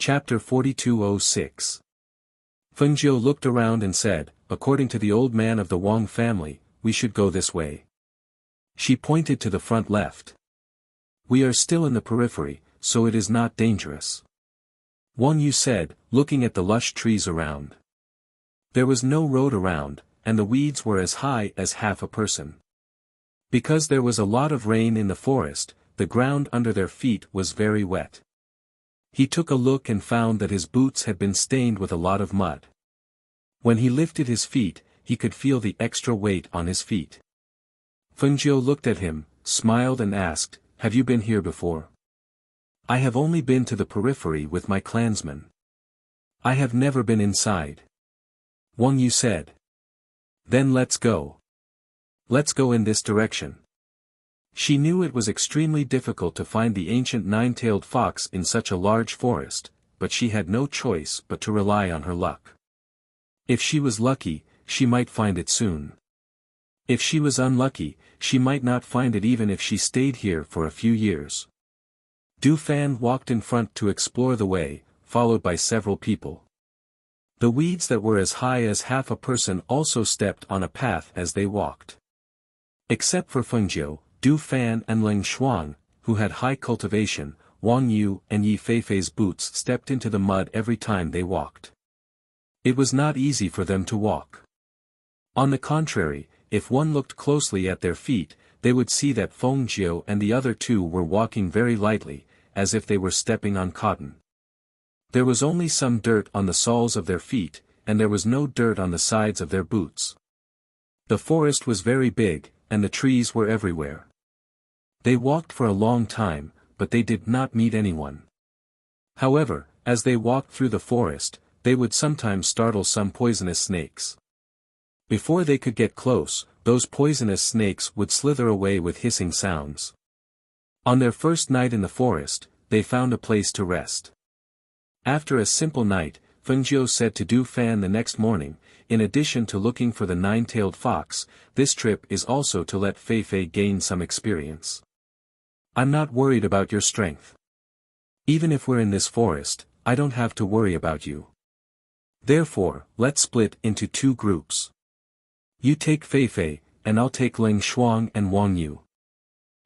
Chapter 4206. Fengjiu looked around and said, according to the old man of the Wang family, we should go this way. She pointed to the front left. We are still in the periphery, so it is not dangerous. Wang Yu said, looking at the lush trees around. There was no road around, and the weeds were as high as half a person. Because there was a lot of rain in the forest, the ground under their feet was very wet. He took a look and found that his boots had been stained with a lot of mud. When he lifted his feet, he could feel the extra weight on his feet. Fengjiu looked at him, smiled and asked, have you been here before? I have only been to the periphery with my clansmen. I have never been inside. Wang Yu said. Then let's go. Let's go in this direction. She knew it was extremely difficult to find the ancient nine-tailed fox in such a large forest, but she had no choice but to rely on her luck. If she was lucky, she might find it soon. If she was unlucky, she might not find it even if she stayed here for a few years. Du Fan walked in front to explore the way, followed by several people. The weeds that were as high as half a person also stepped on a path as they walked. Except for Fengjiu, Du Fan and Ling Xuan, who had high cultivation, Wang Yu and Yi Feifei's boots stepped into the mud every time they walked. It was not easy for them to walk. On the contrary, if one looked closely at their feet, they would see that Fengjiu and the other two were walking very lightly, as if they were stepping on cotton. There was only some dirt on the soles of their feet, and there was no dirt on the sides of their boots. The forest was very big, and the trees were everywhere. They walked for a long time, but they did not meet anyone. However, as they walked through the forest, they would sometimes startle some poisonous snakes. Before they could get close, those poisonous snakes would slither away with hissing sounds. On their first night in the forest, they found a place to rest. After a simple night, Fengjiu said to Du Fan the next morning, in addition to looking for the nine-tailed fox, this trip is also to let Feifei gain some experience. I'm not worried about your strength. Even if we're in this forest, I don't have to worry about you. Therefore, let's split into two groups. You take Feifei, and I'll take Ling Xuan and Wang Yu.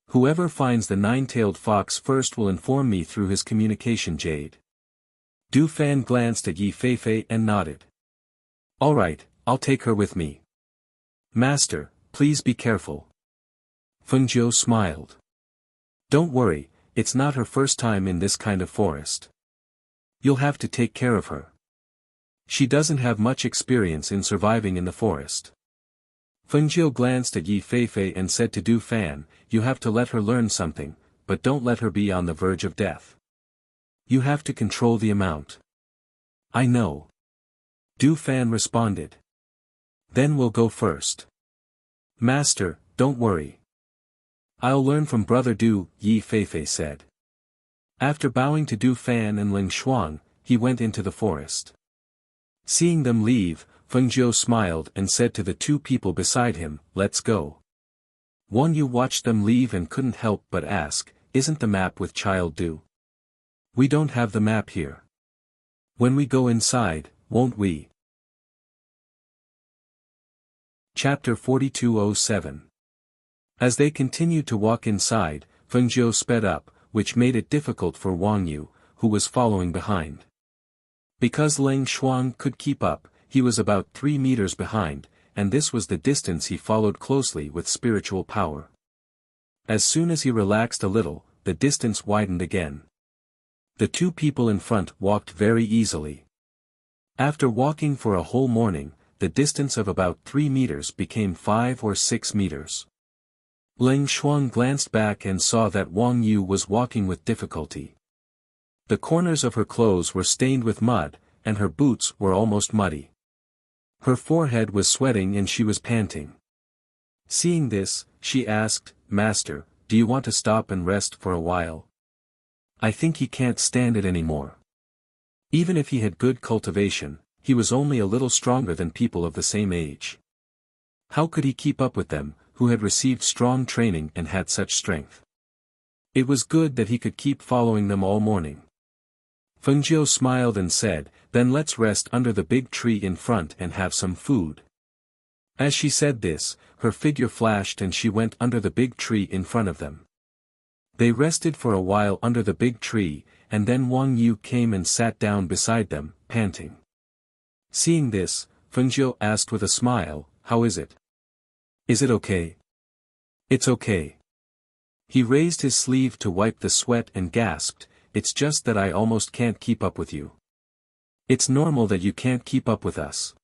Whoever finds the nine-tailed fox first will inform me through his communication jade. Du Fan glanced at Yi Feifei and nodded. All right, I'll take her with me. Master, please be careful. Fengjiu smiled. Don't worry, it's not her first time in this kind of forest. You'll have to take care of her. She doesn't have much experience in surviving in the forest. Fengjiu glanced at Yi Feifei and said to Du Fan, you have to let her learn something, but don't let her be on the verge of death. You have to control the amount. I know. Du Fan responded. Then we'll go first. Master, don't worry. I'll learn from Brother Du, Yi Feifei said. After bowing to Du Fan and Ling Xuan, he went into the forest. Seeing them leave, Fengjiu smiled and said to the two people beside him, let's go. Wang Yu watched them leave and couldn't help but ask, isn't the map with Child Du? We don't have the map here. When we go inside, won't we? Chapter 4207. As they continued to walk inside, Fengjiu sped up, which made it difficult for Wang Yu, who was following behind. Because Ling Xuan could keep up, he was about 3 meters behind, and this was the distance he followed closely with spiritual power. As soon as he relaxed a little, the distance widened again. The two people in front walked very easily. After walking for a whole morning, the distance of about 3 meters became 5 or 6 meters. Ling Xuan glanced back and saw that Wang Yu was walking with difficulty. The corners of her clothes were stained with mud, and her boots were almost muddy. Her forehead was sweating and she was panting. Seeing this, she asked, Master, do you want to stop and rest for a while? I think he can't stand it anymore. Even if he had good cultivation, he was only a little stronger than people of the same age. How could he keep up with them, who had received strong training and had such strength? It was good that he could keep following them all morning. Fengjiu smiled and said, then let's rest under the big tree in front and have some food. As she said this, her figure flashed and she went under the big tree in front of them. They rested for a while under the big tree, and then Wang Yu came and sat down beside them, panting. Seeing this, Fengjiu asked with a smile, how is it? Is it okay? It's okay. He raised his sleeve to wipe the sweat and gasped, it's just that I almost can't keep up with you. It's normal that you can't keep up with us.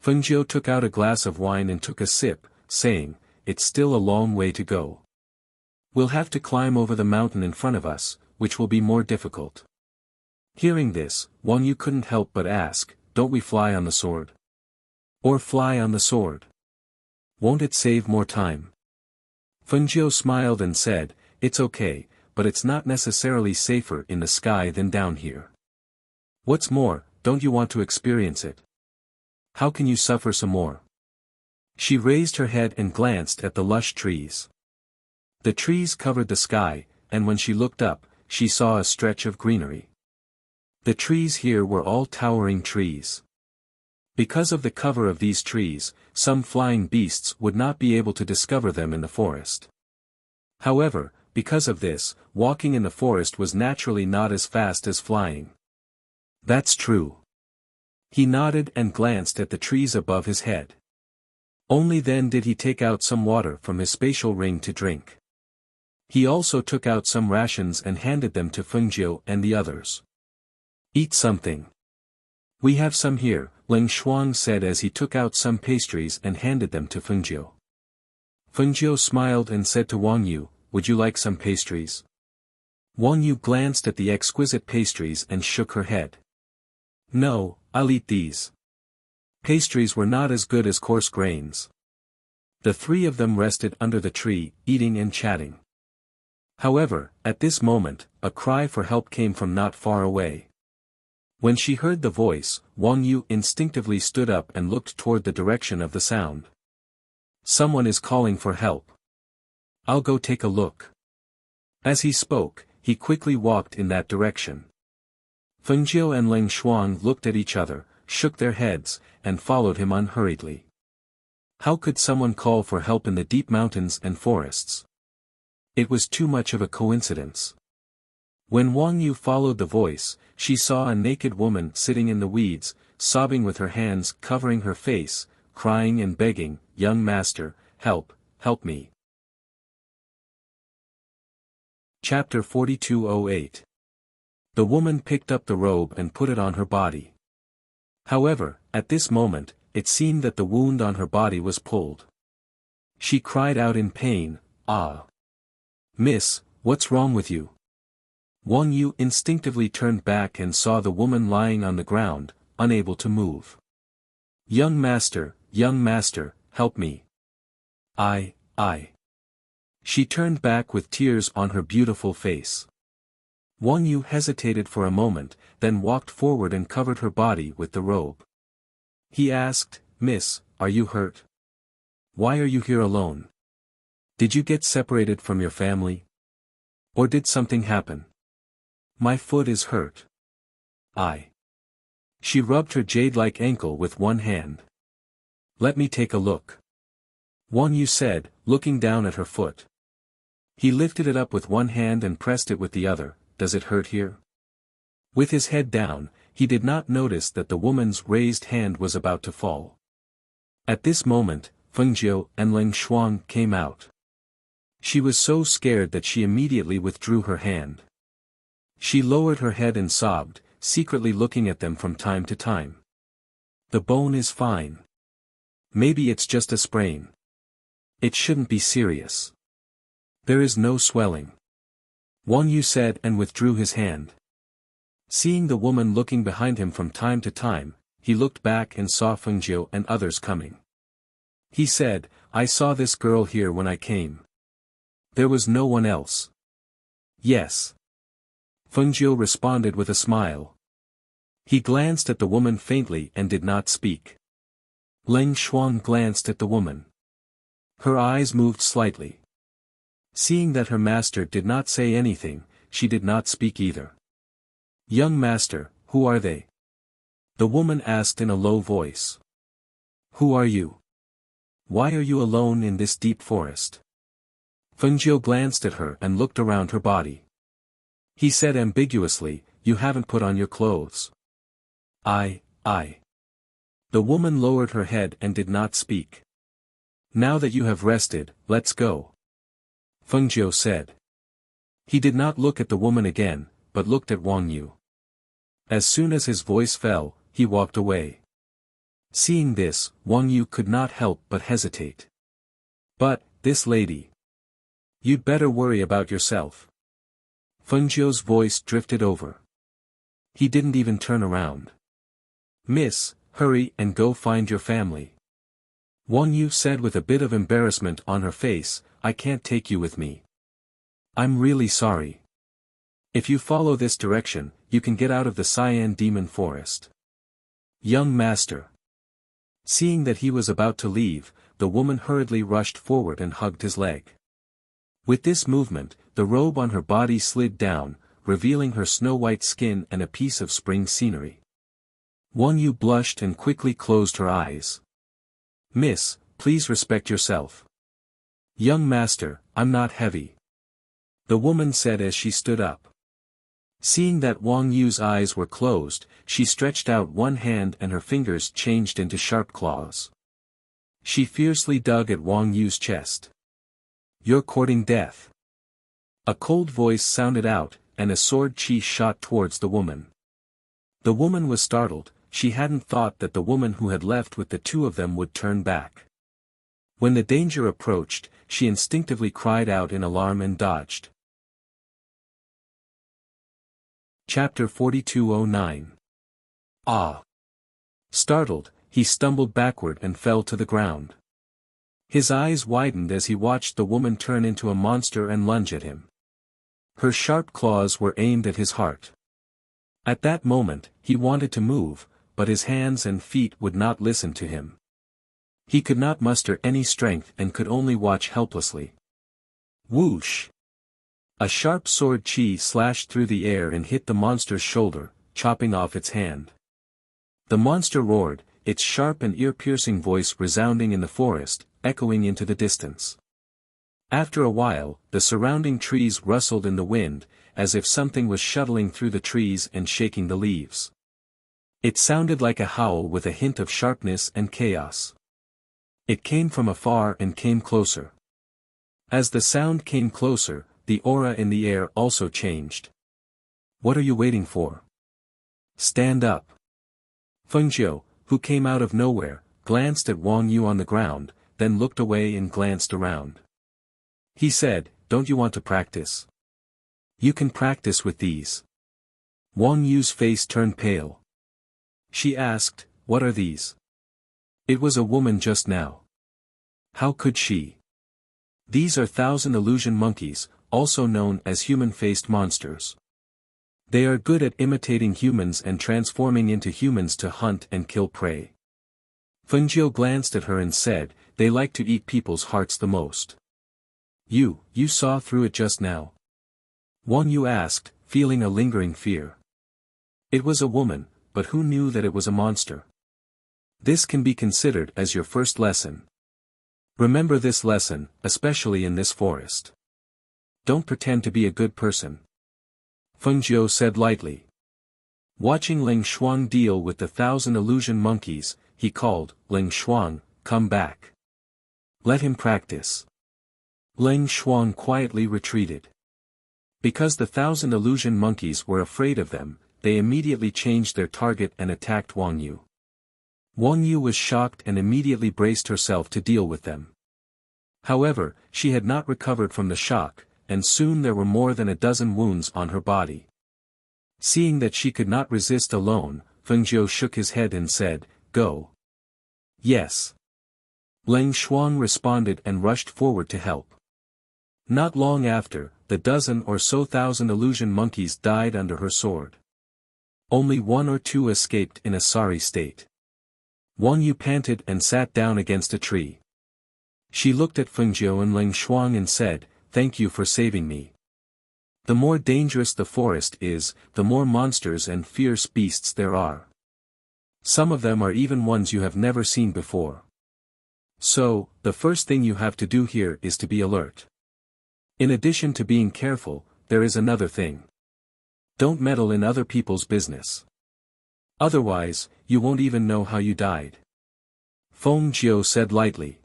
Fengjiu took out a glass of wine and took a sip, saying, it's still a long way to go. We'll have to climb over the mountain in front of us, which will be more difficult. Hearing this, Wang Yu couldn't help but ask, don't we fly on the sword? Or fly on the sword? Won't it save more time? Fengjiu smiled and said, it's okay, but it's not necessarily safer in the sky than down here. What's more, don't you want to experience it? How can you suffer some more? She raised her head and glanced at the lush trees. The trees covered the sky, and when she looked up, she saw a stretch of greenery. The trees here were all towering trees. Because of the cover of these trees, some flying beasts would not be able to discover them in the forest. However, because of this, walking in the forest was naturally not as fast as flying. That's true. He nodded and glanced at the trees above his head. Only then did he take out some water from his spatial ring to drink. He also took out some rations and handed them to Fengjiu and the others. Eat something. We have some here, Leng Shuang said as he took out some pastries and handed them to Fengjiu. Fengjiu smiled and said to Wang Yu, would you like some pastries? Wang Yu glanced at the exquisite pastries and shook her head. No, I'll eat these. Pastries were not as good as coarse grains. The three of them rested under the tree, eating and chatting. However, at this moment, a cry for help came from not far away. When she heard the voice, Wang Yu instinctively stood up and looked toward the direction of the sound. Someone is calling for help. I'll go take a look. As he spoke, he quickly walked in that direction. Fengjiu and Leng Shuang looked at each other, shook their heads, and followed him unhurriedly. How could someone call for help in the deep mountains and forests? It was too much of a coincidence. When Wang Yu followed the voice, she saw a naked woman sitting in the weeds, sobbing with her hands covering her face, crying and begging, young master, help me. Chapter 4208. The woman picked up the robe and put it on her body. However, at this moment, it seemed that the wound on her body was pulled. She cried out in pain, ah! Miss, what's wrong with you? Wang Yu instinctively turned back and saw the woman lying on the ground, unable to move. Young master, help me. I. She turned back with tears on her beautiful face. Wang Yu hesitated for a moment, then walked forward and covered her body with the robe. He asked, Miss, are you hurt? Why are you here alone? Did you get separated from your family? Or did something happen? My foot is hurt. She rubbed her jade-like ankle with one hand. Let me take a look. Wang Yu said, looking down at her foot. He lifted it up with one hand and pressed it with the other. Does it hurt here? With his head down, he did not notice that the woman's raised hand was about to fall. At this moment, Fengjiu and Leng Shuang came out. She was so scared that she immediately withdrew her hand. She lowered her head and sobbed, secretly looking at them from time to time. The bone is fine. Maybe it's just a sprain. It shouldn't be serious. There is no swelling. Wang Yu said and withdrew his hand. Seeing the woman looking behind him from time to time, he looked back and saw Fengjiu and others coming. He said, I saw this girl here when I came. There was no one else. Yes. Fengjiu responded with a smile. He glanced at the woman faintly and did not speak. Leng Shuang glanced at the woman. Her eyes moved slightly. Seeing that her master did not say anything, she did not speak either. Young master, who are they? The woman asked in a low voice. Who are you? Why are you alone in this deep forest? Fengjiu glanced at her and looked around her body. He said ambiguously, you haven't put on your clothes. I. The woman lowered her head and did not speak. Now that you have rested, let's go. Fengjiu said. He did not look at the woman again, but looked at Wang Yu. As soon as his voice fell, he walked away. Seeing this, Wang Yu could not help but hesitate. But, this lady. You'd better worry about yourself. Fengjiu's voice drifted over. He didn't even turn around. Miss, hurry and go find your family. Wang Yu said with a bit of embarrassment on her face, I can't take you with me. I'm really sorry. If you follow this direction, you can get out of the Cyan Demon Forest. Young master. Seeing that he was about to leave, the woman hurriedly rushed forward and hugged his leg. With this movement, the robe on her body slid down, revealing her snow-white skin and a piece of spring scenery. Wang Yu blushed and quickly closed her eyes. Miss, please respect yourself. Young master, I'm not heavy. The woman said as she stood up. Seeing that Wang Yu's eyes were closed, she stretched out one hand and her fingers changed into sharp claws. She fiercely dug at Wang Yu's chest. You're courting death. A cold voice sounded out, and a sword chi shot towards the woman. The woman was startled, she hadn't thought that the woman who had left with the two of them would turn back. When the danger approached, she instinctively cried out in alarm and dodged. Chapter 4209. Ah! Startled, he stumbled backward and fell to the ground. His eyes widened as he watched the woman turn into a monster and lunge at him. Her sharp claws were aimed at his heart. At that moment, he wanted to move, but his hands and feet would not listen to him. He could not muster any strength and could only watch helplessly. Whoosh! A sharp sword chi slashed through the air and hit the monster's shoulder, chopping off its hand. The monster roared, its sharp and ear-piercing voice resounding in the forest, echoing into the distance. After a while, the surrounding trees rustled in the wind, as if something was shuttling through the trees and shaking the leaves. It sounded like a howl with a hint of sharpness and chaos. It came from afar and came closer. As the sound came closer, the aura in the air also changed. What are you waiting for? Stand up. Fengjiu, who came out of nowhere, glanced at Wang Yu on the ground, then looked away and glanced around. He said, don't you want to practice? You can practice with these. Wang Yu's face turned pale. She asked, what are these? It was a woman just now. How could she? These are 1,000 illusion monkeys, also known as human-faced monsters. They are good at imitating humans and transforming into humans to hunt and kill prey. Fengjiu glanced at her and said, they like to eat people's hearts the most. You saw through it just now? Wang Yu asked, feeling a lingering fear. It was a woman, but who knew that it was a monster? This can be considered as your first lesson. Remember this lesson, especially in this forest. Don't pretend to be a good person. Fengjiu said lightly. Watching Ling Shuang deal with the 1,000 illusion monkeys, he called, Ling Shuang, come back. Let him practice. Ling Shuang quietly retreated. Because the 1,000 illusion monkeys were afraid of them, they immediately changed their target and attacked Wang Yu. Wang Yu was shocked and immediately braced herself to deal with them. However, she had not recovered from the shock, and soon there were more than a dozen wounds on her body. Seeing that she could not resist alone, Fengjiu shook his head and said, go. Yes. Ling Shuang responded and rushed forward to help. Not long after, the dozen or so 1,000 illusion monkeys died under her sword. Only one or two escaped in a sorry state. Wang Yu panted and sat down against a tree. She looked at Fengjiu and Ling Shuang and said, thank you for saving me. The more dangerous the forest is, the more monsters and fierce beasts there are. Some of them are even ones you have never seen before. So, the first thing you have to do here is to be alert. In addition to being careful, there is another thing. Don't meddle in other people's business. Otherwise, you won't even know how you died. Feng Jiu said lightly.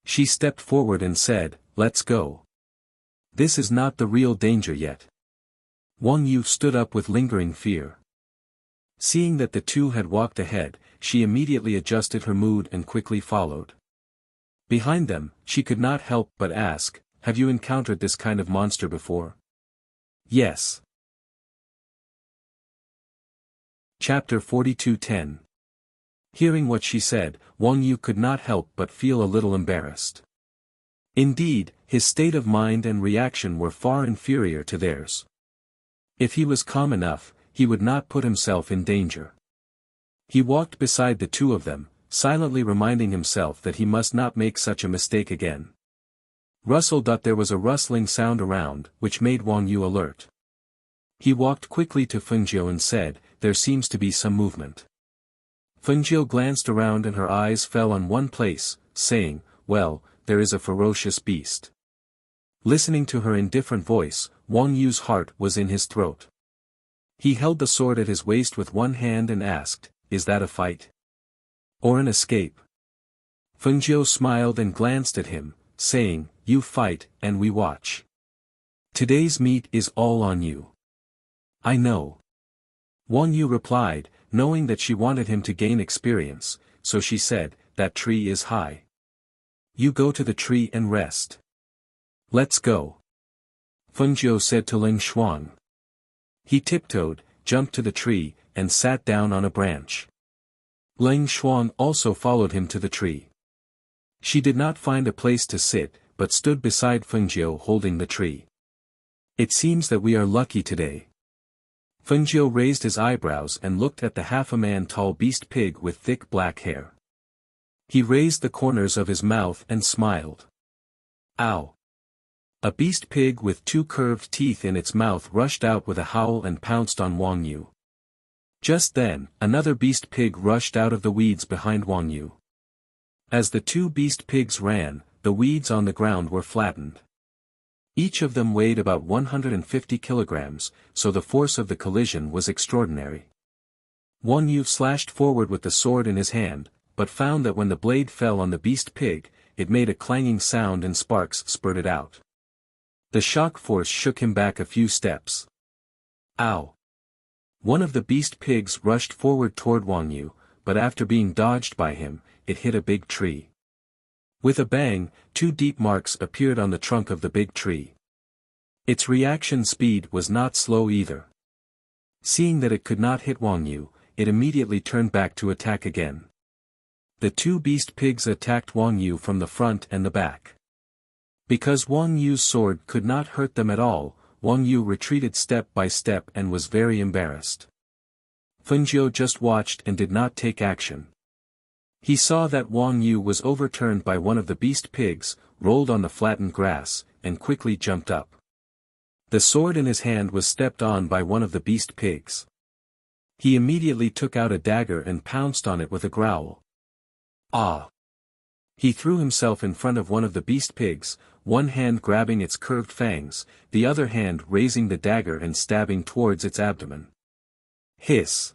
She stepped forward and said, "Let's go. This is not the real danger yet." Wang Yu stood up with lingering fear. Seeing that the two had walked ahead, she immediately adjusted her mood and quickly followed. Behind them, she could not help but ask, "Have you encountered this kind of monster before?" "Yes." Chapter 42:10. Hearing what she said, Wang Yu could not help but feel a little embarrassed. Indeed, his state of mind and reaction were far inferior to theirs. If he was calm enough, he would not put himself in danger. He walked beside the two of them, silently reminding himself that he must not make such a mistake again. There was a rustling sound around, which made Wang Yu alert. He walked quickly to Feng Jiu and said, "There seems to be some movement." Feng Jiu glanced around and her eyes fell on one place, saying, "Well, there is a ferocious beast." Listening to her indifferent voice, Wang Yu's heart was in his throat. He held the sword at his waist with one hand and asked, "Is that a fight? Or an escape?" Feng Jiu smiled and glanced at him, saying, "You fight, and we watch. Today's meat is all on you." "I know." Wang Yu replied, knowing that she wanted him to gain experience, so she said, "That tree is high. You go to the tree and rest." "Let's go," Feng Jiu said to Ling Xuan. He tiptoed, jumped to the tree, and sat down on a branch. Ling Xuan also followed him to the tree. She did not find a place to sit, but stood beside Feng Jiu holding the tree. "It seems that we are lucky today." Feng Jiu raised his eyebrows and looked at the half-a-man-tall beast pig with thick black hair. He raised the corners of his mouth and smiled. "Ow!" A beast pig with two curved teeth in its mouth rushed out with a howl and pounced on Wang Yu. Just then, another beast pig rushed out of the weeds behind Wang Yu. As the two beast pigs ran, the weeds on the ground were flattened. Each of them weighed about 150 kilograms, so the force of the collision was extraordinary. Wang Yu slashed forward with the sword in his hand, but found that when the blade fell on the beast pig, it made a clanging sound and sparks spurted out. The shock force shook him back a few steps. "Ow!" One of the beast pigs rushed forward toward Wang Yu, but after being dodged by him, it hit a big tree. With a bang, two deep marks appeared on the trunk of the big tree. Its reaction speed was not slow either. Seeing that it could not hit Wang Yu, it immediately turned back to attack again. The two beast pigs attacked Wang Yu from the front and the back. Because Wang Yu's sword could not hurt them at all, Wang Yu retreated step by step and was very embarrassed. Feng Jiu just watched and did not take action. He saw that Wang Yu was overturned by one of the beast pigs, rolled on the flattened grass, and quickly jumped up. The sword in his hand was stepped on by one of the beast pigs. He immediately took out a dagger and pounced on it with a growl. "Ah!" He threw himself in front of one of the beast pigs, one hand grabbing its curved fangs, the other hand raising the dagger and stabbing towards its abdomen. Hiss!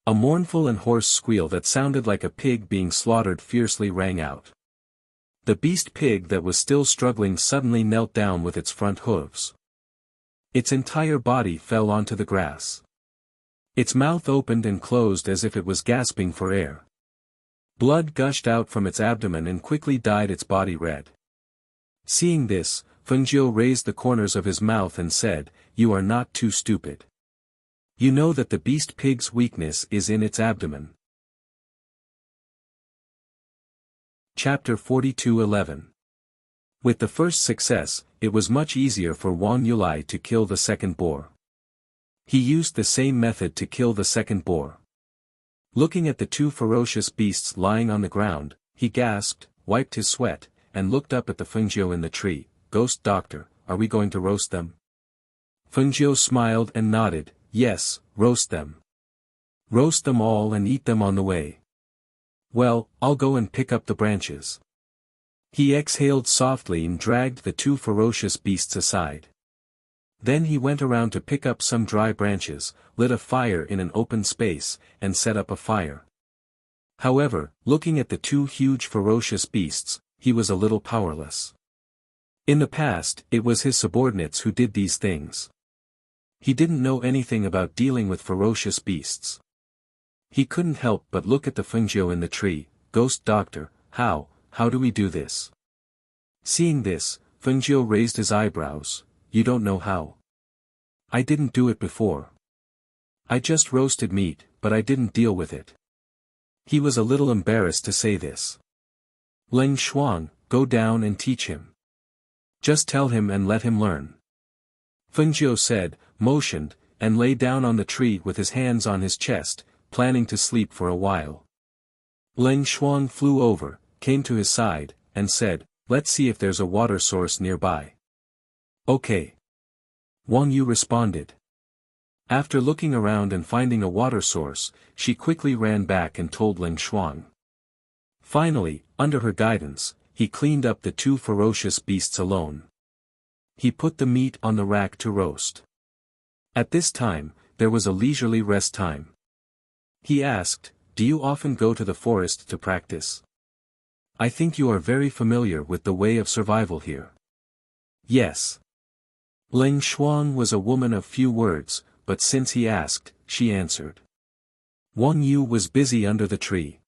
A mournful and hoarse squeal that sounded like a pig being slaughtered fiercely rang out. The beast pig that was still struggling suddenly knelt down with its front hooves. Its entire body fell onto the grass. Its mouth opened and closed as if it was gasping for air. Blood gushed out from its abdomen and quickly dyed its body red. Seeing this, Feng Jiu raised the corners of his mouth and said, "You are not too stupid. You know that the beast pig's weakness is in its abdomen." Chapter 42:11. With the first success, it was much easier for Wang Yulai to kill the second boar. He used the same method to kill the second boar. Looking at the two ferocious beasts lying on the ground, he gasped, wiped his sweat, and looked up at the Feng Jiu in the tree. "Ghost doctor, are we going to roast them?" Fengjiu smiled and nodded, yes, roast them. Roast them all and eat them on the way. Well, I'll go and pick up the branches. He exhaled softly and dragged the two ferocious beasts aside. Then he went around to pick up some dry branches, lit a fire in an open space, and set up a fire. However, looking at the two huge ferocious beasts, he was a little powerless. In the past, it was his subordinates who did these things. He didn't know anything about dealing with ferocious beasts. He couldn't help but look at the Fengjiu in the tree. Ghost Doctor, how do we do this? Seeing this, Fengjiu raised his eyebrows. You don't know how? I didn't do it before. I just roasted meat, but I didn't deal with it. He was a little embarrassed to say this. Leng Shuang, go down and teach him. Just tell him and let him learn. Fengjiu said, motioned, and lay down on the tree with his hands on his chest, planning to sleep for a while. Leng Shuang flew over, came to his side, and said, let's see if there's a water source nearby. Okay. Wang Yu responded. After looking around and finding a water source, she quickly ran back and told Leng Shuang. Finally, under her guidance, he cleaned up the two ferocious beasts alone. He put the meat on the rack to roast. At this time, there was a leisurely rest time. He asked, do you often go to the forest to practice? I think you are very familiar with the way of survival here. Yes. Leng Shuang was a woman of few words, but since he asked, she answered. Wang Yu was busy under the tree.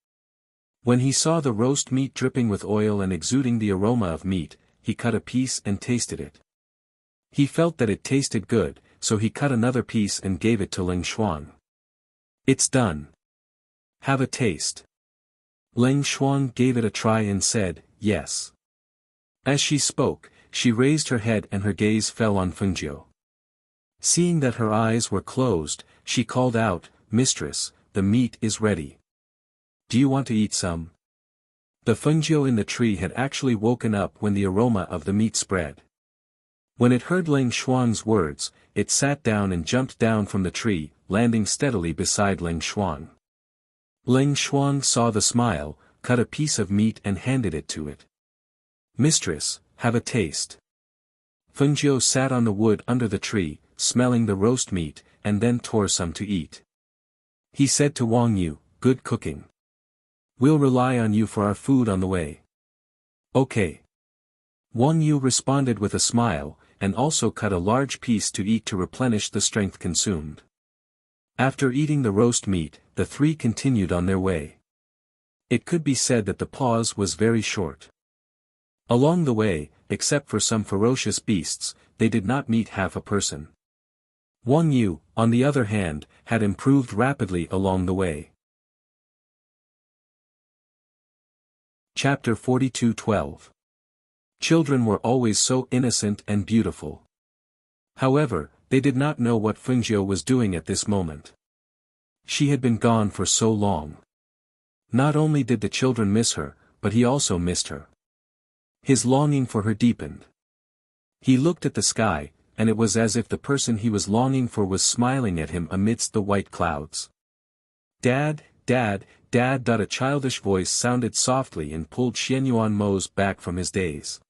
When he saw the roast meat dripping with oil and exuding the aroma of meat, he cut a piece and tasted it. He felt that it tasted good, so he cut another piece and gave it to Leng Shuang. It's done. Have a taste. Leng Shuang gave it a try and said, yes. As she spoke, she raised her head and her gaze fell on Fengjiu. Seeing that her eyes were closed, she called out, Mistress, the meat is ready. Do you want to eat some? The Fengjiu in the tree had actually woken up when the aroma of the meat spread. When it heard Leng Shuang's words, it sat down and jumped down from the tree, landing steadily beside Leng Shuang. Leng Shuang saw the smile, cut a piece of meat and handed it to it. Mistress, have a taste. Fengjiu sat on the wood under the tree, smelling the roast meat, and then tore some to eat. He said to Wang Yu, good cooking. We'll rely on you for our food on the way. Okay. Wang Yu responded with a smile, and also cut a large piece to eat to replenish the strength consumed. After eating the roast meat, the three continued on their way. It could be said that the pause was very short. Along the way, except for some ferocious beasts, they did not meet half a person. Wang Yu, on the other hand, had improved rapidly along the way. Chapter 42:12. Children were always so innocent and beautiful. However, they did not know what Fengjiu was doing at this moment. She had been gone for so long. Not only did the children miss her, but he also missed her. His longing for her deepened. He looked at the sky, and it was as if the person he was longing for was smiling at him amidst the white clouds. Dad, Dad, Dad. A childish voice sounded softly and pulled Xianyuan Mo's back from his daze.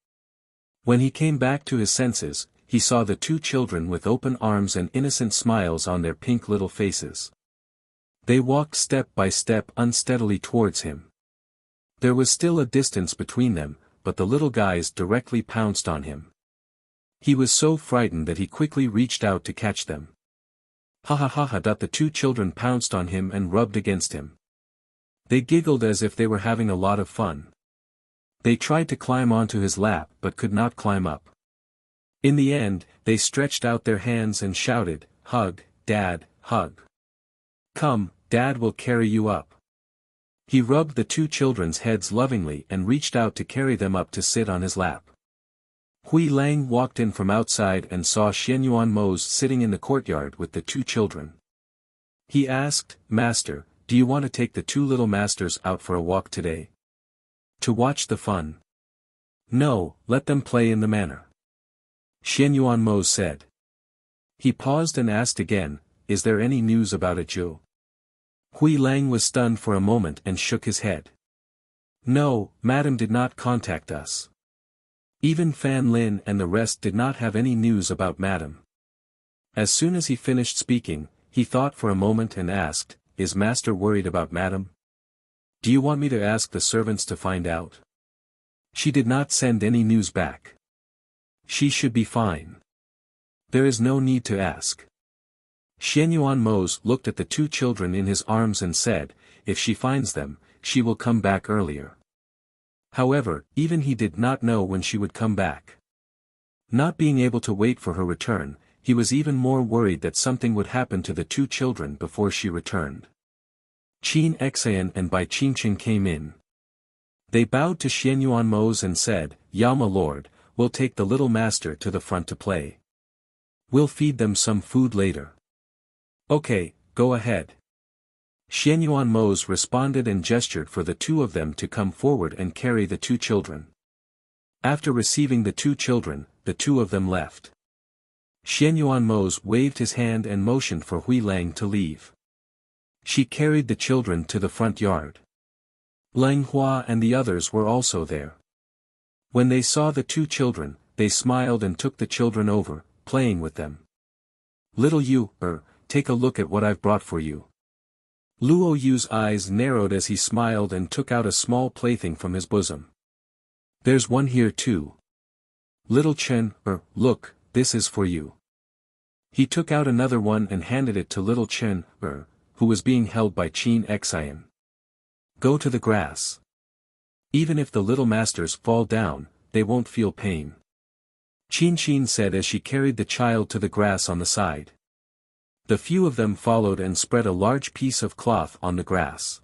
When he came back to his senses, he saw the two children with open arms and innocent smiles on their pink little faces. They walked step by step unsteadily towards him. There was still a distance between them, but the little guys directly pounced on him. He was so frightened that he quickly reached out to catch them. Ha ha ha ha. The two children pounced on him and rubbed against him. They giggled as if they were having a lot of fun. They tried to climb onto his lap but could not climb up. In the end, they stretched out their hands and shouted, Hug, Dad, hug. Come, Dad will carry you up. He rubbed the two children's heads lovingly and reached out to carry them up to sit on his lap. Hui Lang walked in from outside and saw Xianyuan Mo's sitting in the courtyard with the two children. He asked, Master, do you want to take the two little masters out for a walk today? To watch the fun? No, let them play in the manor. Xianyuan Mo said. He paused and asked again, "Is there any news about Episdoe?" Hui Lang was stunned for a moment and shook his head. "No, madam did not contact us. Even Fan Lin and the rest did not have any news about madam." As soon as he finished speaking, he thought for a moment and asked, "Is master worried about madam? Do you want me to ask the servants to find out?" She did not send any news back. She should be fine. There is no need to ask. Xianyuan Mose looked at the two children in his arms and said, "If she finds them, she will come back earlier." However, even he did not know when she would come back. Not being able to wait for her return, he was even more worried that something would happen to the two children before she returned. Qin Xian and Bai Qingqing came in. They bowed to Xianyuan Mose and said, "Yama Lord, we'll take the little master to the front to play. We'll feed them some food later." "Okay, go ahead." Xianyuan Mose responded and gestured for the two of them to come forward and carry the two children. After receiving the two children, the two of them left. Xianyuan Mose waved his hand and motioned for Hui Lang to leave. She carried the children to the front yard. Lang Hua and the others were also there. When they saw the two children, they smiled and took the children over, playing with them. "Little you, take a look at what I've brought for you." Luo Yu's eyes narrowed as he smiled and took out a small plaything from his bosom. "There's one here too. Little Chen, look, this is for you." He took out another one and handed it to little Chen, who was being held by Qin Xian. "Go to the grass. Even if the little masters fall down, they won't feel pain." Qin said as she carried the child to the grass on the side. The few of them followed and spread a large piece of cloth on the grass.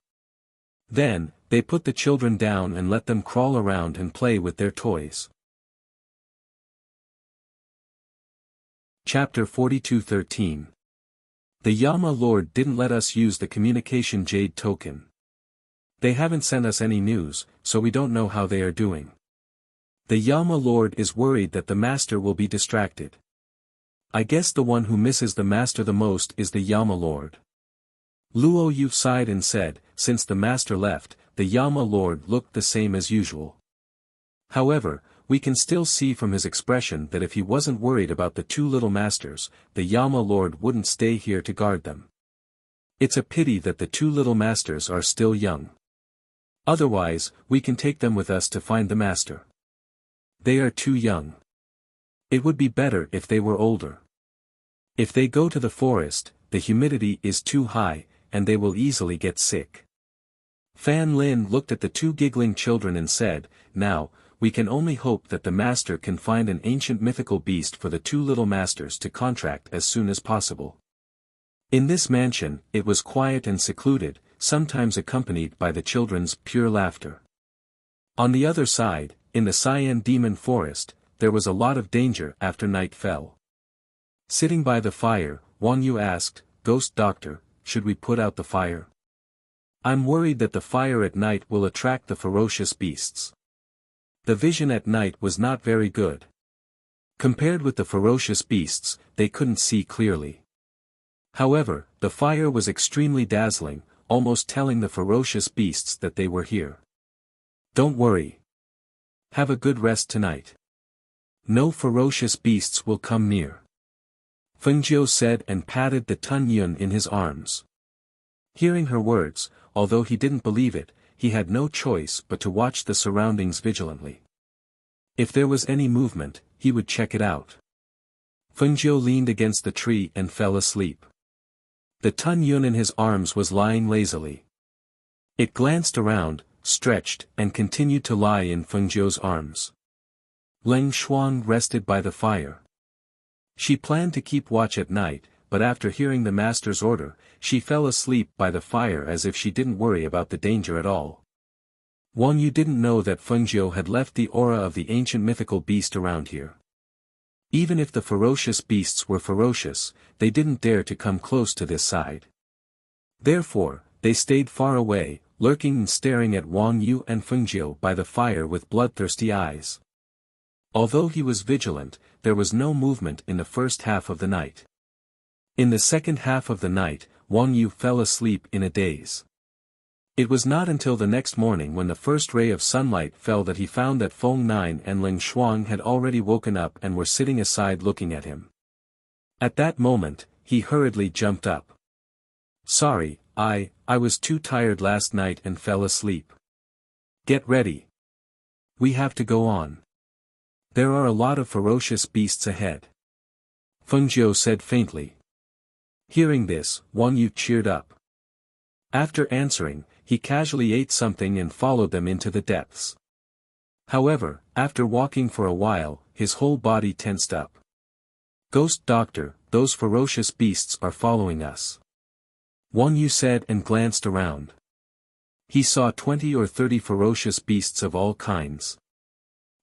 Then, they put the children down and let them crawl around and play with their toys. Chapter 42:13. The Yama Lord didn't let us use the communication jade token. They haven't sent us any news, so we don't know how they are doing. The Yama Lord is worried that the master will be distracted. I guess the one who misses the master the most is the Yama Lord. Luo Yu sighed and said, since the master left, the Yama Lord looked the same as usual. However, we can still see from his expression that if he wasn't worried about the two little masters, the Yama Lord wouldn't stay here to guard them. It's a pity that the two little masters are still young. Otherwise, we can take them with us to find the master. They are too young. It would be better if they were older. If they go to the forest, the humidity is too high, and they will easily get sick. Fan Lin looked at the two giggling children and said, now, we can only hope that the master can find an ancient mythical beast for the two little masters to contract as soon as possible. In this mansion, it was quiet and secluded, sometimes accompanied by the children's pure laughter. On the other side, in the Cyan Demon Forest, there was a lot of danger after night fell. Sitting by the fire, Wang Yu asked, Ghost Doctor, should we put out the fire? I'm worried that the fire at night will attract the ferocious beasts. The vision at night was not very good. Compared with the ferocious beasts, they couldn't see clearly. However, the fire was extremely dazzling, almost telling the ferocious beasts that they were here. Don't worry. Have a good rest tonight. No ferocious beasts will come near. Fengjiu said and patted the Tun Yun in his arms. Hearing her words, although he didn't believe it, he had no choice but to watch the surroundings vigilantly. If there was any movement, he would check it out. Fengjiu leaned against the tree and fell asleep. The Tun Yun in his arms was lying lazily. It glanced around, stretched, and continued to lie in Fengjiu's arms. Leng Xuan rested by the fire. She planned to keep watch at night, but after hearing the master's order, she fell asleep by the fire as if she didn't worry about the danger at all. Wang Yu didn't know that Fengjiu had left the aura of the ancient mythical beast around here. Even if the ferocious beasts were ferocious, they didn't dare to come close to this side. Therefore, they stayed far away, lurking and staring at Wang Yu and Fengjiu by the fire with bloodthirsty eyes. Although he was vigilant, there was no movement in the first half of the night. In the second half of the night, Wang Yu fell asleep in a daze. It was not until the next morning when the first ray of sunlight fell that he found that Feng Nine and Ling Shuang had already woken up and were sitting aside looking at him. At that moment, he hurriedly jumped up. "Sorry, I was too tired last night and fell asleep. Get ready. We have to go on. There are a lot of ferocious beasts ahead," Feng Jiu said faintly. Hearing this, Wang Yu cheered up. After answering, he casually ate something and followed them into the depths. However, after walking for a while, his whole body tensed up. "Ghost Doctor, those ferocious beasts are following us," Wang Yu said and glanced around. He saw 20 or 30 ferocious beasts of all kinds.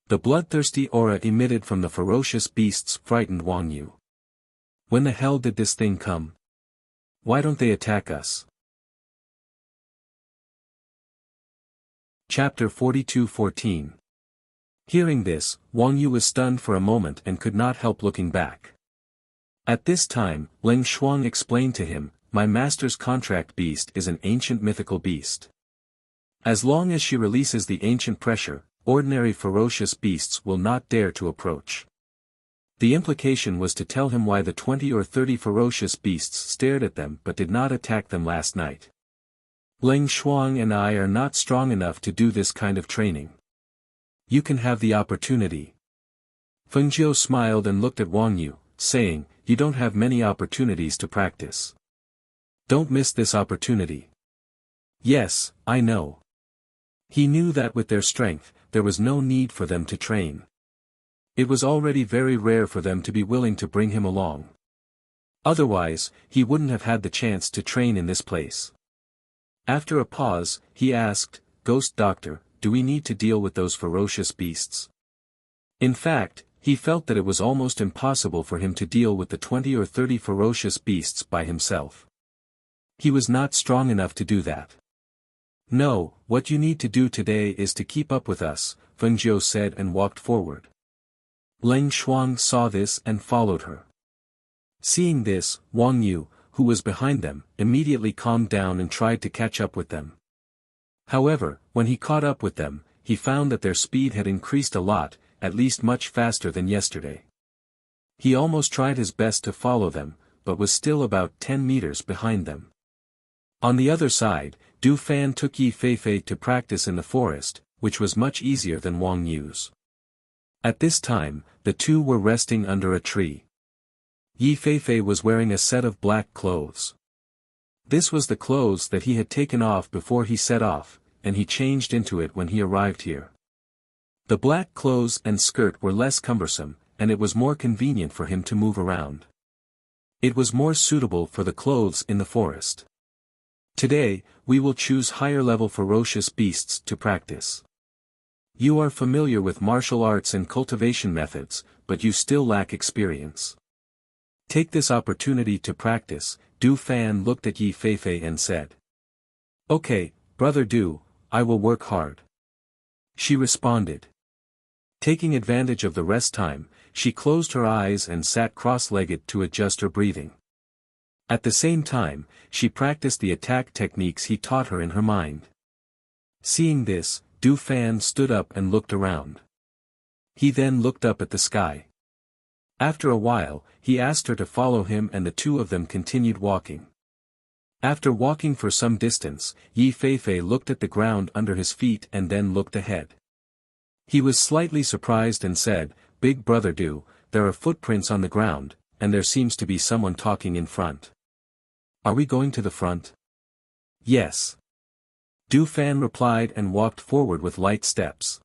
The bloodthirsty aura emitted from the ferocious beasts frightened Wang Yu. When the hell did this thing come? Why don't they attack us? Chapter 42:14. Hearing this, Wang Yu was stunned for a moment and could not help looking back. At this time, Ling Shuang explained to him, "My master's contract beast is an ancient mythical beast. As long as she releases the ancient pressure, ordinary ferocious beasts will not dare to approach." The implication was to tell him why the 20 or 30 ferocious beasts stared at them but did not attack them last night. "Ling Shuang and I are not strong enough to do this kind of training. You can have the opportunity." Feng Jiu smiled and looked at Wang Yu, saying, "You don't have many opportunities to practice. Don't miss this opportunity." "Yes, I know." He knew that with their strength, there was no need for them to train. It was already very rare for them to be willing to bring him along. Otherwise, he wouldn't have had the chance to train in this place. After a pause, he asked, "Ghost Doctor, do we need to deal with those ferocious beasts?" In fact, he felt that it was almost impossible for him to deal with the 20 or 30 ferocious beasts by himself. He was not strong enough to do that. "No, what you need to do today is to keep up with us," Feng Jiu said and walked forward. Ling Shuang saw this and followed her. Seeing this, Wang Yu, who was behind them, immediately calmed down and tried to catch up with them. However, when he caught up with them, he found that their speed had increased a lot, at least much faster than yesterday. He almost tried his best to follow them, but was still about 10 meters behind them. On the other side, Du Fan took Yi Feifei to practice in the forest, which was much easier than Wang Yu's. At this time, the two were resting under a tree. Yi Feifei was wearing a set of black clothes. This was the clothes that he had taken off before he set off, and he changed into it when he arrived here. The black clothes and skirt were less cumbersome, and it was more convenient for him to move around. It was more suitable for the clothes in the forest. Today, we will choose higher-level ferocious beasts to practice. You are familiar with martial arts and cultivation methods, but you still lack experience. Take this opportunity to practice. Du Fan looked at Yi Feifei and said. "Okay, Brother Du, I will work hard." She responded. Taking advantage of the rest time, she closed her eyes and sat cross-legged to adjust her breathing. At the same time, she practiced the attack techniques he taught her in her mind. Seeing this, Du Fan stood up and looked around. He then looked up at the sky. After a while, he asked her to follow him and the two of them continued walking. After walking for some distance, Yi Feifei looked at the ground under his feet and then looked ahead. He was slightly surprised and said, "Big Brother Du, there are footprints on the ground, and there seems to be someone talking in front. Are we going to the front?" "Yes." Du Fan replied and walked forward with light steps.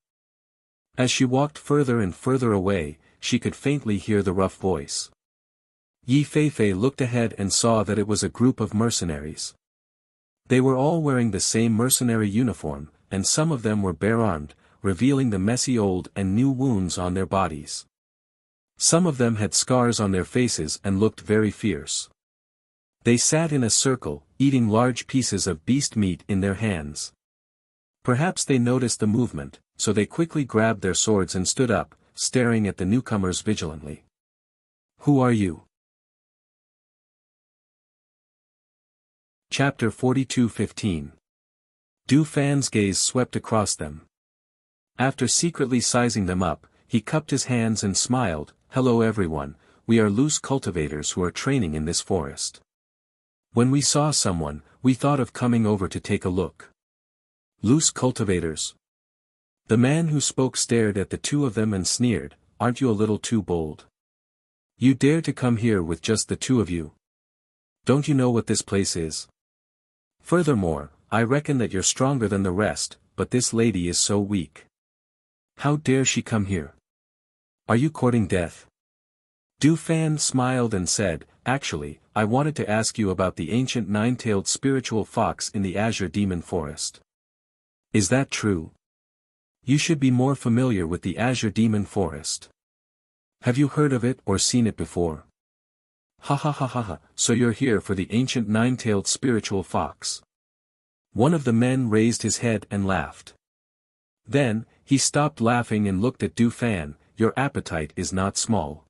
As she walked further and further away, she could faintly hear the rough voice. Yi Feifei looked ahead and saw that it was a group of mercenaries. They were all wearing the same mercenary uniform, and some of them were bare-armed, revealing the messy old and new wounds on their bodies. Some of them had scars on their faces and looked very fierce. They sat in a circle, eating large pieces of beast meat in their hands. Perhaps they noticed the movement, so they quickly grabbed their swords and stood up, staring at the newcomers vigilantly. "Who are you?" Chapter 42:15. Du Fan's gaze swept across them. After secretly sizing them up, he cupped his hands and smiled. "Hello everyone, we are loose cultivators who are training in this forest. When we saw someone, we thought of coming over to take a look." Loose cultivators? The man who spoke stared at the two of them and sneered, "Aren't you a little too bold? You dare to come here with just the two of you? Don't you know what this place is? Furthermore, I reckon that you're stronger than the rest, but this lady is so weak. How dare she come here? Are you courting death?" Du Fan smiled and said, "Actually, I wanted to ask you about the ancient nine-tailed spiritual fox in the Azure Demon Forest. Is that true? You should be more familiar with the Azure Demon Forest. Have you heard of it or seen it before?" "Ha ha ha ha ha, so you're here for the ancient nine-tailed spiritual fox." One of the men raised his head and laughed. Then, he stopped laughing and looked at Du Fan. "Your appetite is not small.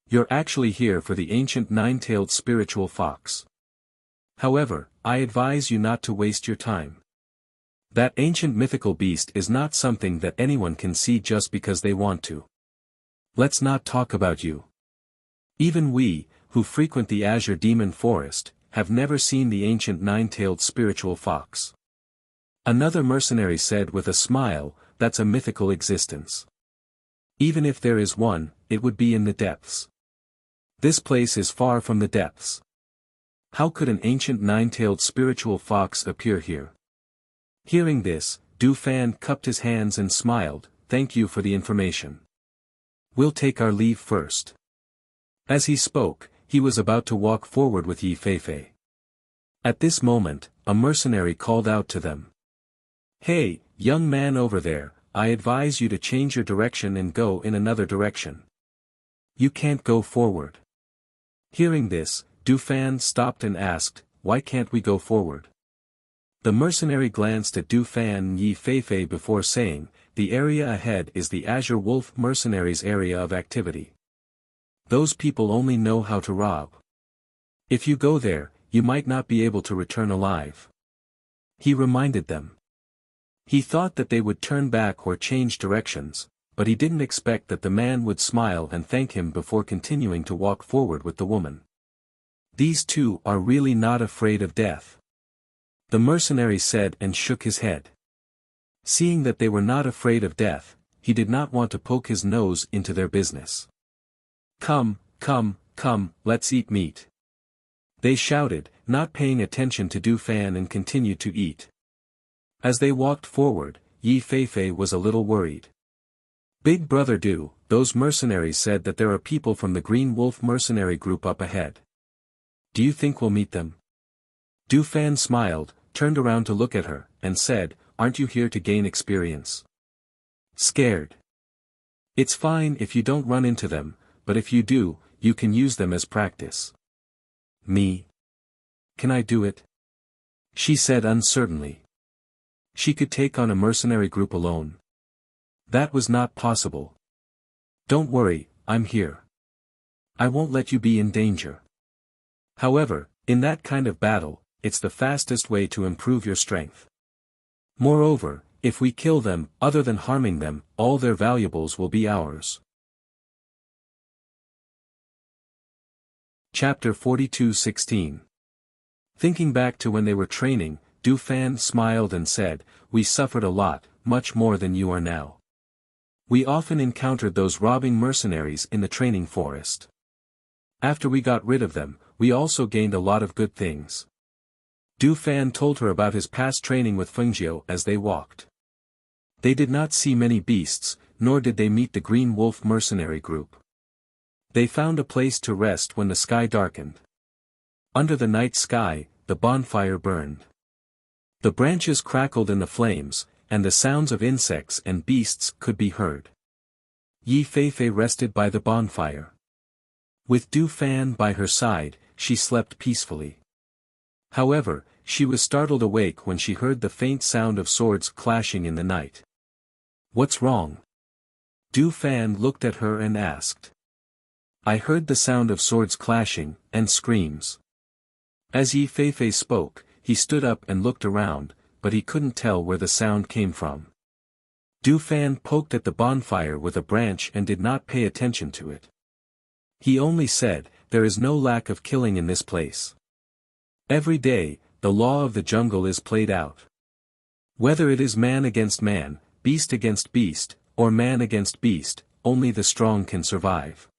You're actually here for the ancient nine-tailed spiritual fox. However, I advise you not to waste your time. That ancient mythical beast is not something that anyone can see just because they want to. Let's not talk about you. Even we, who frequent the Azure Demon Forest, have never seen the ancient nine-tailed spiritual fox." Another mercenary said with a smile, "That's a mythical existence. Even if there is one, it would be in the depths. This place is far from the depths. How could an ancient nine-tailed spiritual fox appear here?" Hearing this, Du Fan cupped his hands and smiled, "Thank you for the information. We'll take our leave first." As he spoke, he was about to walk forward with Yi Feifei. At this moment, a mercenary called out to them. "Hey, young man over there, I advise you to change your direction and go in another direction. You can't go forward." Hearing this, Du Fan stopped and asked, "Why can't we go forward?" The mercenary glanced at Du Fan and Yi Feifei before saying, "The area ahead is the Azure Wolf mercenaries' area of activity. Those people only know how to rob. If you go there, you might not be able to return alive." He reminded them. He thought that they would turn back or change directions, but he didn't expect that the man would smile and thank him before continuing to walk forward with the woman. "These two are really not afraid of death," the mercenary said and shook his head. Seeing that they were not afraid of death, he did not want to poke his nose into their business. "Come, come, come, let's eat meat," they shouted, not paying attention to Du Fan, and continued to eat. As they walked forward, Yi Feifei was a little worried. "Big brother Du, those mercenaries said that there are people from the Green Wolf mercenary group up ahead. Do you think we'll meet them?" Du Fan smiled, turned around to look at her, and said, "Aren't you here to gain experience? Scared? It's fine if you don't run into them, but if you do, you can use them as practice." "Me? Can I do it?" she said uncertainly. She could take on a mercenary group alone. That was not possible. "Don't worry, I'm here. I won't let you be in danger. However, in that kind of battle, it's the fastest way to improve your strength. Moreover, if we kill them, other than harming them, all their valuables will be ours." Chapter 42:16. Thinking back to when they were training, Du Fan smiled and said, "We suffered a lot, much more than you are now. We often encountered those robbing mercenaries in the training forest. After we got rid of them, we also gained a lot of good things." Du Fan told her about his past training with Fengjiu as they walked. They did not see many beasts, nor did they meet the Green Wolf mercenary group. They found a place to rest when the sky darkened. Under the night sky, the bonfire burned. The branches crackled in the flames, and the sounds of insects and beasts could be heard. Yi Feifei rested by the bonfire. With Du Fan by her side, she slept peacefully. However, she was startled awake when she heard the faint sound of swords clashing in the night. "What's wrong?" Du Fan looked at her and asked. "I heard the sound of swords clashing, and screams." As Yi Feifei spoke, he stood up and looked around, but he couldn't tell where the sound came from. Du Fan poked at the bonfire with a branch and did not pay attention to it. He only said, "There is no lack of killing in this place. Every day, the law of the jungle is played out. Whether it is man against man, beast against beast, or man against beast, only the strong can survive.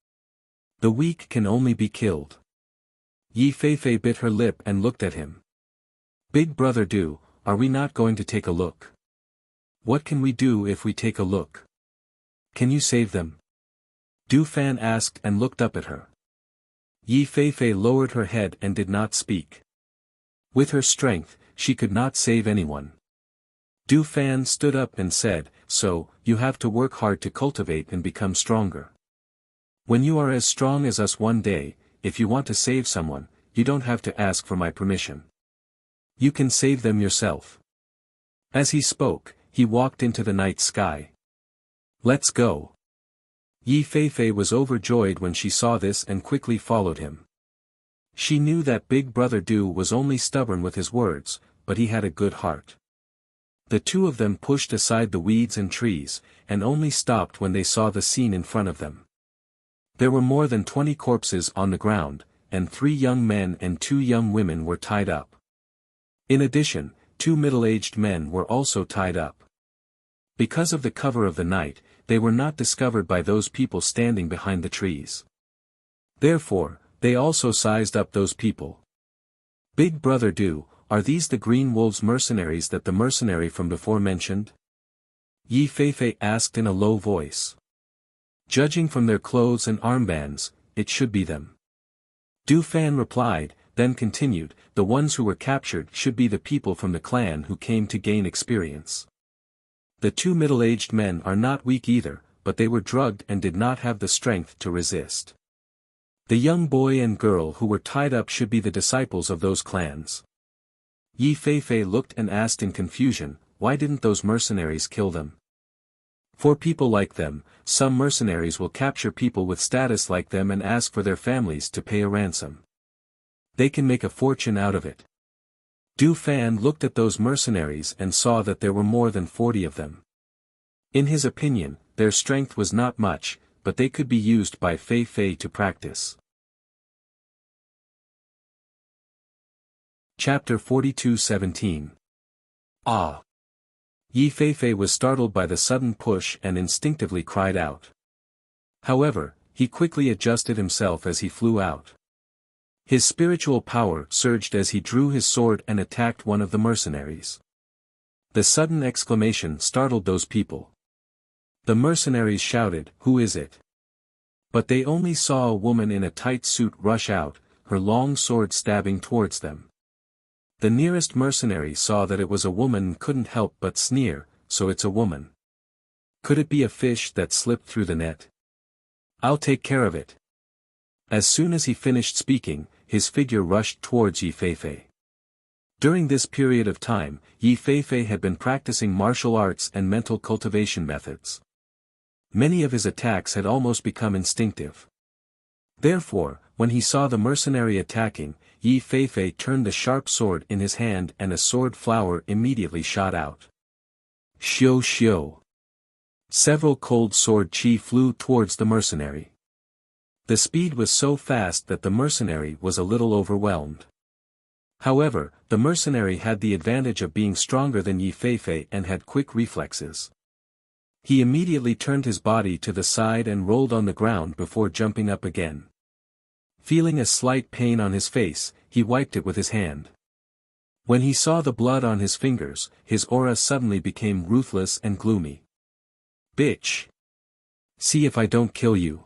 The weak can only be killed." Yi Feifei bit her lip and looked at him. "Big brother Du, are we not going to take a look? What can we do if we take a look? Can you save them?" Du Fan asked and looked up at her. Yi Feifei lowered her head and did not speak. With her strength, she could not save anyone. Du Fan stood up and said, "So, you have to work hard to cultivate and become stronger. When you are as strong as us one day, if you want to save someone, you don't have to ask for my permission. You can save them yourself." As he spoke, he walked into the night sky. "Let's go." Yi Feifei was overjoyed when she saw this and quickly followed him. She knew that Big Brother Du was only stubborn with his words, but he had a good heart. The two of them pushed aside the weeds and trees, and only stopped when they saw the scene in front of them. There were more than 20 corpses on the ground, and 3 young men and 2 young women were tied up. In addition, 2 middle-aged men were also tied up. Because of the cover of the night, they were not discovered by those people standing behind the trees. Therefore, they also sized up those people. "Big Brother Du, are these the Green Wolves mercenaries that the mercenary from before mentioned?" Yi Feifei asked in a low voice. "Judging from their clothes and armbands, it should be them." Du Fan replied, then continued, "The ones who were captured should be the people from the clan who came to gain experience. The 2 middle-aged men are not weak either, but they were drugged and did not have the strength to resist. The young boy and girl who were tied up should be the disciples of those clans." Yi Feifei looked and asked in confusion, "Why didn't those mercenaries kill them?" "For people like them, some mercenaries will capture people with status like them and ask for their families to pay a ransom. They can make a fortune out of it." Du Fan looked at those mercenaries and saw that there were more than 40 of them. In his opinion, their strength was not much, but they could be used by Fei Fei to practice. Chapter 42:17. Ah! Yi Feifei was startled by the sudden push and instinctively cried out. However, he quickly adjusted himself as he flew out. His spiritual power surged as he drew his sword and attacked one of the mercenaries. The sudden exclamation startled those people. The mercenaries shouted, "Who is it?" But they only saw a woman in a tight suit rush out, her long sword stabbing towards them. The nearest mercenary saw that it was a woman and couldn't help but sneer, "So it's a woman. Could it be a fish that slipped through the net? I'll take care of it." As soon as he finished speaking, his figure rushed towards Yi Feifei. During this period of time, Yi Feifei had been practicing martial arts and mental cultivation methods. Many of his attacks had almost become instinctive. Therefore, when he saw the mercenary attacking, Yi Feifei turned the sharp sword in his hand and a sword flower immediately shot out. Xiu xiu. Several cold sword chi flew towards the mercenary. The speed was so fast that the mercenary was a little overwhelmed. However, the mercenary had the advantage of being stronger than Yi Feifei and had quick reflexes. He immediately turned his body to the side and rolled on the ground before jumping up again. Feeling a slight pain on his face, he wiped it with his hand. When he saw the blood on his fingers, his aura suddenly became ruthless and gloomy. "Bitch! See if I don't kill you!"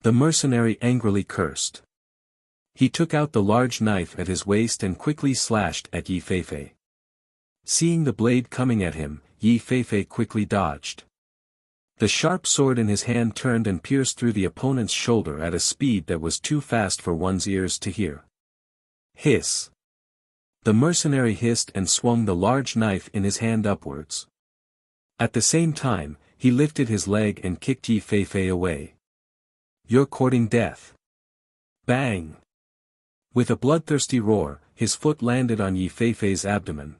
The mercenary angrily cursed. He took out the large knife at his waist and quickly slashed at Yi Feifei. Seeing the blade coming at him, Yi Feifei quickly dodged. The sharp sword in his hand turned and pierced through the opponent's shoulder at a speed that was too fast for one's ears to hear. Hiss! The mercenary hissed and swung the large knife in his hand upwards. At the same time, he lifted his leg and kicked Yi Feifei away. "You're courting death." Bang! With a bloodthirsty roar, his foot landed on Yi Feifei's abdomen.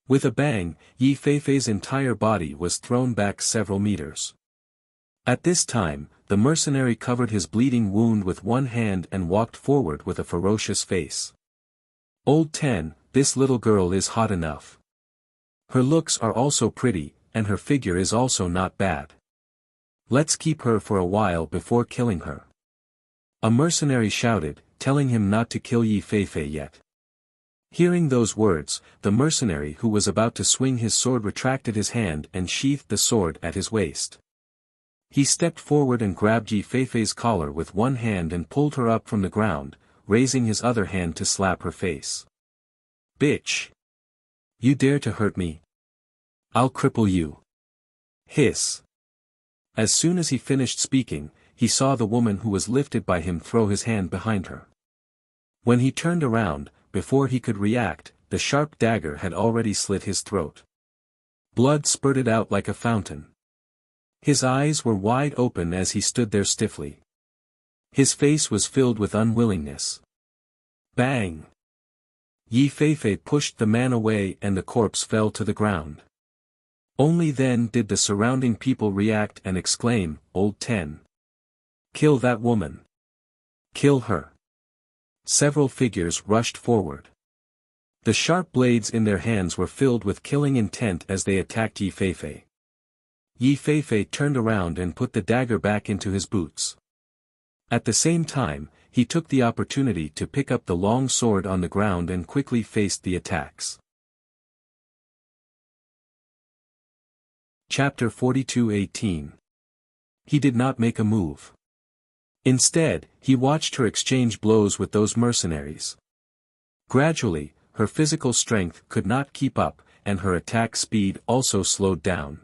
With a bang, Yi Feifei's entire body was thrown back several meters. At this time, the mercenary covered his bleeding wound with one hand and walked forward with a ferocious face. Old 10, this little girl is hot enough. Her looks are also pretty, and her figure is also not bad. Let's keep her for a while before killing her. A mercenary shouted, telling him not to kill Yi Feifei yet. Hearing those words, the mercenary who was about to swing his sword retracted his hand and sheathed the sword at his waist. He stepped forward and grabbed Yi Feifei's collar with one hand and pulled her up from the ground, raising his other hand to slap her face. Bitch! You dare to hurt me? I'll cripple you. Hiss. As soon as he finished speaking, he saw the woman who was lifted by him throw his hand behind her. When he turned around, before he could react, the sharp dagger had already slit his throat. Blood spurted out like a fountain. His eyes were wide open as he stood there stiffly. His face was filled with unwillingness. Bang! Yi Feifei pushed the man away and the corpse fell to the ground. Only then did the surrounding people react and exclaim, Old 10. Kill that woman. Kill her. Several figures rushed forward. The sharp blades in their hands were filled with killing intent as they attacked Yi Feifei. Yi Feifei turned around and put the dagger back into his boots. At the same time, he took the opportunity to pick up the long sword on the ground and quickly faced the attacks. Chapter 42:18. He did not make a move. Instead, he watched her exchange blows with those mercenaries. Gradually, her physical strength could not keep up, and her attack speed also slowed down.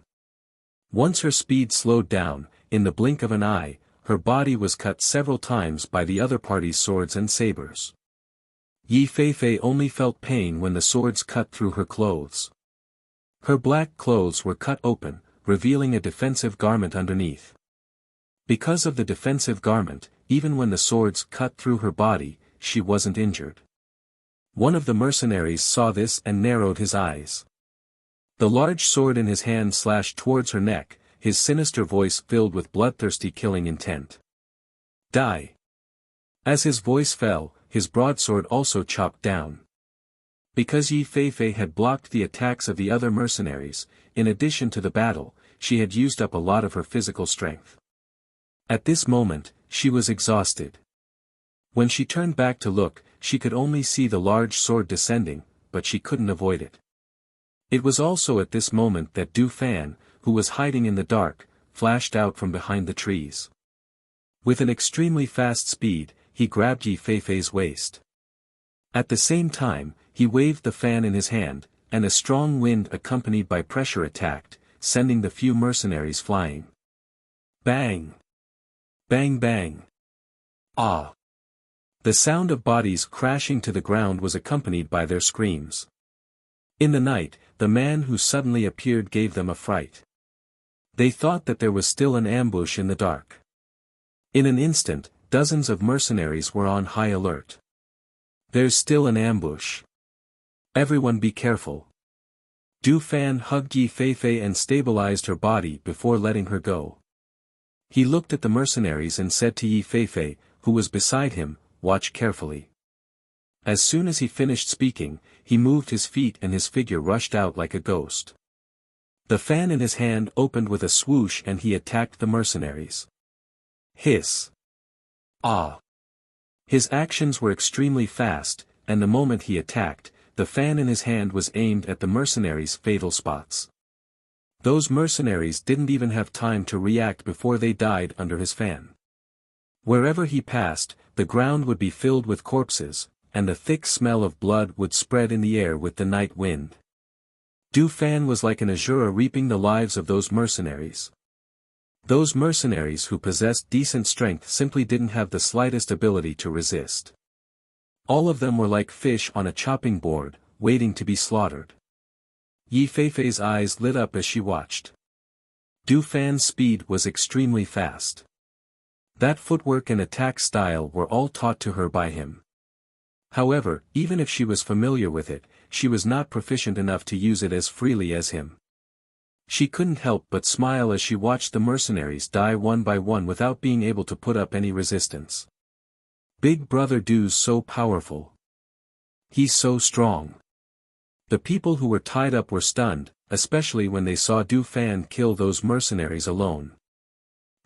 Once her speed slowed down, in the blink of an eye, her body was cut several times by the other party's swords and sabers. Yi Feifei only felt pain when the swords cut through her clothes. Her black clothes were cut open, revealing a defensive garment underneath. Because of the defensive garment, even when the swords cut through her body, she wasn't injured. One of the mercenaries saw this and narrowed his eyes. The large sword in his hand slashed towards her neck, his sinister voice filled with bloodthirsty killing intent. Die! As his voice fell, his broadsword also chopped down. Because Yi Feifei had blocked the attacks of the other mercenaries, in addition to the battle, she had used up a lot of her physical strength. At this moment, she was exhausted. When she turned back to look, she could only see the large sword descending, but she couldn't avoid it. It was also at this moment that Du Fan, who was hiding in the dark, flashed out from behind the trees. With an extremely fast speed, he grabbed Yi Feifei's waist. At the same time, he waved the fan in his hand, and a strong wind accompanied by pressure attacked, sending the few mercenaries flying. Bang! Bang bang! Ah! The sound of bodies crashing to the ground was accompanied by their screams. In the night, the man who suddenly appeared gave them a fright. They thought that there was still an ambush in the dark. In an instant, dozens of mercenaries were on high alert. There's still an ambush. Everyone be careful. Du Fan hugged Yi Feifei and stabilized her body before letting her go. He looked at the mercenaries and said to Yi Feifei, who was beside him, watch carefully. As soon as he finished speaking, he moved his feet and his figure rushed out like a ghost. The fan in his hand opened with a swoosh and he attacked the mercenaries. Hiss! Ah! His actions were extremely fast, and the moment he attacked, the fan in his hand was aimed at the mercenaries' fatal spots. Those mercenaries didn't even have time to react before they died under his fan. Wherever he passed, the ground would be filled with corpses, and the thick smell of blood would spread in the air with the night wind. Du Fan was like an Azura reaping the lives of those mercenaries. Those mercenaries who possessed decent strength simply didn't have the slightest ability to resist. All of them were like fish on a chopping board, waiting to be slaughtered. Yi Feifei's eyes lit up as she watched. Du Fan's speed was extremely fast. That footwork and attack style were all taught to her by him. However, even if she was familiar with it, she was not proficient enough to use it as freely as him. She couldn't help but smile as she watched the mercenaries die one by one without being able to put up any resistance. Big Brother Du's so powerful. He's so strong. The people who were tied up were stunned, especially when they saw Du Fan kill those mercenaries alone.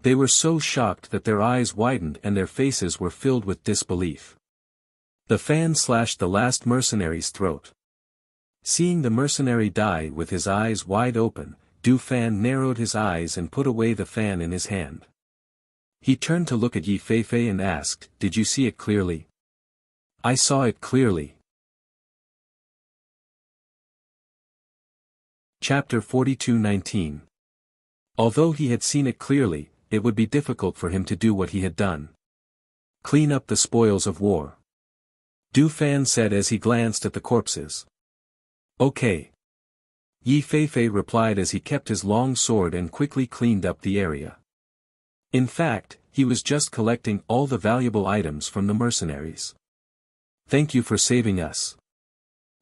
They were so shocked that their eyes widened and their faces were filled with disbelief. The fan slashed the last mercenary's throat. Seeing the mercenary die with his eyes wide open, Du Fan narrowed his eyes and put away the fan in his hand. He turned to look at Yi Feifei and asked, "Did you see it clearly?" "I saw it clearly." Chapter 42:19. Although he had seen it clearly, it would be difficult for him to do what he had done. Clean up the spoils of war. Du Fan said as he glanced at the corpses. "Okay." Yi Feifei replied as he kept his long sword and quickly cleaned up the area. In fact, he was just collecting all the valuable items from the mercenaries. "Thank you for saving us."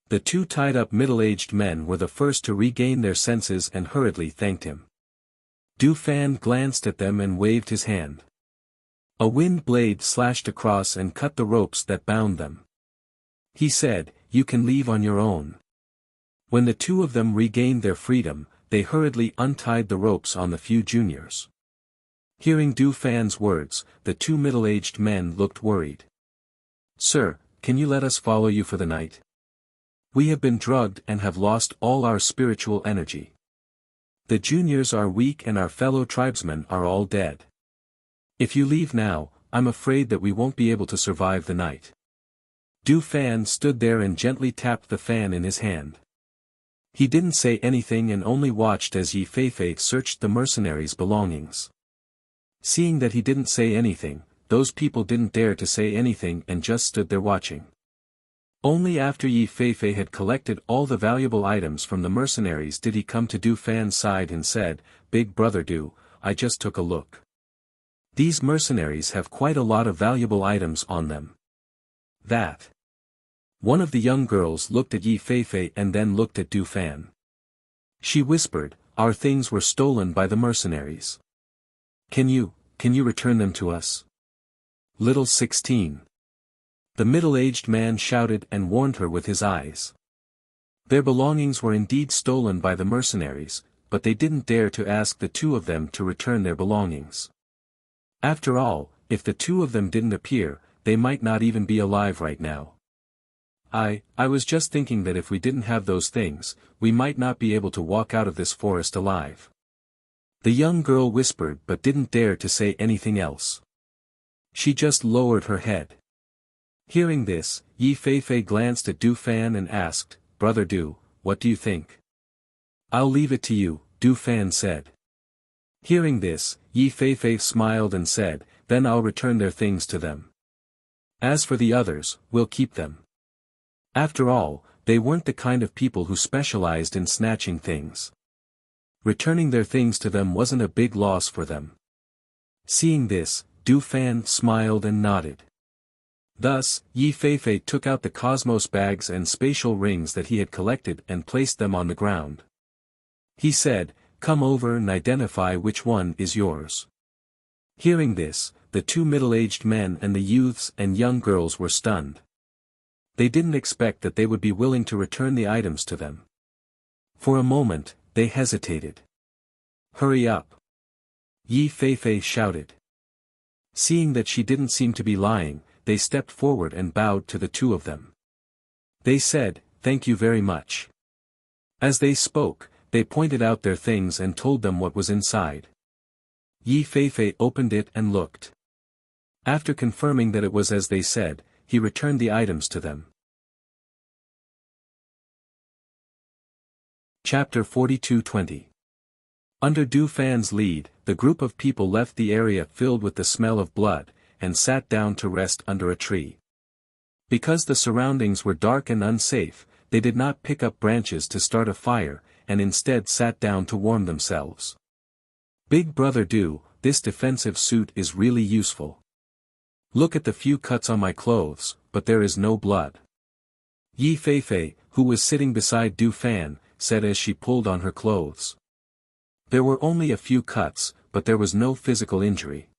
The two tied-up middle-aged men were the first to regain their senses and hurriedly thanked him. Du Fan glanced at them and waved his hand. A wind blade slashed across and cut the ropes that bound them. He said, "You can leave on your own." When the two of them regained their freedom, they hurriedly untied the ropes on the few juniors. Hearing Du Fan's words, the two middle-aged men looked worried. "Sir, can you let us follow you for the night? We have been drugged and have lost all our spiritual energy. The juniors are weak and our fellow tribesmen are all dead. If you leave now, I'm afraid that we won't be able to survive the night." Du Fan stood there and gently tapped the fan in his hand. He didn't say anything and only watched as Yi Feifei searched the mercenaries' belongings. Seeing that he didn't say anything, those people didn't dare to say anything and just stood there watching. Only after Yi Feifei had collected all the valuable items from the mercenaries did he come to Du Fan's side and said, "Big Brother Du, I just took a look. These mercenaries have quite a lot of valuable items on them." "That." One of the young girls looked at Yi Feifei and then looked at Du Fan. She whispered, "Our things were stolen by the mercenaries. Can you return them to us?" Little 16. The middle-aged man shouted and warned her with his eyes. Their belongings were indeed stolen by the mercenaries, but they didn't dare to ask the two of them to return their belongings. After all, if the two of them didn't appear, they might not even be alive right now. I was just thinking that if we didn't have those things, we might not be able to walk out of this forest alive." The young girl whispered but didn't dare to say anything else. She just lowered her head. Hearing this, Yi Feifei glanced at Du Fan and asked, "Brother Du, what do you think?" "I'll leave it to you," Du Fan said. Hearing this, Yi Feifei smiled and said, "Then I'll return their things to them. As for the others, we'll keep them." After all, they weren't the kind of people who specialized in snatching things. Returning their things to them wasn't a big loss for them. Seeing this, Du Fan smiled and nodded. Thus, Yi Feifei took out the cosmos bags and spatial rings that he had collected and placed them on the ground. He said, "Come over and identify which one is yours." Hearing this, the two middle-aged men and the youths and young girls were stunned. They didn't expect that they would be willing to return the items to them. For a moment, they hesitated. "Hurry up!" Yi Feifei shouted. Seeing that she didn't seem to be lying, they stepped forward and bowed to the two of them. They said, "Thank you very much." As they spoke, they pointed out their things and told them what was inside. Yi Feifei opened it and looked. After confirming that it was as they said, he returned the items to them. Chapter 42:20. Under Du Fan's lead, the group of people left the area filled with the smell of blood, and sat down to rest under a tree. Because the surroundings were dark and unsafe, they did not pick up branches to start a fire, and instead sat down to warm themselves. "Big Brother Du, this defensive suit is really useful. Look at the few cuts on my clothes, but there is no blood. Yi Feifei, who was sitting beside Du Fan, said as she pulled on her clothes. There were only a few cuts, but there was no physical injury.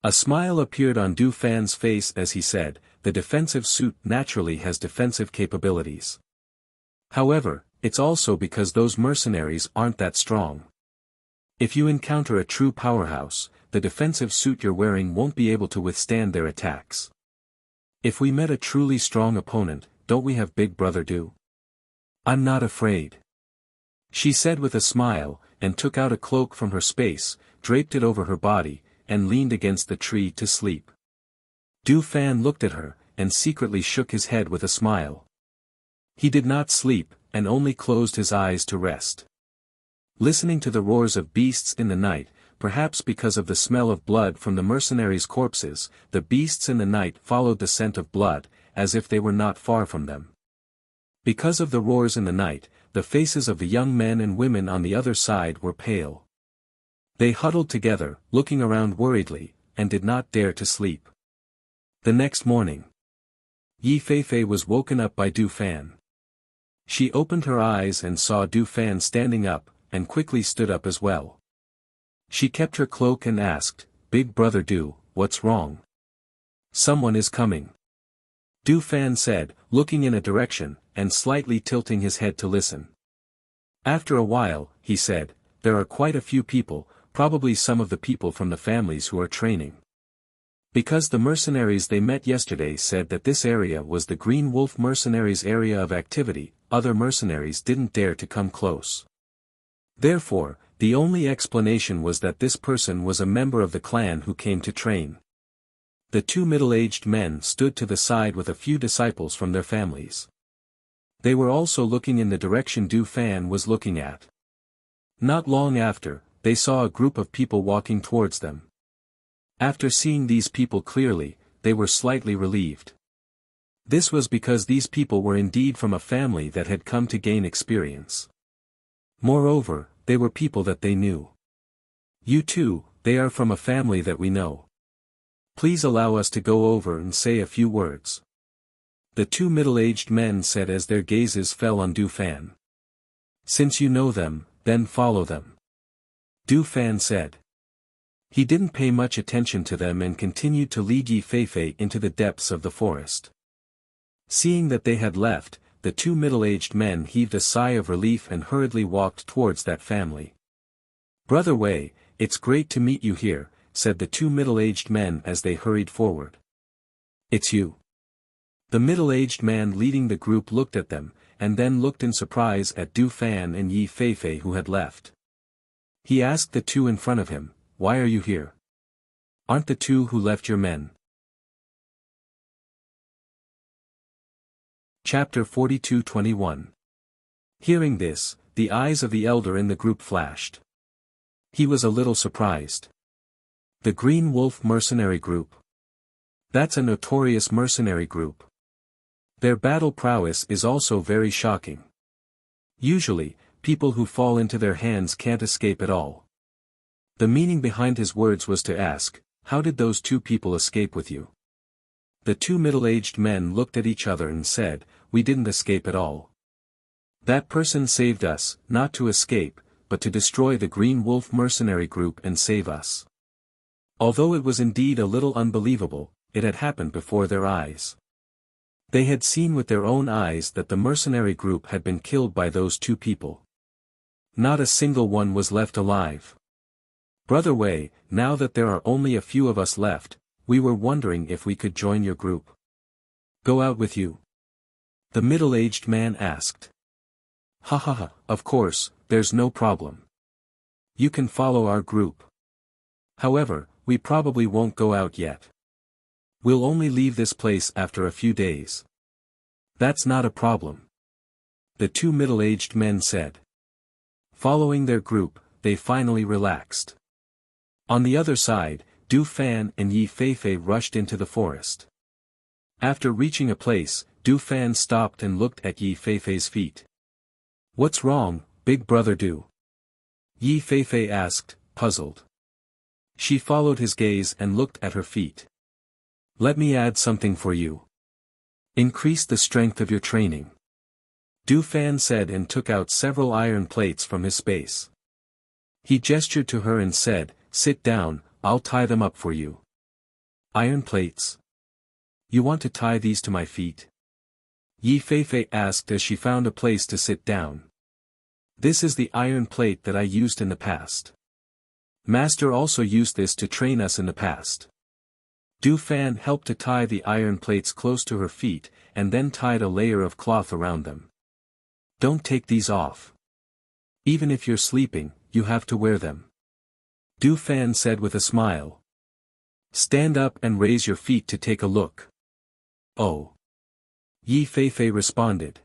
A smile appeared on Du Fan's face as he said, the defensive suit naturally has defensive capabilities. However, it's also because those mercenaries aren't that strong. If you encounter a true powerhouse, the defensive suit you're wearing won't be able to withstand their attacks. If we met a truly strong opponent, don't we have Big Brother do? I'm not afraid. She said with a smile, and took out a cloak from her space, draped it over her body, and leaned against the tree to sleep. Du Fan looked at her, and secretly shook his head with a smile. He did not sleep, and only closed his eyes to rest. Listening to the roars of beasts in the night, perhaps because of the smell of blood from the mercenaries' corpses, the beasts in the night followed the scent of blood, as if they were not far from them. Because of the roars in the night, the faces of the young men and women on the other side were pale. They huddled together, looking around worriedly, and did not dare to sleep. The next morning, Yi Feifei was woken up by Du Fan. She opened her eyes and saw Du Fan standing up, and quickly stood up as well. She kept her cloak and asked, Big Brother Du, what's wrong? Someone is coming. Du Fan said, looking in a direction, and slightly tilting his head to listen. After a while, he said, there are quite a few people, probably some of the people from the families who are training. Because the mercenaries they met yesterday said that this area was the Green Wolf mercenaries' area of activity, other mercenaries didn't dare to come close. Therefore, the only explanation was that this person was a member of the clan who came to train. The two middle-aged men stood to the side with a few disciples from their families. They were also looking in the direction Du Fan was looking at. Not long after, they saw a group of people walking towards them. After seeing these people clearly, they were slightly relieved. This was because these people were indeed from a family that had come to gain experience. Moreover, they were people that they knew. You too, they are from a family that we know. Please allow us to go over and say a few words. The two middle-aged men said as their gazes fell on Du Fan. Since you know them, then follow them. Du Fan said. He didn't pay much attention to them and continued to lead Yi Feifei into the depths of the forest. Seeing that they had left, the two middle-aged men heaved a sigh of relief and hurriedly walked towards that family. Brother Wei, it's great to meet you here, said the two middle-aged men as they hurried forward. It's you. The middle-aged man leading the group looked at them, and then looked in surprise at Du Fan and Yi Feifei who had left. He asked the two in front of him, why are you here? Aren't the two who left your men? Chapter 42-21. Hearing this, the eyes of the elder in the group flashed. He was a little surprised. The Green Wolf mercenary group. That's a notorious mercenary group. Their battle prowess is also very shocking. Usually, people who fall into their hands can't escape at all. The meaning behind his words was to ask, how did those two people escape with you? The two middle-aged men looked at each other and said, we didn't escape at all. That person saved us, not to escape, but to destroy the Green Wolf mercenary group and save us. Although it was indeed a little unbelievable, it had happened before their eyes. They had seen with their own eyes that the mercenary group had been killed by those two people. Not a single one was left alive. Brother Wei, now that there are only a few of us left, we were wondering if we could join your group. Go out with you? The middle-aged man asked. Ha ha ha, of course, there's no problem. You can follow our group. However, we probably won't go out yet. We'll only leave this place after a few days. That's not a problem. The two middle-aged men said. Following their group, they finally relaxed. On the other side, Du Fan and Yi Feifei rushed into the forest. After reaching a place, Du Fan stopped and looked at Yi Feifei's feet. What's wrong, Big Brother Du? Yi Feifei asked, puzzled. She followed his gaze and looked at her feet. Let me add something for you. Increase the strength of your training. Du Fan said and took out several iron plates from his space. He gestured to her and said, sit down, I'll tie them up for you. Iron plates? You want to tie these to my feet? Yi Feifei asked as she found a place to sit down. This is the iron plate that I used in the past. Master also used this to train us in the past. Du Fan helped to tie the iron plates close to her feet, and then tied a layer of cloth around them. Don't take these off. Even if you're sleeping, you have to wear them. Du Fan said with a smile. Stand up and raise your feet to take a look. Oh. Yi Feifei responded.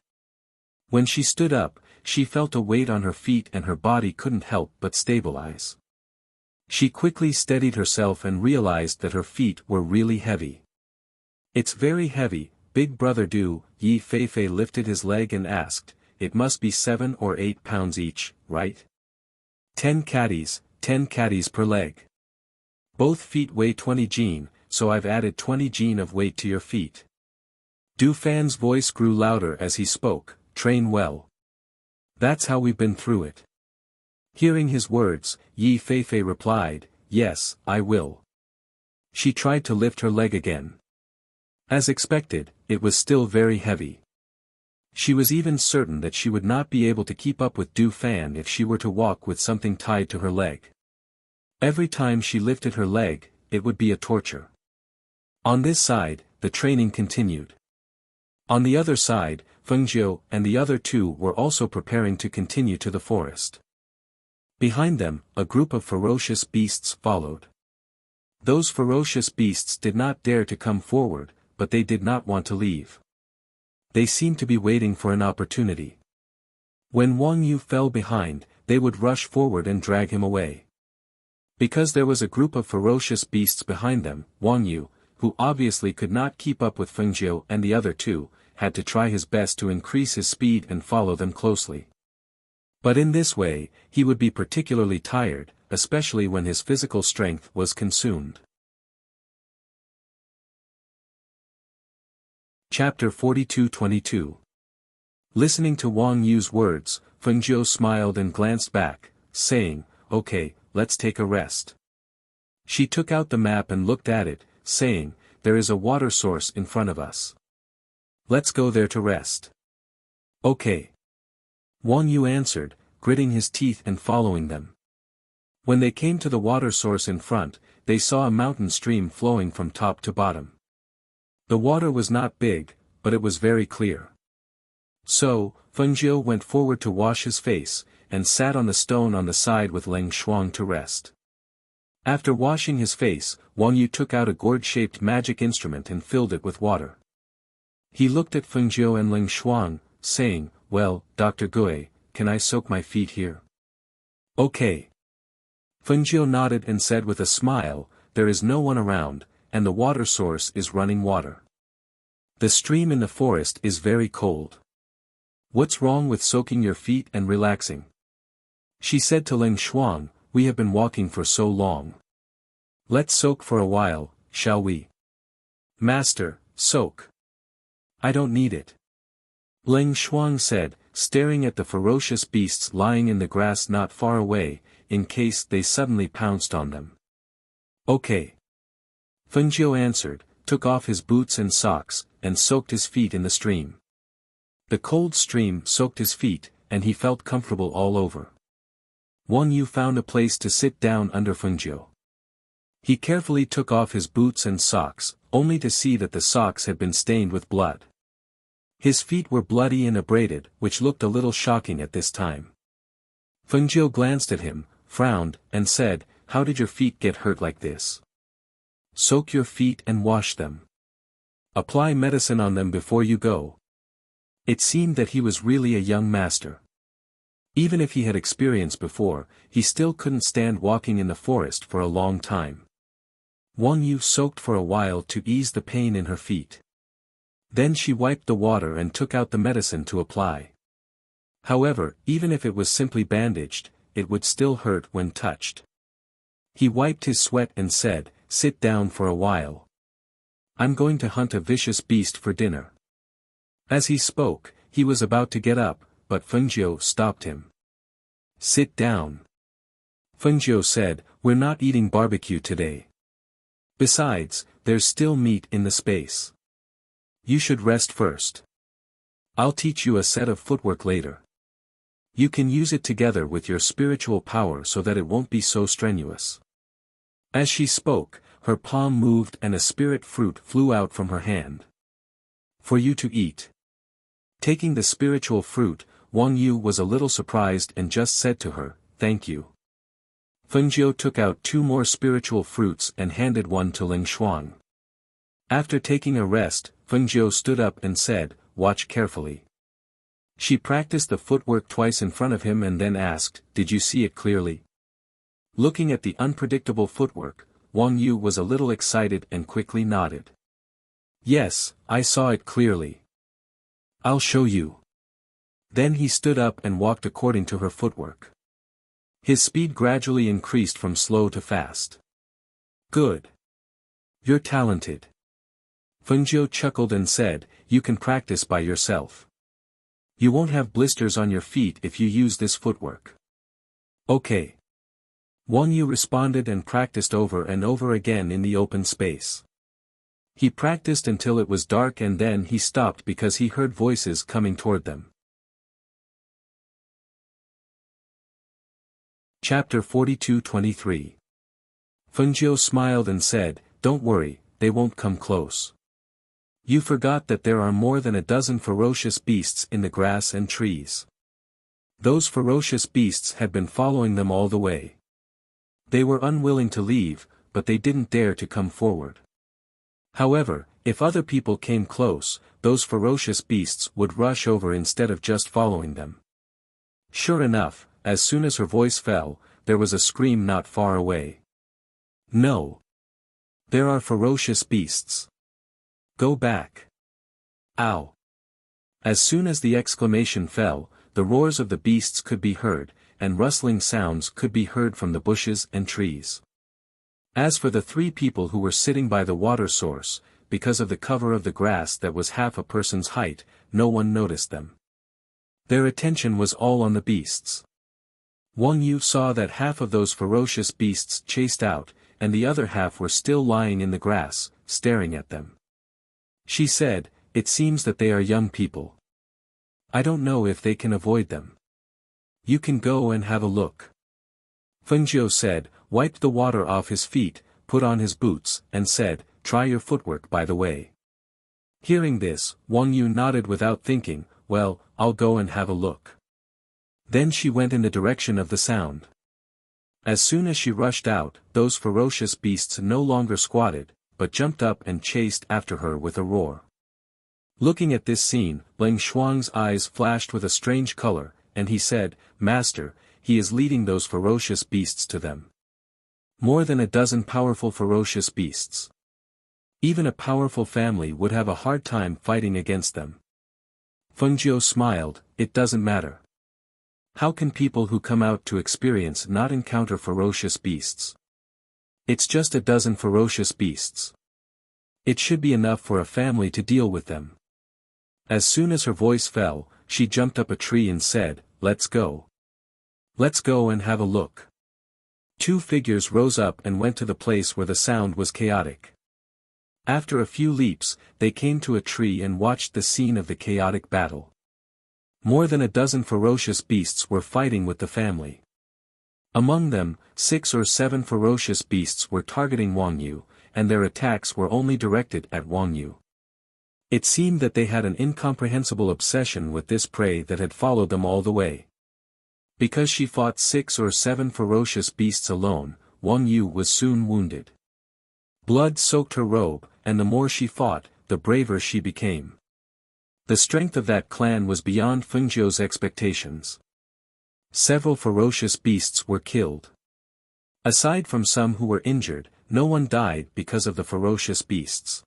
When she stood up, she felt a weight on her feet and her body couldn't help but stabilize. She quickly steadied herself and realized that her feet were really heavy. It's very heavy, big brother Du. Yi Feifei lifted his leg and asked, it must be 7 or 8 pounds each, right? 10 caddies per leg. Both feet weigh 20 jin, so I've added 20 jin of weight to your feet. Du Fan's voice grew louder as he spoke, train well. That's how we've been through it. Hearing his words, Yi Feifei replied, yes, I will. She tried to lift her leg again. As expected, it was still very heavy. She was even certain that she would not be able to keep up with Du Fan if she were to walk with something tied to her leg. Every time she lifted her leg, it would be a torture. On this side, the training continued. On the other side, Fengjiu and the other two were also preparing to continue to the forest. Behind them, a group of ferocious beasts followed. Those ferocious beasts did not dare to come forward, but they did not want to leave. They seemed to be waiting for an opportunity. When Wang Yu fell behind, they would rush forward and drag him away. Because there was a group of ferocious beasts behind them, Wang Yu, who obviously could not keep up with Fengjiu and the other two, had to try his best to increase his speed and follow them closely. But in this way, he would be particularly tired, especially when his physical strength was consumed. Chapter 42-22. Listening to Wang Yu's words, Fengjiu smiled and glanced back, saying, okay, let's take a rest. She took out the map and looked at it, saying, there is a water source in front of us. Let's go there to rest. Okay. Wang Yu answered, gritting his teeth and following them. When they came to the water source in front, they saw a mountain stream flowing from top to bottom. The water was not big, but it was very clear. So, Fengjiu went forward to wash his face, and sat on the stone on the side with Leng Shuang to rest. After washing his face, Wang Yu took out a gourd-shaped magic instrument and filled it with water. He looked at Fengjiu and Leng Shuang, saying, well, Dr. Gui, can I soak my feet here? Okay. Fengjiu nodded and said with a smile, there is no one around, and the water source is running water. The stream in the forest is very cold. What's wrong with soaking your feet and relaxing? She said to Leng Shuang, we have been walking for so long. Let's soak for a while, shall we? Master, soak. I don't need it. Leng Shuang said, staring at the ferocious beasts lying in the grass not far away, in case they suddenly pounced on them. Okay. Fengjiu answered, took off his boots and socks, and soaked his feet in the stream. The cold stream soaked his feet, and he felt comfortable all over. Wang Yu found a place to sit down under Fengjiu. He carefully took off his boots and socks, only to see that the socks had been stained with blood. His feet were bloody and abraded, which looked a little shocking at this time. Fengjiu glanced at him, frowned, and said, how did your feet get hurt like this? Soak your feet and wash them. Apply medicine on them before you go. It seemed that he was really a young master. Even if he had experience before, he still couldn't stand walking in the forest for a long time. Wang Yu soaked for a while to ease the pain in her feet. Then she wiped the water and took out the medicine to apply. However, even if it was simply bandaged, it would still hurt when touched. He wiped his sweat and said, sit down for a while. I'm going to hunt a vicious beast for dinner. As he spoke, he was about to get up, but Fengjiu stopped him. "Sit down." Fengjiu said, "We're not eating barbecue today. Besides, there's still meat in the space. You should rest first. I'll teach you a set of footwork later. You can use it together with your spiritual power so that it won't be so strenuous." As she spoke, her palm moved and a spirit fruit flew out from her hand. "For you to eat." Taking the spiritual fruit, Wang Yu was a little surprised and just said to her, "Thank you." Fengjiu took out 2 more spiritual fruits and handed one to Ling Shuang. After taking a rest, Fengjiu stood up and said, "Watch carefully." She practiced the footwork twice in front of him and then asked, "Did you see it clearly?" Looking at the unpredictable footwork, Wang Yu was a little excited and quickly nodded. "Yes, I saw it clearly. I'll show you." Then he stood up and walked according to her footwork. His speed gradually increased from slow to fast. "Good. You're talented." Fengjiu chuckled and said, "You can practice by yourself. You won't have blisters on your feet if you use this footwork." "Okay." Wang Yu responded and practiced over and over again in the open space. He practiced until it was dark and then he stopped because he heard voices coming toward them. Chapter 42-23. Fengjiu smiled and said, "Don't worry, they won't come close. You forgot that there are more than a dozen ferocious beasts in the grass and trees. Those ferocious beasts had been following them all the way. They were unwilling to leave, but they didn't dare to come forward. However, if other people came close, those ferocious beasts would rush over instead of just following them." Sure enough, as soon as her voice fell, there was a scream not far away. "No! There are ferocious beasts. Go back. Ow!" As soon as the exclamation fell, the roars of the beasts could be heard, and rustling sounds could be heard from the bushes and trees. As for the 3 people who were sitting by the water source, because of the cover of the grass that was half a person's height, no one noticed them. Their attention was all on the beasts. Wang Yu saw that half of those ferocious beasts chased out, and the other half were still lying in the grass, staring at them. She said, "It seems that they are young people. I don't know if they can avoid them. You can go and have a look." Fengjiu said, wiped the water off his feet, put on his boots, and said, "Try your footwork by the way." Hearing this, Wang Yu nodded without thinking, "Well, I'll go and have a look." Then she went in the direction of the sound. As soon as she rushed out, those ferocious beasts no longer squatted, but jumped up and chased after her with a roar. Looking at this scene, Ling Shuang's eyes flashed with a strange color, and he said, "Master, he is leading those ferocious beasts to them. More than a dozen powerful ferocious beasts. Even a powerful family would have a hard time fighting against them." Fengjiu smiled, "It doesn't matter. How can people who come out to experience not encounter ferocious beasts? It's just a dozen ferocious beasts. It should be enough for a family to deal with them." As soon as her voice fell, she jumped up a tree and said, "Let's go. Let's go and have a look." 2 figures rose up and went to the place where the sound was chaotic. After a few leaps, they came to a tree and watched the scene of the chaotic battle. More than a dozen ferocious beasts were fighting with the family. Among them, 6 or 7 ferocious beasts were targeting Wang Yu, and their attacks were only directed at Wang Yu. It seemed that they had an incomprehensible obsession with this prey that had followed them all the way. Because she fought 6 or 7 ferocious beasts alone, Wang Yu was soon wounded. Blood soaked her robe, and the more she fought, the braver she became. The strength of that clan was beyond Fengjiu's expectations. Several ferocious beasts were killed. Aside from some who were injured, no one died because of the ferocious beasts.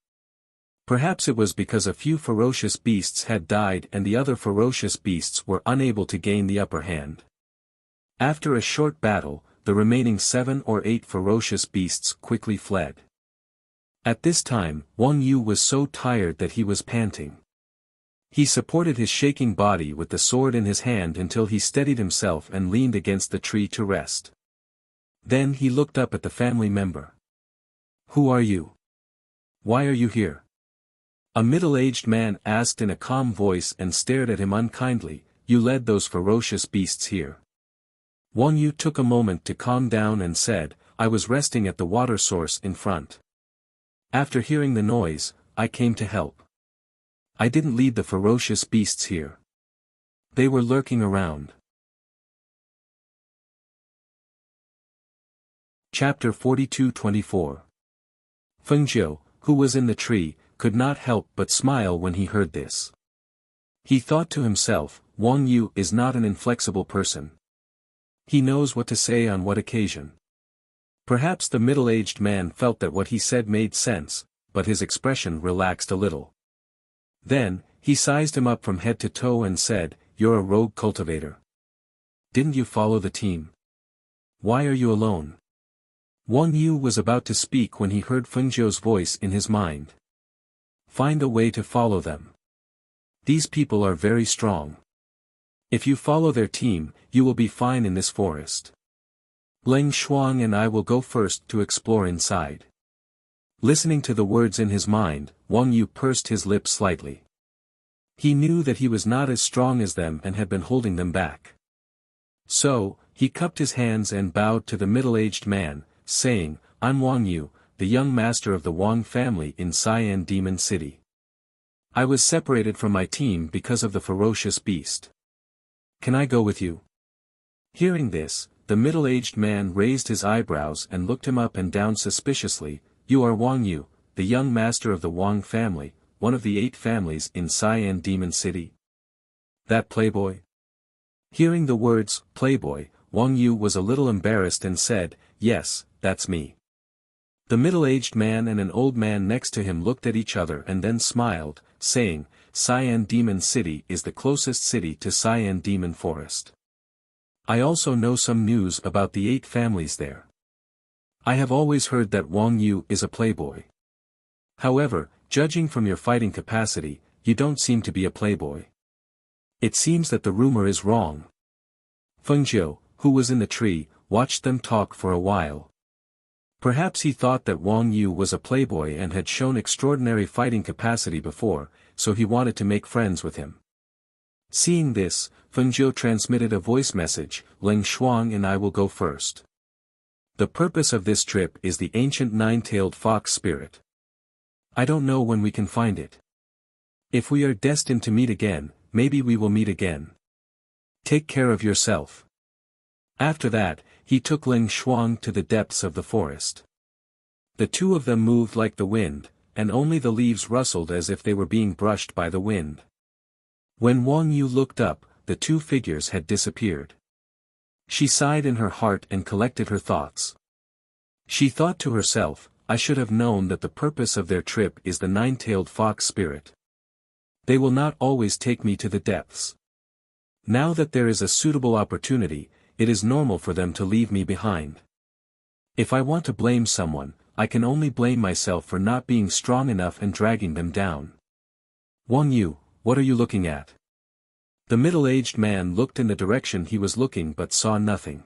Perhaps it was because a few ferocious beasts had died and the other ferocious beasts were unable to gain the upper hand. After a short battle, the remaining 7 or 8 ferocious beasts quickly fled. At this time, Wang Yu was so tired that he was panting. He supported his shaking body with the sword in his hand until he steadied himself and leaned against the tree to rest. Then he looked up at the family member. "Who are you? Why are you here?" A middle-aged man asked in a calm voice and stared at him unkindly. "You led those ferocious beasts here." Wang Yu took a moment to calm down and said, "I was resting at the water source in front. After hearing the noise, I came to help. I didn't lead the ferocious beasts here. They were lurking around." Chapter 42-24. Fengjiu, who was in the tree, could not help but smile when he heard this. He thought to himself, Wang Yu is not an inflexible person. He knows what to say on what occasion. Perhaps the middle-aged man felt that what he said made sense, but his expression relaxed a little. Then, he sized him up from head to toe and said, "You're a rogue cultivator. Didn't you follow the team? Why are you alone?" Wang Yu was about to speak when he heard Fengjiu's voice in his mind. "Find a way to follow them. These people are very strong. If you follow their team, you will be fine in this forest. Leng Shuang and I will go first to explore inside." Listening to the words in his mind, Wang Yu pursed his lips slightly. He knew that he was not as strong as them and had been holding them back. So, he cupped his hands and bowed to the middle-aged man, saying, "I'm Wang Yu, the young master of the Wang family in Cyan Demon City. I was separated from my team because of the ferocious beast. Can I go with you?" Hearing this, the middle-aged man raised his eyebrows and looked him up and down suspiciously. "You are Wang Yu, the young master of the Wang family, one of the 8 families in Cyan Demon City? That playboy?" Hearing the words, playboy, Wang Yu was a little embarrassed and said, "Yes, that's me." The middle-aged man and an old man next to him looked at each other and then smiled, saying, "Cyan Demon City is the closest city to Cyan Demon Forest. I also know some news about the 8 families there. I have always heard that Wang Yu is a playboy. However, judging from your fighting capacity, you don't seem to be a playboy. It seems that the rumor is wrong." Fengjiu, who was in the tree, watched them talk for a while. Perhaps he thought that Wang Yu was a playboy and had shown extraordinary fighting capacity before, so he wanted to make friends with him. Seeing this, Fengjiu transmitted a voice message, "Leng Shuang and I will go first. The purpose of this trip is the ancient 9-tailed fox spirit. I don't know when we can find it. If we are destined to meet again, maybe we will meet again. Take care of yourself." After that, he took Leng Shuang to the depths of the forest. The two of them moved like the wind, and only the leaves rustled as if they were being brushed by the wind. When Wang Yu looked up, the 2 figures had disappeared. She sighed in her heart and collected her thoughts. She thought to herself, "I should have known that the purpose of their trip is the 9-tailed fox spirit. They will not always take me to the depths. Now that there is a suitable opportunity, it is normal for them to leave me behind. If I want to blame someone, I can only blame myself for not being strong enough and dragging them down." "Wang Yu, what are you looking at?" The middle-aged man looked in the direction he was looking but saw nothing.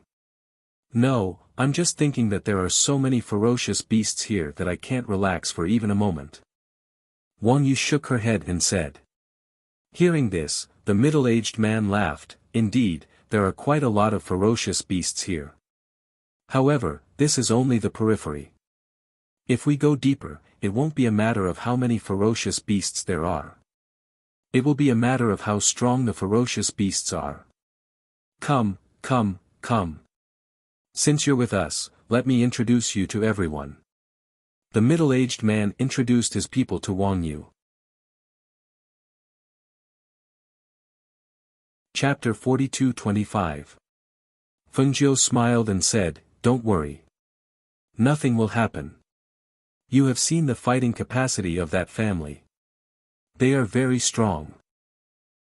"No, I'm just thinking that there are so many ferocious beasts here that I can't relax for even a moment." Wang Yu shook her head and said. Hearing this, the middle-aged man laughed. "Indeed, there are quite a lot of ferocious beasts here. However, this is only the periphery. If we go deeper, it won't be a matter of how many ferocious beasts there are. It will be a matter of how strong the ferocious beasts are. Come, come, come. Since you're with us, let me introduce you to everyone." The middle-aged man introduced his people to Wang Yu. Chapter 42-25. Fengjiu smiled and said, "Don't worry. Nothing will happen. You have seen the fighting capacity of that family. They are very strong.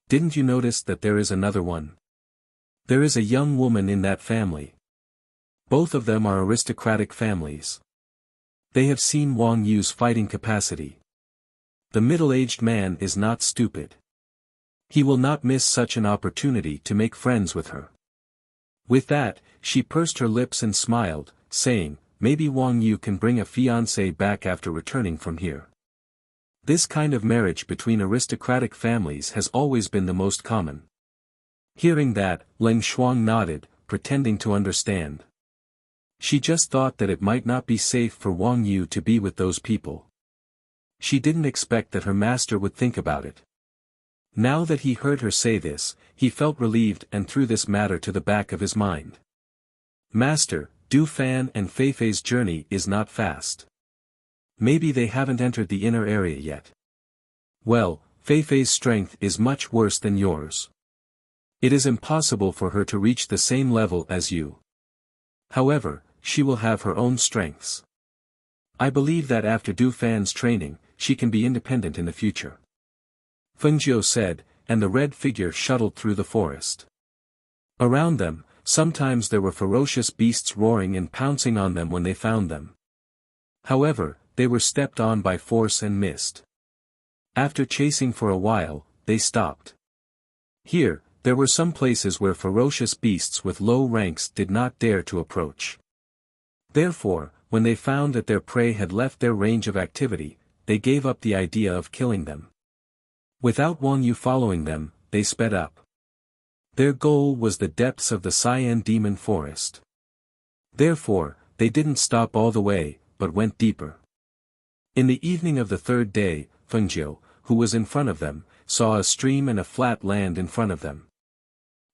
Didn't you notice that there is another one? There is a young woman in that family. Both of them are aristocratic families. They have seen Wang Yu's fighting capacity. The middle-aged man is not stupid. He will not miss such an opportunity to make friends with her. With that, she pursed her lips and smiled, saying, maybe Wang Yu can bring a fiancé back after returning from here. This kind of marriage between aristocratic families has always been the most common. Hearing that, Leng Shuang nodded, pretending to understand. She just thought that it might not be safe for Wang Yu to be with those people. She didn't expect that her master would think about it. Now that he heard her say this, he felt relieved and threw this matter to the back of his mind. Master, Du Fan and Feifei's journey is not fast. Maybe they haven't entered the inner area yet. Well, Feifei's strength is much worse than yours. It is impossible for her to reach the same level as you. However, she will have her own strengths. I believe that after Du Fan's training, she can be independent in the future. Feng Jiu said, and the red figure shuttled through the forest. Around them, sometimes there were ferocious beasts roaring and pouncing on them when they found them. However, they were stepped on by force and missed. After chasing for a while, they stopped. Here, there were some places where ferocious beasts with low ranks did not dare to approach. Therefore, when they found that their prey had left their range of activity, they gave up the idea of killing them. Without Wang Yu following them, they sped up. Their goal was the depths of the Cyan Demon Forest. Therefore, they didn't stop all the way, but went deeper. In the evening of the third day, Feng Jiu, who was in front of them, saw a stream and a flat land in front of them.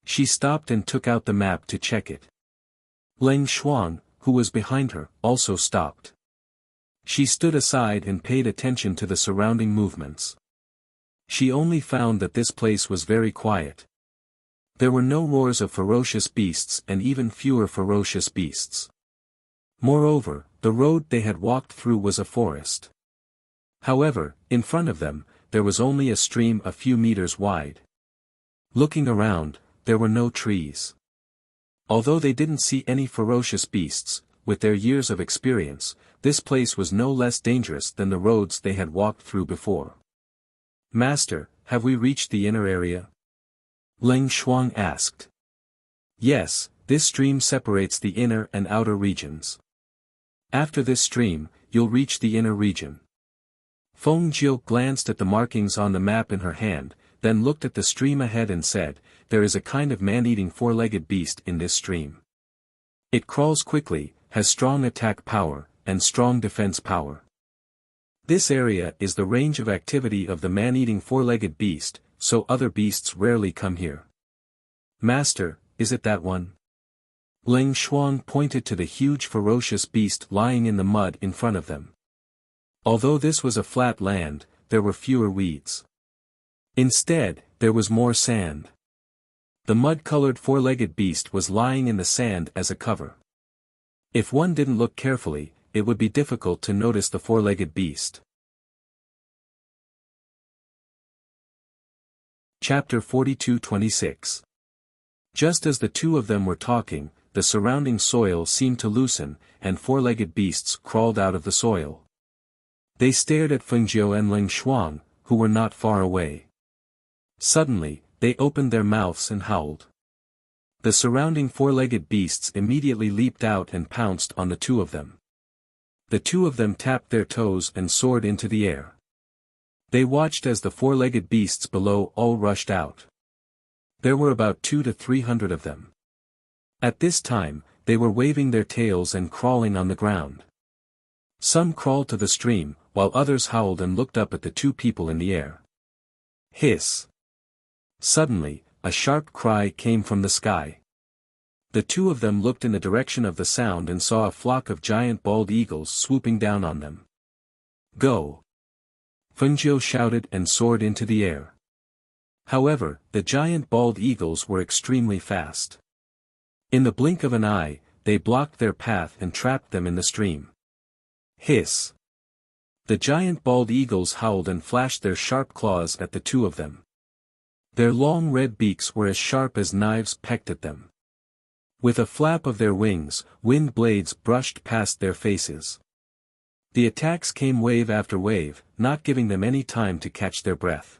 She stopped and took out the map to check it. Leng Shuang, who was behind her, also stopped. She stood aside and paid attention to the surrounding movements. She only found that this place was very quiet. There were no roars of ferocious beasts and even fewer ferocious beasts. Moreover, the road they had walked through was a forest. However, in front of them, there was only a stream a few meters wide. Looking around, there were no trees. Although they didn't see any ferocious beasts, with their years of experience, this place was no less dangerous than the roads they had walked through before. Master, have we reached the inner area? Leng Shuang asked. Yes, this stream separates the inner and outer regions. After this stream, you'll reach the inner region. Feng Jiu glanced at the markings on the map in her hand, then looked at the stream ahead and said, there is a kind of man-eating four-legged beast in this stream. It crawls quickly, has strong attack power, and strong defense power. This area is the range of activity of the man-eating four-legged beast, so other beasts rarely come here. Master, is it that one? Leng Shuang pointed to the huge ferocious beast lying in the mud in front of them. Although this was a flat land, there were fewer weeds. Instead, there was more sand. The mud-colored four-legged beast was lying in the sand as a cover. If one didn't look carefully, it would be difficult to notice the four-legged beast. Chapter 42-26. Just as the two of them were talking, the surrounding soil seemed to loosen, and four-legged beasts crawled out of the soil. They stared at Feng Jiu and Leng Shuang, who were not far away. Suddenly, they opened their mouths and howled. The surrounding four-legged beasts immediately leaped out and pounced on the two of them. The two of them tapped their toes and soared into the air. They watched as the four-legged beasts below all rushed out. There were about 200 to 300 of them. At this time, they were waving their tails and crawling on the ground. Some crawled to the stream, while others howled and looked up at the two people in the air. Hiss! Suddenly, a sharp cry came from the sky. The two of them looked in the direction of the sound and saw a flock of giant bald eagles swooping down on them. Go! Feng Jiu shouted and soared into the air. However, the giant bald eagles were extremely fast. In the blink of an eye, they blocked their path and trapped them in the stream. Hiss! The giant bald eagles howled and flashed their sharp claws at the two of them. Their long red beaks were as sharp as knives pecked at them. With a flap of their wings, wind blades brushed past their faces. The attacks came wave after wave, not giving them any time to catch their breath.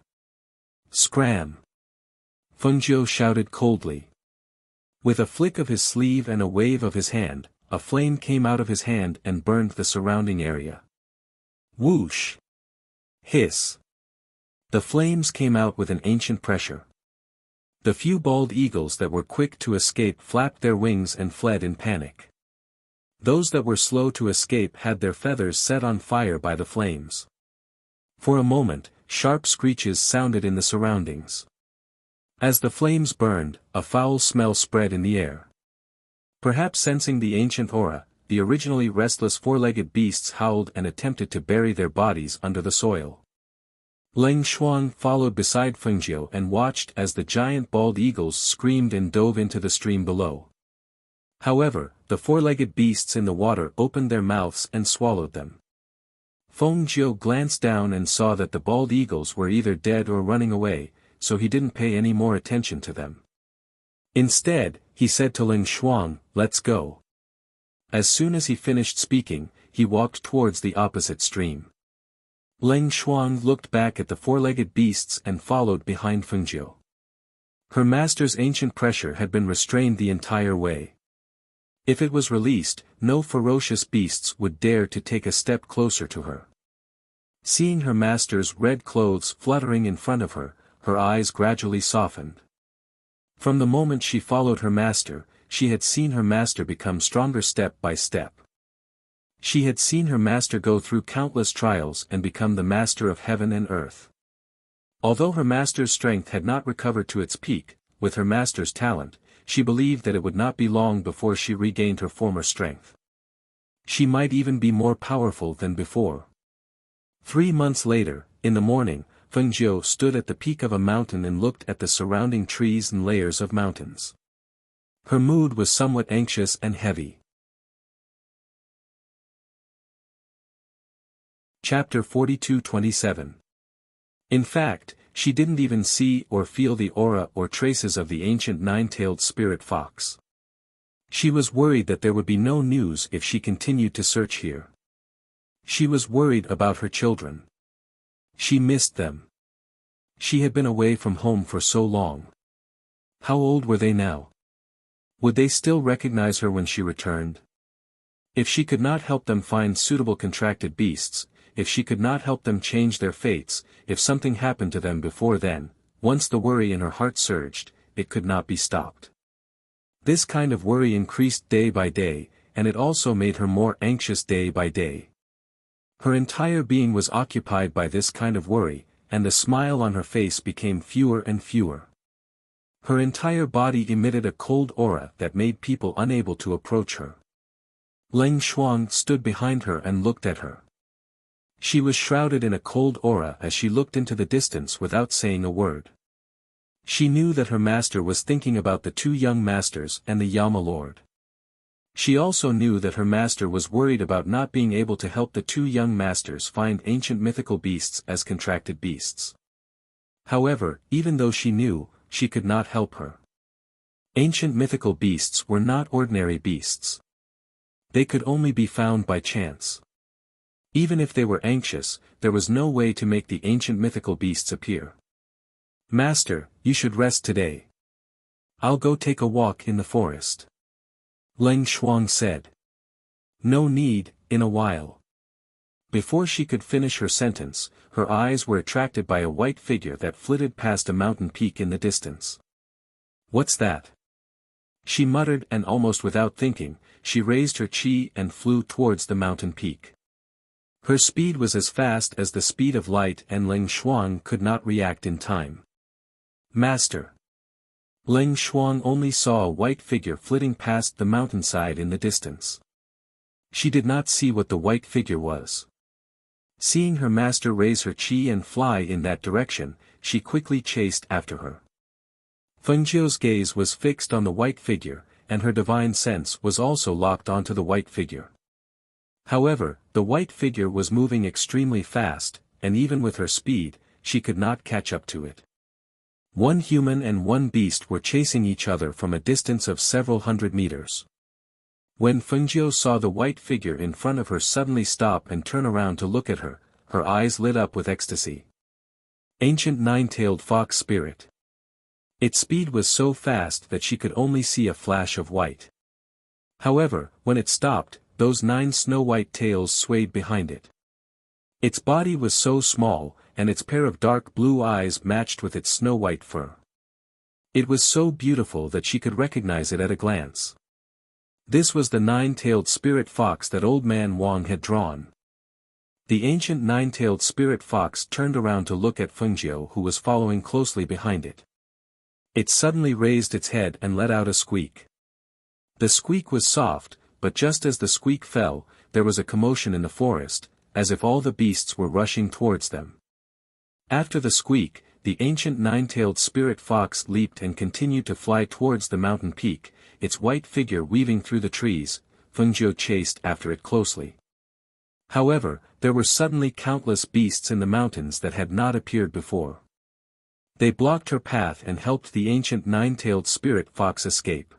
Scram! Fengjiu shouted coldly. With a flick of his sleeve and a wave of his hand, a flame came out of his hand and burned the surrounding area. Whoosh! Hiss! The flames came out with an ancient pressure. The few bald eagles that were quick to escape flapped their wings and fled in panic. Those that were slow to escape had their feathers set on fire by the flames. For a moment, sharp screeches sounded in the surroundings. As the flames burned, a foul smell spread in the air. Perhaps sensing the ancient aura, the originally restless four-legged beasts howled and attempted to bury their bodies under the soil. Leng Shuang followed beside Fengjiu and watched as the giant bald eagles screamed and dove into the stream below. However, the four-legged beasts in the water opened their mouths and swallowed them. Fengjiu glanced down and saw that the bald eagles were either dead or running away, so he didn't pay any more attention to them. Instead, he said to Leng Shuang, "Let's go." As soon as he finished speaking, he walked towards the opposite stream. Leng Shuang looked back at the four-legged beasts and followed behind Fengjiu. Her master's ancient pressure had been restrained the entire way. If it was released, no ferocious beasts would dare to take a step closer to her. Seeing her master's red clothes fluttering in front of her, her eyes gradually softened. From the moment she followed her master, she had seen her master become stronger step by step. She had seen her master go through countless trials and become the master of heaven and earth. Although her master's strength had not recovered to its peak, with her master's talent, she believed that it would not be long before she regained her former strength. She might even be more powerful than before. 3 months later, in the morning, Fengjiu stood at the peak of a mountain and looked at the surrounding trees and layers of mountains. Her mood was somewhat anxious and heavy. Chapter 42-27. In fact, she didn't even see or feel the aura or traces of the ancient nine-tailed spirit fox. She was worried that there would be no news if she continued to search here. She was worried about her children. She missed them. She had been away from home for so long. How old were they now? Would they still recognize her when she returned? If she could not help them find suitable contracted beasts, if she could not help them change their fates, if something happened to them before then, once the worry in her heart surged, it could not be stopped. This kind of worry increased day by day, and it also made her more anxious day by day. Her entire being was occupied by this kind of worry, and the smile on her face became fewer and fewer. Her entire body emitted a cold aura that made people unable to approach her. Leng Shuang stood behind her and looked at her. She was shrouded in a cold aura as she looked into the distance without saying a word. She knew that her master was thinking about the 2 young masters and the Yama Lord. She also knew that her master was worried about not being able to help the 2 young masters find ancient mythical beasts as contracted beasts. However, even though she knew, she could not help her. Ancient mythical beasts were not ordinary beasts. They could only be found by chance. Even if they were anxious, there was no way to make the ancient mythical beasts appear. "Master, you should rest today. I'll go take a walk in the forest," Leng Shuang said. "No need, in a while." Before she could finish her sentence, her eyes were attracted by a white figure that flitted past a mountain peak in the distance. "What's that?" she muttered, and almost without thinking, she raised her chi and flew towards the mountain peak. Her speed was as fast as the speed of light, and Leng Shuang could not react in time. "Master!" Leng Shuang only saw a white figure flitting past the mountainside in the distance. She did not see what the white figure was. Seeing her master raise her chi and fly in that direction, she quickly chased after her. Fengjiu's gaze was fixed on the white figure, and her divine sense was also locked onto the white figure. However, the white figure was moving extremely fast, and even with her speed, she could not catch up to it. 1 human and 1 beast were chasing each other from a distance of several hundred meters. When Fengjiu saw the white figure in front of her suddenly stop and turn around to look at her, her eyes lit up with ecstasy. Ancient nine-tailed fox spirit. Its speed was so fast that she could only see a flash of white. However, when it stopped, those 9 snow-white tails swayed behind it. Its body was so small, and its pair of dark blue eyes matched with its snow-white fur. It was so beautiful that she could recognize it at a glance. This was the 9-tailed spirit fox that Old Man Wang had drawn. The ancient 9-tailed spirit fox turned around to look at Fengjiu, who was following closely behind it. It suddenly raised its head and let out a squeak. The squeak was soft, but just as the squeak fell, there was a commotion in the forest, as if all the beasts were rushing towards them. After the squeak, the ancient 9-tailed spirit fox leaped and continued to fly towards the mountain peak, its white figure weaving through the trees. Fengjiu chased after it closely. However, there were suddenly countless beasts in the mountains that had not appeared before. They blocked her path and helped the ancient 9-tailed spirit fox escape.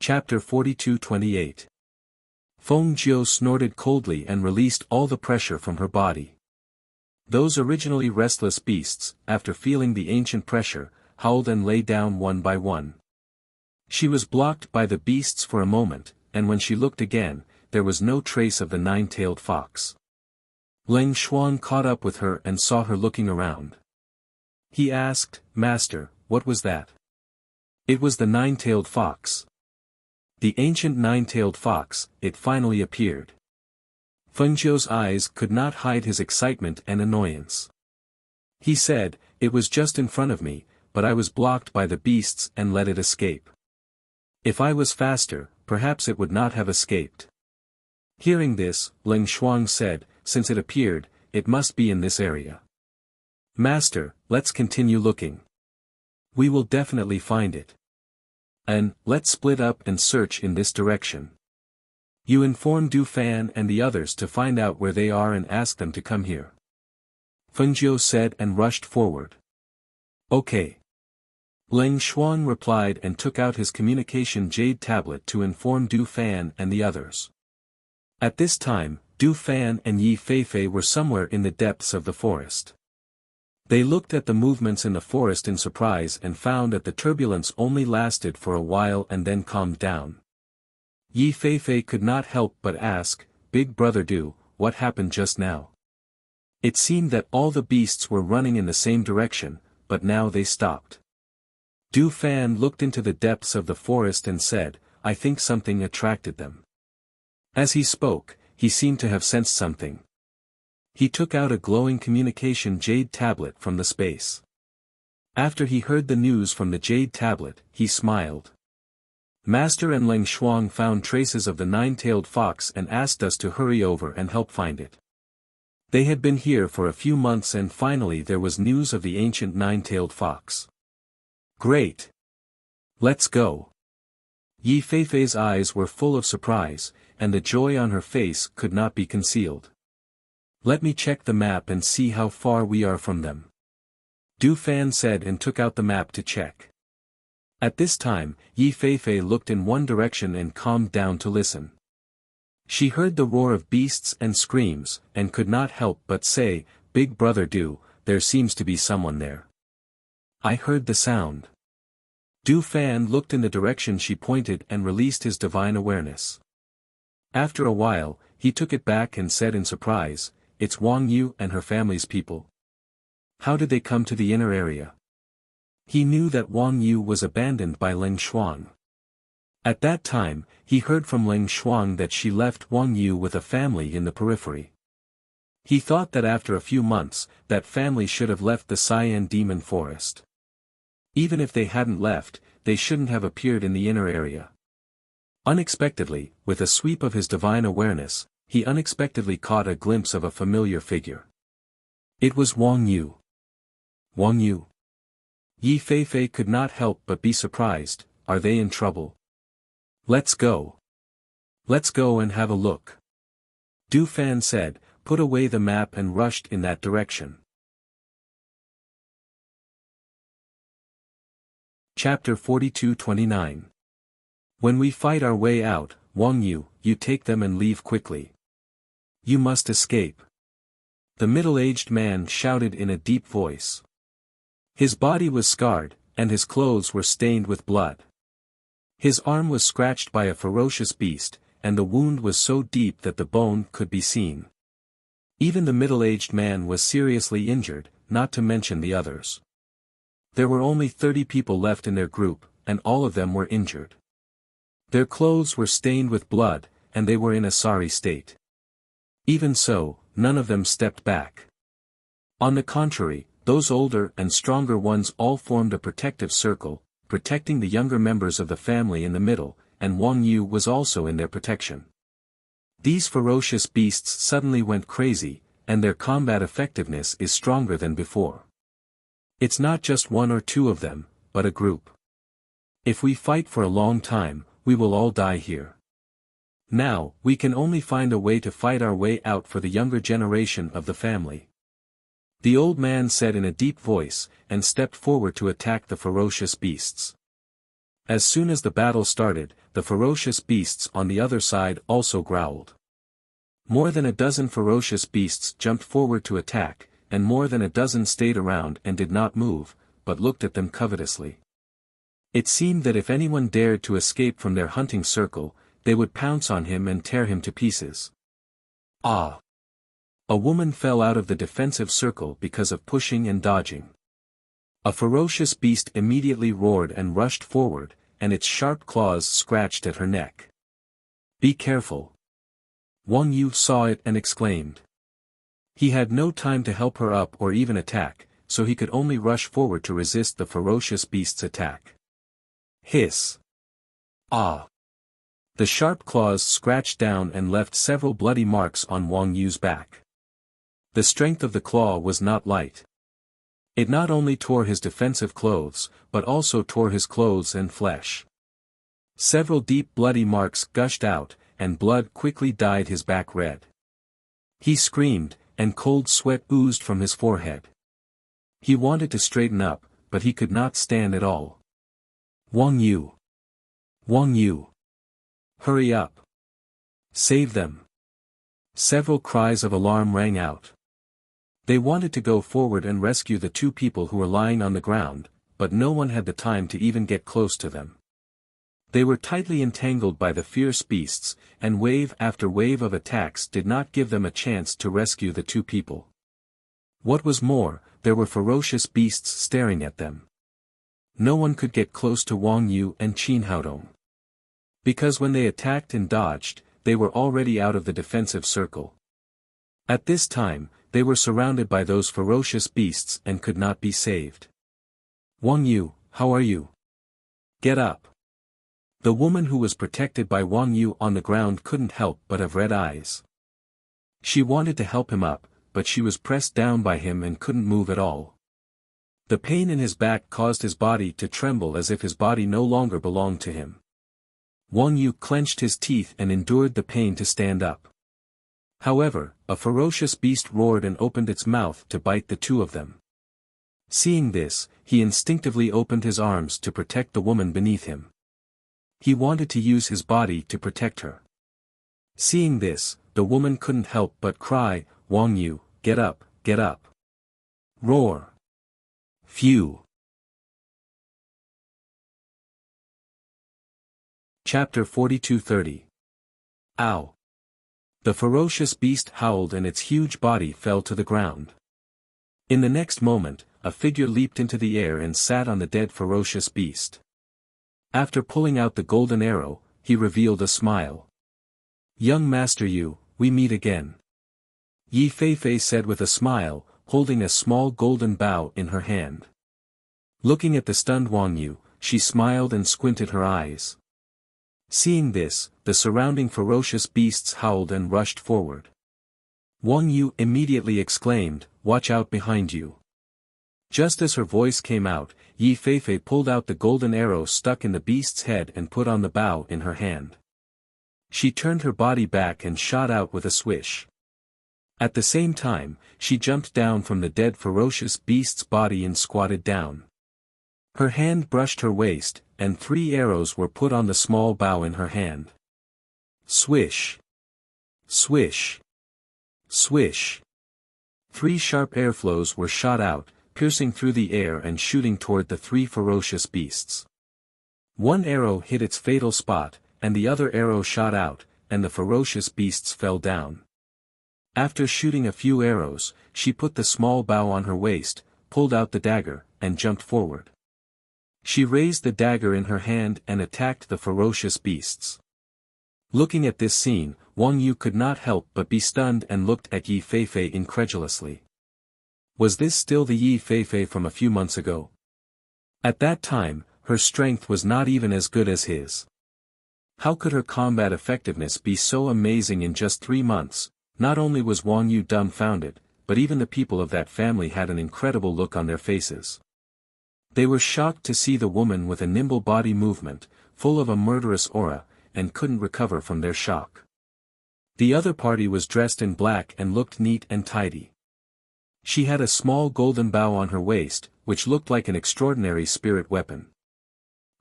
Chapter 42-28. Fengjiu snorted coldly and released all the pressure from her body. Those originally restless beasts, after feeling the ancient pressure, howled and lay down one by one. She was blocked by the beasts for a moment, and when she looked again, there was no trace of the 9-tailed fox. Leng Xuan caught up with her and saw her looking around. He asked, "Master, what was that?" It was the 9-tailed fox. The ancient 9-tailed fox, it finally appeared. Fengjiu's eyes could not hide his excitement and annoyance. He said, "It was just in front of me, but I was blocked by the beasts and let it escape. If I was faster, perhaps it would not have escaped." Hearing this, Leng Xuan said, "Since it appeared, it must be in this area. Master, let's continue looking. We will definitely find it. And, let's split up and search in this direction. You inform Du Fan and the others to find out where they are and ask them to come here." Fengjiu said and rushed forward. "Okay." Leng Xuan replied and took out his communication jade tablet to inform Du Fan and the others. At this time, Du Fan and Yi Feifei were somewhere in the depths of the forest. They looked at the movements in the forest in surprise and found that the turbulence only lasted for a while and then calmed down. Yi Feifei could not help but ask, "Big brother Du, what happened just now?" It seemed that all the beasts were running in the same direction, but now they stopped. Du Fan looked into the depths of the forest and said, "I think something attracted them." As he spoke, he seemed to have sensed something. He took out a glowing communication jade tablet from the space. After he heard the news from the jade tablet, he smiled. "Master and Leng Xuan found traces of the 9-tailed fox and asked us to hurry over and help find it. They had been here for a few months and finally there was news of the ancient 9-tailed fox." "Great! Let's go." Yi Feifei's eyes were full of surprise, and the joy on her face could not be concealed. "Let me check the map and see how far we are from them." Du Fan said and took out the map to check. At this time, Yi Feifei looked in one direction and calmed down to listen. She heard the roar of beasts and screams, and could not help but say, "Big brother Du, there seems to be someone there." "I heard the sound." Du Fan looked in the direction she pointed and released his divine awareness. After a while, he took it back and said in surprise, "It's Wang Yu and her family's people. How did they come to the inner area?" He knew that Wang Yu was abandoned by Leng Xuan. At that time, he heard from Leng Xuan that she left Wang Yu with a family in the periphery. He thought that after a few months, that family should have left the Cyan Demon Forest. Even if they hadn't left, they shouldn't have appeared in the inner area. Unexpectedly, with a sweep of his divine awareness, he unexpectedly caught a glimpse of a familiar figure. It was Wang Yu. Wang Yu. Yi Feifei could not help but be surprised. Are they in trouble? Let's go. Let's go and have a look. Du Fan said, put away the map and rushed in that direction. Chapter 42-29. When we fight our way out, Wang Yu, you take them and leave quickly. You must escape. the middle-aged man shouted in a deep voice. His body was scarred, and his clothes were stained with blood. His arm was scratched by a ferocious beast, and the wound was so deep that the bone could be seen. Even the middle-aged man was seriously injured, not to mention the others. There were only 30 people left in their group, and all of them were injured. Their clothes were stained with blood, and they were in a sorry state. Even so, none of them stepped back. On the contrary, those older and stronger ones all formed a protective circle, protecting the younger members of the family in the middle, and Wang Yu was also in their protection. These ferocious beasts suddenly went crazy, and their combat effectiveness is stronger than before. It's not just one or two of them, but a group. If we fight for a long time, we will all die here. Now, we can only find a way to fight our way out for the younger generation of the family. The old man said in a deep voice, and stepped forward to attack the ferocious beasts. As soon as the battle started, the ferocious beasts on the other side also growled. More than a dozen ferocious beasts jumped forward to attack, and more than a dozen stayed around and did not move, but looked at them covetously. It seemed that if anyone dared to escape from their hunting circle, they would pounce on him and tear him to pieces. Ah! A woman fell out of the defensive circle because of pushing and dodging. A ferocious beast immediately roared and rushed forward, and its sharp claws scratched at her neck. Be careful. Wang Yu saw it and exclaimed. He had no time to help her up or even attack, so he could only rush forward to resist the ferocious beast's attack. Hiss! Ah! The sharp claws scratched down and left several bloody marks on Wang Yu's back. The strength of the claw was not light. It not only tore his defensive clothes, but also tore his clothes and flesh. Several deep bloody marks gushed out, and blood quickly dyed his back red. He screamed, and cold sweat oozed from his forehead. He wanted to straighten up, but he could not stand at all. Wang Yu! Wang Yu! Hurry up! Save them! Several cries of alarm rang out. They wanted to go forward and rescue the two people who were lying on the ground, but no one had the time to even get close to them. They were tightly entangled by the fierce beasts, and wave after wave of attacks did not give them a chance to rescue the two people. What was more, there were ferocious beasts staring at them. No one could get close to Wang Yu and Qin Haodong. Because when they attacked and dodged, they were already out of the defensive circle. At this time, they were surrounded by those ferocious beasts and could not be saved. Wang Yu, how are you? Get up. The woman who was protected by Wang Yu on the ground couldn't help but have red eyes. She wanted to help him up, but she was pressed down by him and couldn't move at all. The pain in his back caused his body to tremble as if his body no longer belonged to him. Wang Yu clenched his teeth and endured the pain to stand up. However, a ferocious beast roared and opened its mouth to bite the two of them. Seeing this, he instinctively opened his arms to protect the woman beneath him. He wanted to use his body to protect her. Seeing this, the woman couldn't help but cry, Wang Yu, get up, get up. Roar. Phew. Chapter 42:30. Ow. The ferocious beast howled and its huge body fell to the ground. In the next moment, a figure leaped into the air and sat on the dead ferocious beast. After pulling out the golden arrow, he revealed a smile. Young Master Yu, we meet again. Yi Feifei said with a smile, holding a small golden bow in her hand. Looking at the stunned Wang Yu, she smiled and squinted her eyes. Seeing this, the surrounding ferocious beasts howled and rushed forward. Wang Yu immediately exclaimed, watch out behind you. Just as her voice came out, Yi Feifei pulled out the golden arrow stuck in the beast's head and put on the bow in her hand. She turned her body back and shot out with a swish. At the same time, she jumped down from the dead ferocious beast's body and squatted down. Her hand brushed her waist, and 3 arrows were put on the small bow in her hand. Swish! Swish! Swish! 3 sharp airflows were shot out, piercing through the air and shooting toward the 3 ferocious beasts. One arrow hit its fatal spot, and the other arrow shot out, and the ferocious beasts fell down. After shooting a few arrows, she put the small bow on her waist, pulled out the dagger, and jumped forward. She raised the dagger in her hand and attacked the ferocious beasts. Looking at this scene, Wang Yu could not help but be stunned and looked at Yi Feifei incredulously. Was this still the Yi Feifei from a few months ago? At that time, her strength was not even as good as his. How could her combat effectiveness be so amazing in just 3 months? Not only was Wang Yu dumbfounded, but even the people of that family had an incredible look on their faces. They were shocked to see the woman with a nimble body movement, full of a murderous aura, and couldn't recover from their shock. The other party was dressed in black and looked neat and tidy. She had a small golden bow on her waist, which looked like an extraordinary spirit weapon.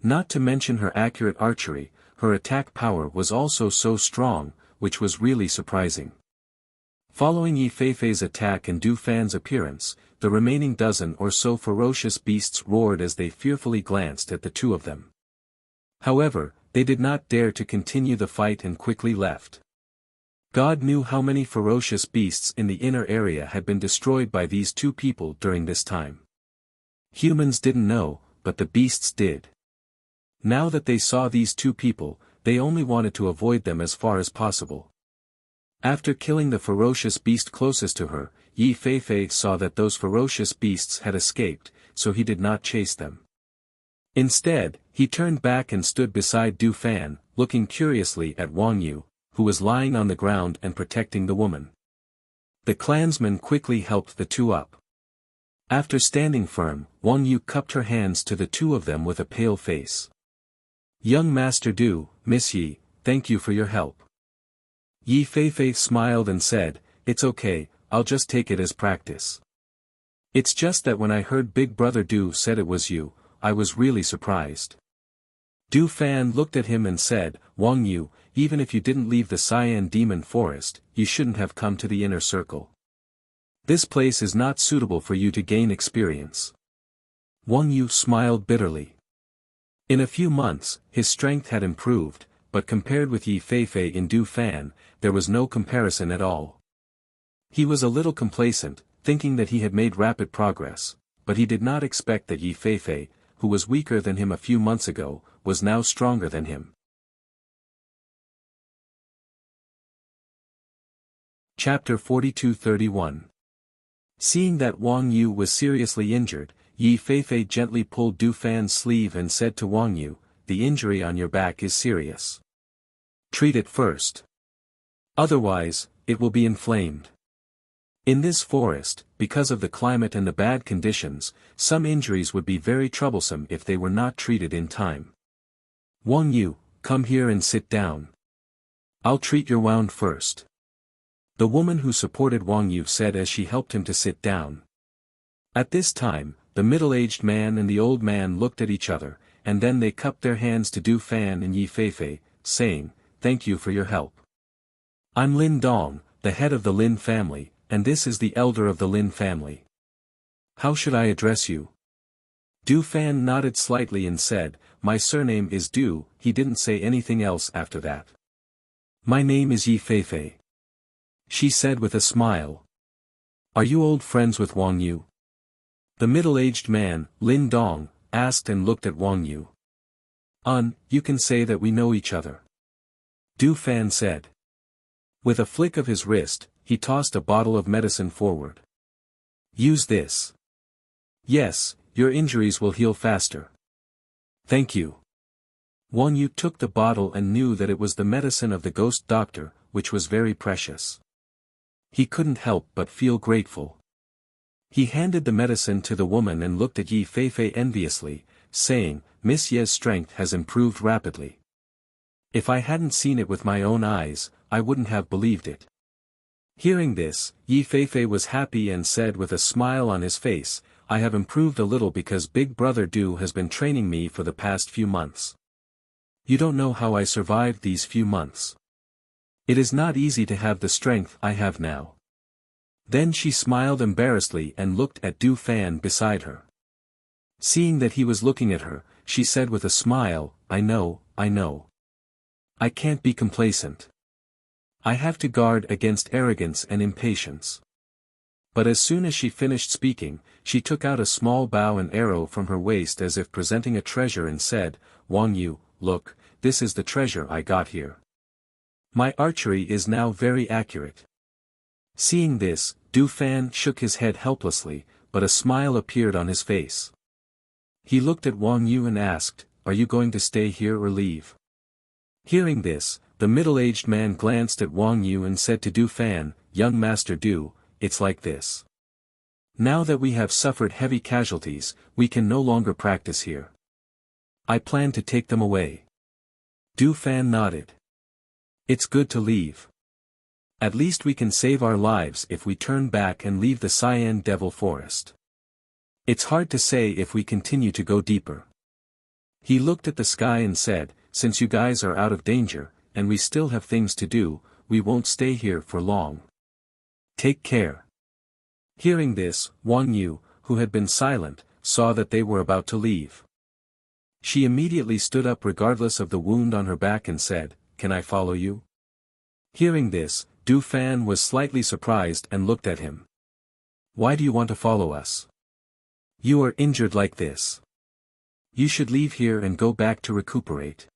Not to mention her accurate archery, her attack power was also so strong, which was really surprising. Following Yi Feifei's attack and Du Fan's appearance, the remaining dozen or so ferocious beasts roared as they fearfully glanced at the two of them. However, they did not dare to continue the fight and quickly left. God knew how many ferocious beasts in the inner area had been destroyed by these two people during this time. Humans didn't know, but the beasts did. Now that they saw these two people, they only wanted to avoid them as far as possible. After killing the ferocious beast closest to her, Yi Feifei saw that those ferocious beasts had escaped, so he did not chase them. Instead, he turned back and stood beside Du Fan, looking curiously at Wang Yu, who was lying on the ground and protecting the woman. The clansman quickly helped the two up. After standing firm, Wang Yu cupped her hands to the two of them with a pale face. "Young Master Du, Miss Yi, thank you for your help." Yi Feifei smiled and said, "It's okay, I'll just take it as practice. It's just that when I heard Big Brother Du said it was you, I was really surprised." Du Fan looked at him and said, "Wang Yu, even if you didn't leave the Cyan Demon Forest, you shouldn't have come to the inner circle. This place is not suitable for you to gain experience." Wang Yu smiled bitterly. In a few months, his strength had improved, but compared with Yi Feifei and Du Fan, there was no comparison at all. He was a little complacent, thinking that he had made rapid progress, but he did not expect that Yi Feifei, who was weaker than him a few months ago, was now stronger than him. Chapter 42-31. Seeing that Wang Yu was seriously injured, Yi Feifei gently pulled Du Fan's sleeve and said to Wang Yu, "The injury on your back is serious. Treat it first. Otherwise, it will be inflamed. In this forest, because of the climate and the bad conditions, some injuries would be very troublesome if they were not treated in time. Wang Yu, come here and sit down. I'll treat your wound first." The woman who supported Wang Yu said as she helped him to sit down. At this time, the middle-aged man and the old man looked at each other, and then they cupped their hands to Du Fan and Yi Feifei, saying, "Thank you for your help. I'm Lin Dong, the head of the Lin family, and this is the elder of the Lin family. How should I address you?" Du Fan nodded slightly and said, "My surname is Du." He didn't say anything else after that. "My name is Yi Feifei," she said with a smile. "Are you old friends with Wang Yu?" The middle-aged man, Lin Dong, asked and looked at Wang Yu. You can say that we know each other," Du Fan said. With a flick of his wrist, he tossed a bottle of medicine forward. "Use this. Yes, your injuries will heal faster." "Thank you." Wang Yu took the bottle and knew that it was the medicine of the ghost doctor, which was very precious. He couldn't help but feel grateful. He handed the medicine to the woman and looked at Yi Feifei enviously, saying, "Miss Ye's strength has improved rapidly. If I hadn't seen it with my own eyes, I wouldn't have believed it." Hearing this, Yi Feifei was happy and said with a smile on his face, "I have improved a little because Big Brother Du has been training me for the past few months. You don't know how I survived these few months. It is not easy to have the strength I have now." Then she smiled embarrassedly and looked at Du Fan beside her. Seeing that he was looking at her, she said with a smile, I know. I can't be complacent. I have to guard against arrogance and impatience. But as soon as she finished speaking, she took out a small bow and arrow from her waist as if presenting a treasure and said, Wang Yu, look, this is the treasure I got here. My archery is now very accurate. Seeing this, Du Fan shook his head helplessly, but a smile appeared on his face. He looked at Wang Yu and asked, Are you going to stay here or leave? Hearing this, the middle-aged man glanced at Wang Yu and said to Du Fan, Young Master Du, it's like this. Now that we have suffered heavy casualties, we can no longer practice here. I plan to take them away. Du Fan nodded. It's good to leave. At least we can save our lives if we turn back and leave the Cyan Devil Forest. It's hard to say if we continue to go deeper. He looked at the sky and said, Since you guys are out of danger, and we still have things to do, we won't stay here for long. Take care. Hearing this, Wang Yu, who had been silent, saw that they were about to leave. She immediately stood up regardless of the wound on her back and said, Can I follow you? Hearing this, Du Fan was slightly surprised and looked at him. Why do you want to follow us? You are injured like this. You should leave here and go back to recuperate.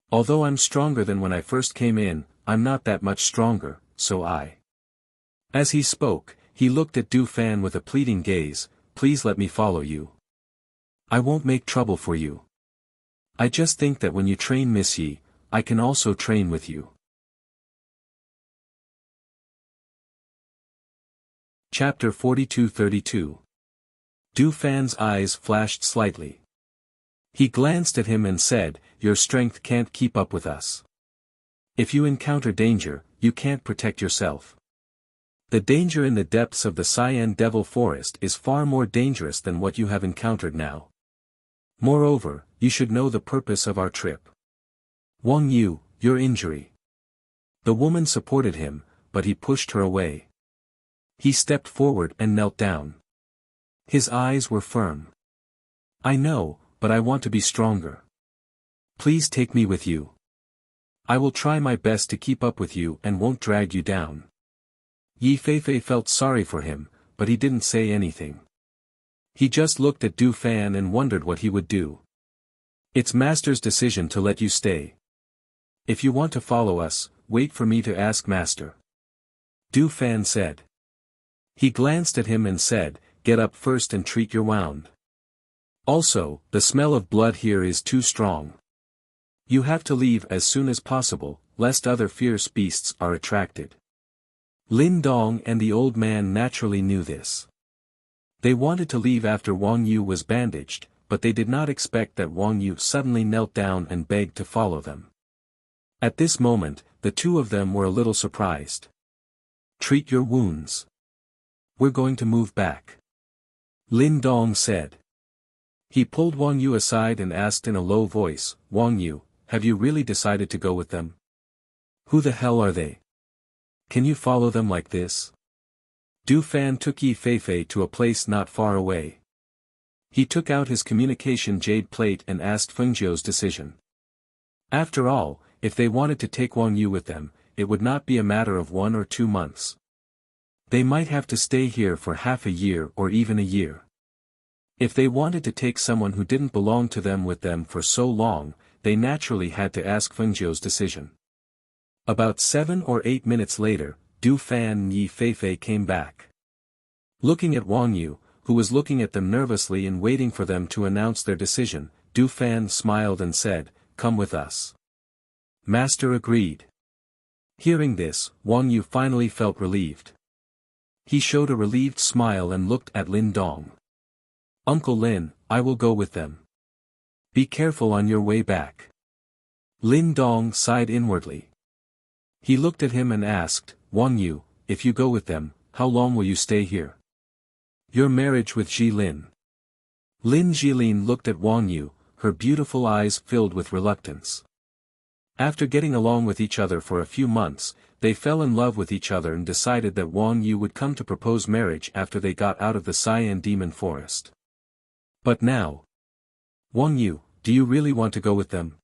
Although I'm stronger than when I first came in, I'm not that much stronger, so I. As he spoke, he looked at Du Fan with a pleading gaze, Please let me follow you. I won't make trouble for you. I just think that when you train Miss Yi, I can also train with you. Chapter 42-32. Du Fan's eyes flashed slightly. He glanced at him and said, Your strength can't keep up with us. If you encounter danger, you can't protect yourself. The danger in the depths of the Cyan Devil Forest is far more dangerous than what you have encountered now. Moreover, you should know the purpose of our trip. Wang Yu, your injury. The woman supported him, but he pushed her away. He stepped forward and knelt down. His eyes were firm. I know, but I want to be stronger. Please take me with you. I will try my best to keep up with you and won't drag you down. Yi Feifei felt sorry for him, but he didn't say anything. He just looked at Du Fan and wondered what he would do. It's Master's decision to let you stay. If you want to follow us, wait for me to ask Master. Du Fan said. He glanced at him and said, Get up first and treat your wound. Also, the smell of blood here is too strong. You have to leave as soon as possible, lest other fierce beasts are attracted. Lin Dong and the old man naturally knew this. They wanted to leave after Wang Yu was bandaged, but they did not expect that Wang Yu suddenly knelt down and begged to follow them. At this moment, the two of them were a little surprised. Treat your wounds. We're going to move back. Lin Dong said. He pulled Wang Yu aside and asked in a low voice, Wang Yu, have you really decided to go with them? Who the hell are they? Can you follow them like this? Du Fan took Yi Feifei to a place not far away. He took out his communication jade plate and asked Fengjiu's decision. After all, if they wanted to take Wang Yu with them, it would not be a matter of 1 or 2 months. They might have to stay here for half a year or even a year. If they wanted to take someone who didn't belong to them with them for so long, they naturally had to ask Fengjiu's decision. About 7 or 8 minutes later, Du Fan and Yi Feifei came back. Looking at Wang Yu, who was looking at them nervously and waiting for them to announce their decision, Du Fan smiled and said, Come with us. Master agreed. Hearing this, Wang Yu finally felt relieved. He showed a relieved smile and looked at Lin Dong. Uncle Lin, I will go with them. Be careful on your way back. Lin Dong sighed inwardly. He looked at him and asked, Wang Yu, if you go with them, how long will you stay here? Your marriage with Jilin. Lin Jilin looked at Wang Yu, her beautiful eyes filled with reluctance. After getting along with each other for a few months, they fell in love with each other and decided that Wang Yu would come to propose marriage after they got out of the Cyan Demon Forest. But now, Wang Yu, do you really want to go with them?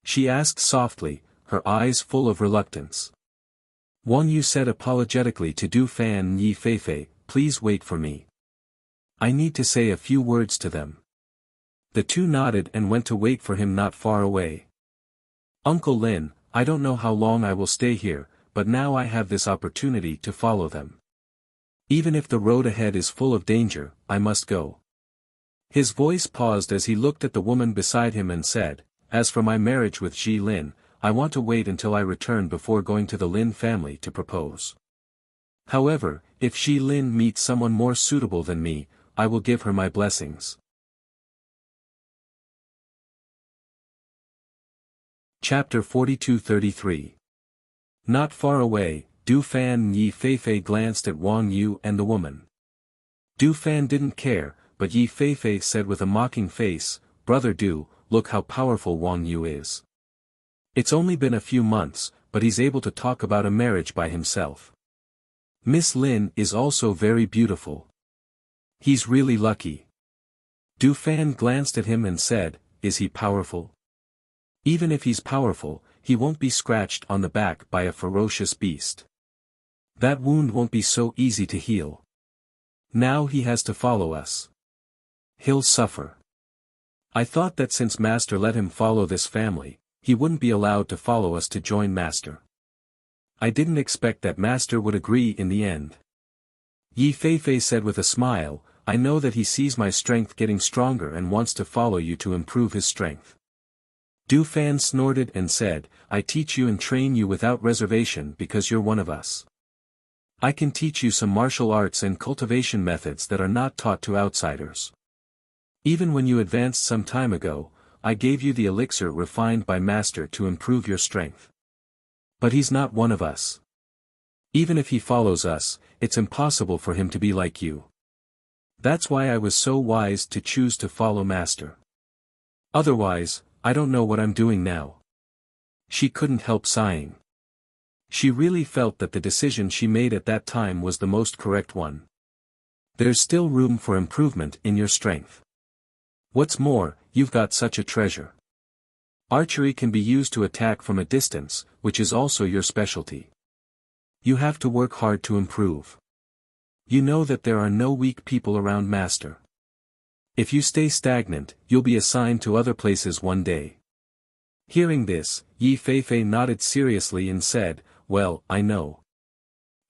She asked softly, her eyes full of reluctance. Wang Yu said apologetically to Du Fan and Yi Feifei, please wait for me. I need to say a few words to them. The two nodded and went to wait for him not far away. Uncle Lin, I don't know how long I will stay here, but now I have this opportunity to follow them. Even if the road ahead is full of danger, I must go. His voice paused as he looked at the woman beside him and said, as for my marriage with Ji Lin, I want to wait until I return before going to the Lin family to propose. However, if Ji Lin meets someone more suitable than me, I will give her my blessings. Chapter 42-33. Not far away, Du Fan and Yi Feifei glanced at Wang Yu and the woman. Du Fan didn't care, but Yi Feifei said with a mocking face, Brother Du, look how powerful Wang Yu is. It's only been a few months, but he's able to talk about a marriage by himself. Miss Lin is also very beautiful. He's really lucky. Du Fan glanced at him and said, is he powerful? Even if he's powerful, he won't be scratched on the back by a ferocious beast. That wound won't be so easy to heal. Now he has to follow us. He'll suffer. I thought that since Master let him follow this family, he wouldn't be allowed to follow us to join Master. I didn't expect that Master would agree in the end. Yi Feifei said with a smile, I know that he sees my strength getting stronger and wants to follow you to improve his strength. Du Fan snorted and said, I teach you and train you without reservation because you're one of us. I can teach you some martial arts and cultivation methods that are not taught to outsiders. Even when you advanced some time ago, I gave you the elixir refined by Master to improve your strength. But he's not one of us. Even if he follows us, it's impossible for him to be like you. That's why I was so wise to choose to follow Master. Otherwise, I don't know what I'm doing now. She couldn't help sighing. She really felt that the decision she made at that time was the most correct one. There's still room for improvement in your strength. What's more, you've got such a treasure. Archery can be used to attack from a distance, which is also your specialty. You have to work hard to improve. You know that there are no weak people around Master. If you stay stagnant, you'll be assigned to other places one day. Hearing this, Yi Feifei nodded seriously and said, well, I know.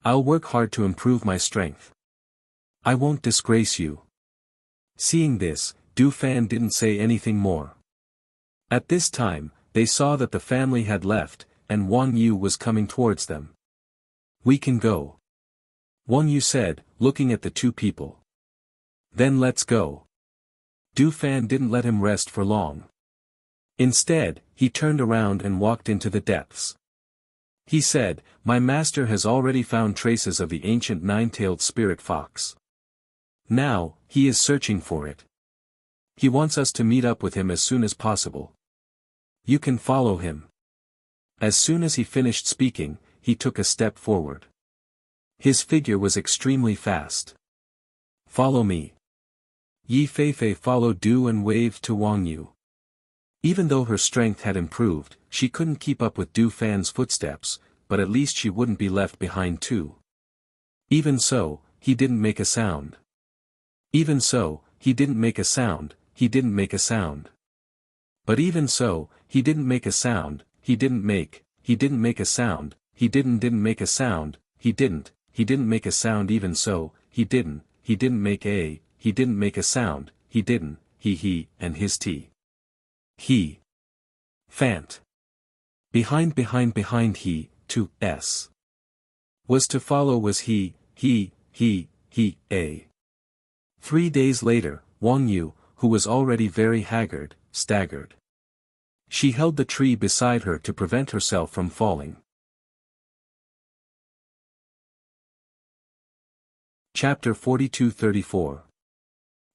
I'll work hard to improve my strength. I won't disgrace you. Seeing this, Du Fan didn't say anything more. At this time, they saw that the family had left, and Wang Yu was coming towards them. We can go. Wang Yu said, looking at the two people. Then let's go. Du Fan didn't let him rest for long. Instead, he turned around and walked into the depths. He said, my master has already found traces of the ancient nine-tailed spirit fox. Now, he is searching for it. He wants us to meet up with him as soon as possible. You can follow him. As soon as he finished speaking, he took a step forward. His figure was extremely fast. Follow me. Yi Feifei followed Du and waved to Wang Yu. Even though her strength had improved, she couldn't keep up with Du Fan's footsteps, but at least she wouldn't be left behind too. Even so, he didn't make a sound. Even so, he didn't make a sound, he didn't make a sound. But even so, he didn't make a sound, he didn't make a sound, he didn't make a sound, he didn't make a sound even so, he didn't make a sound, he didn't, he, and his T. He. Fant. Behind he, to, s. Was to follow was he, a. 3 days later, Wang Yu, who was already very haggard, staggered. She held the tree beside her to prevent herself from falling. Chapter 42-34.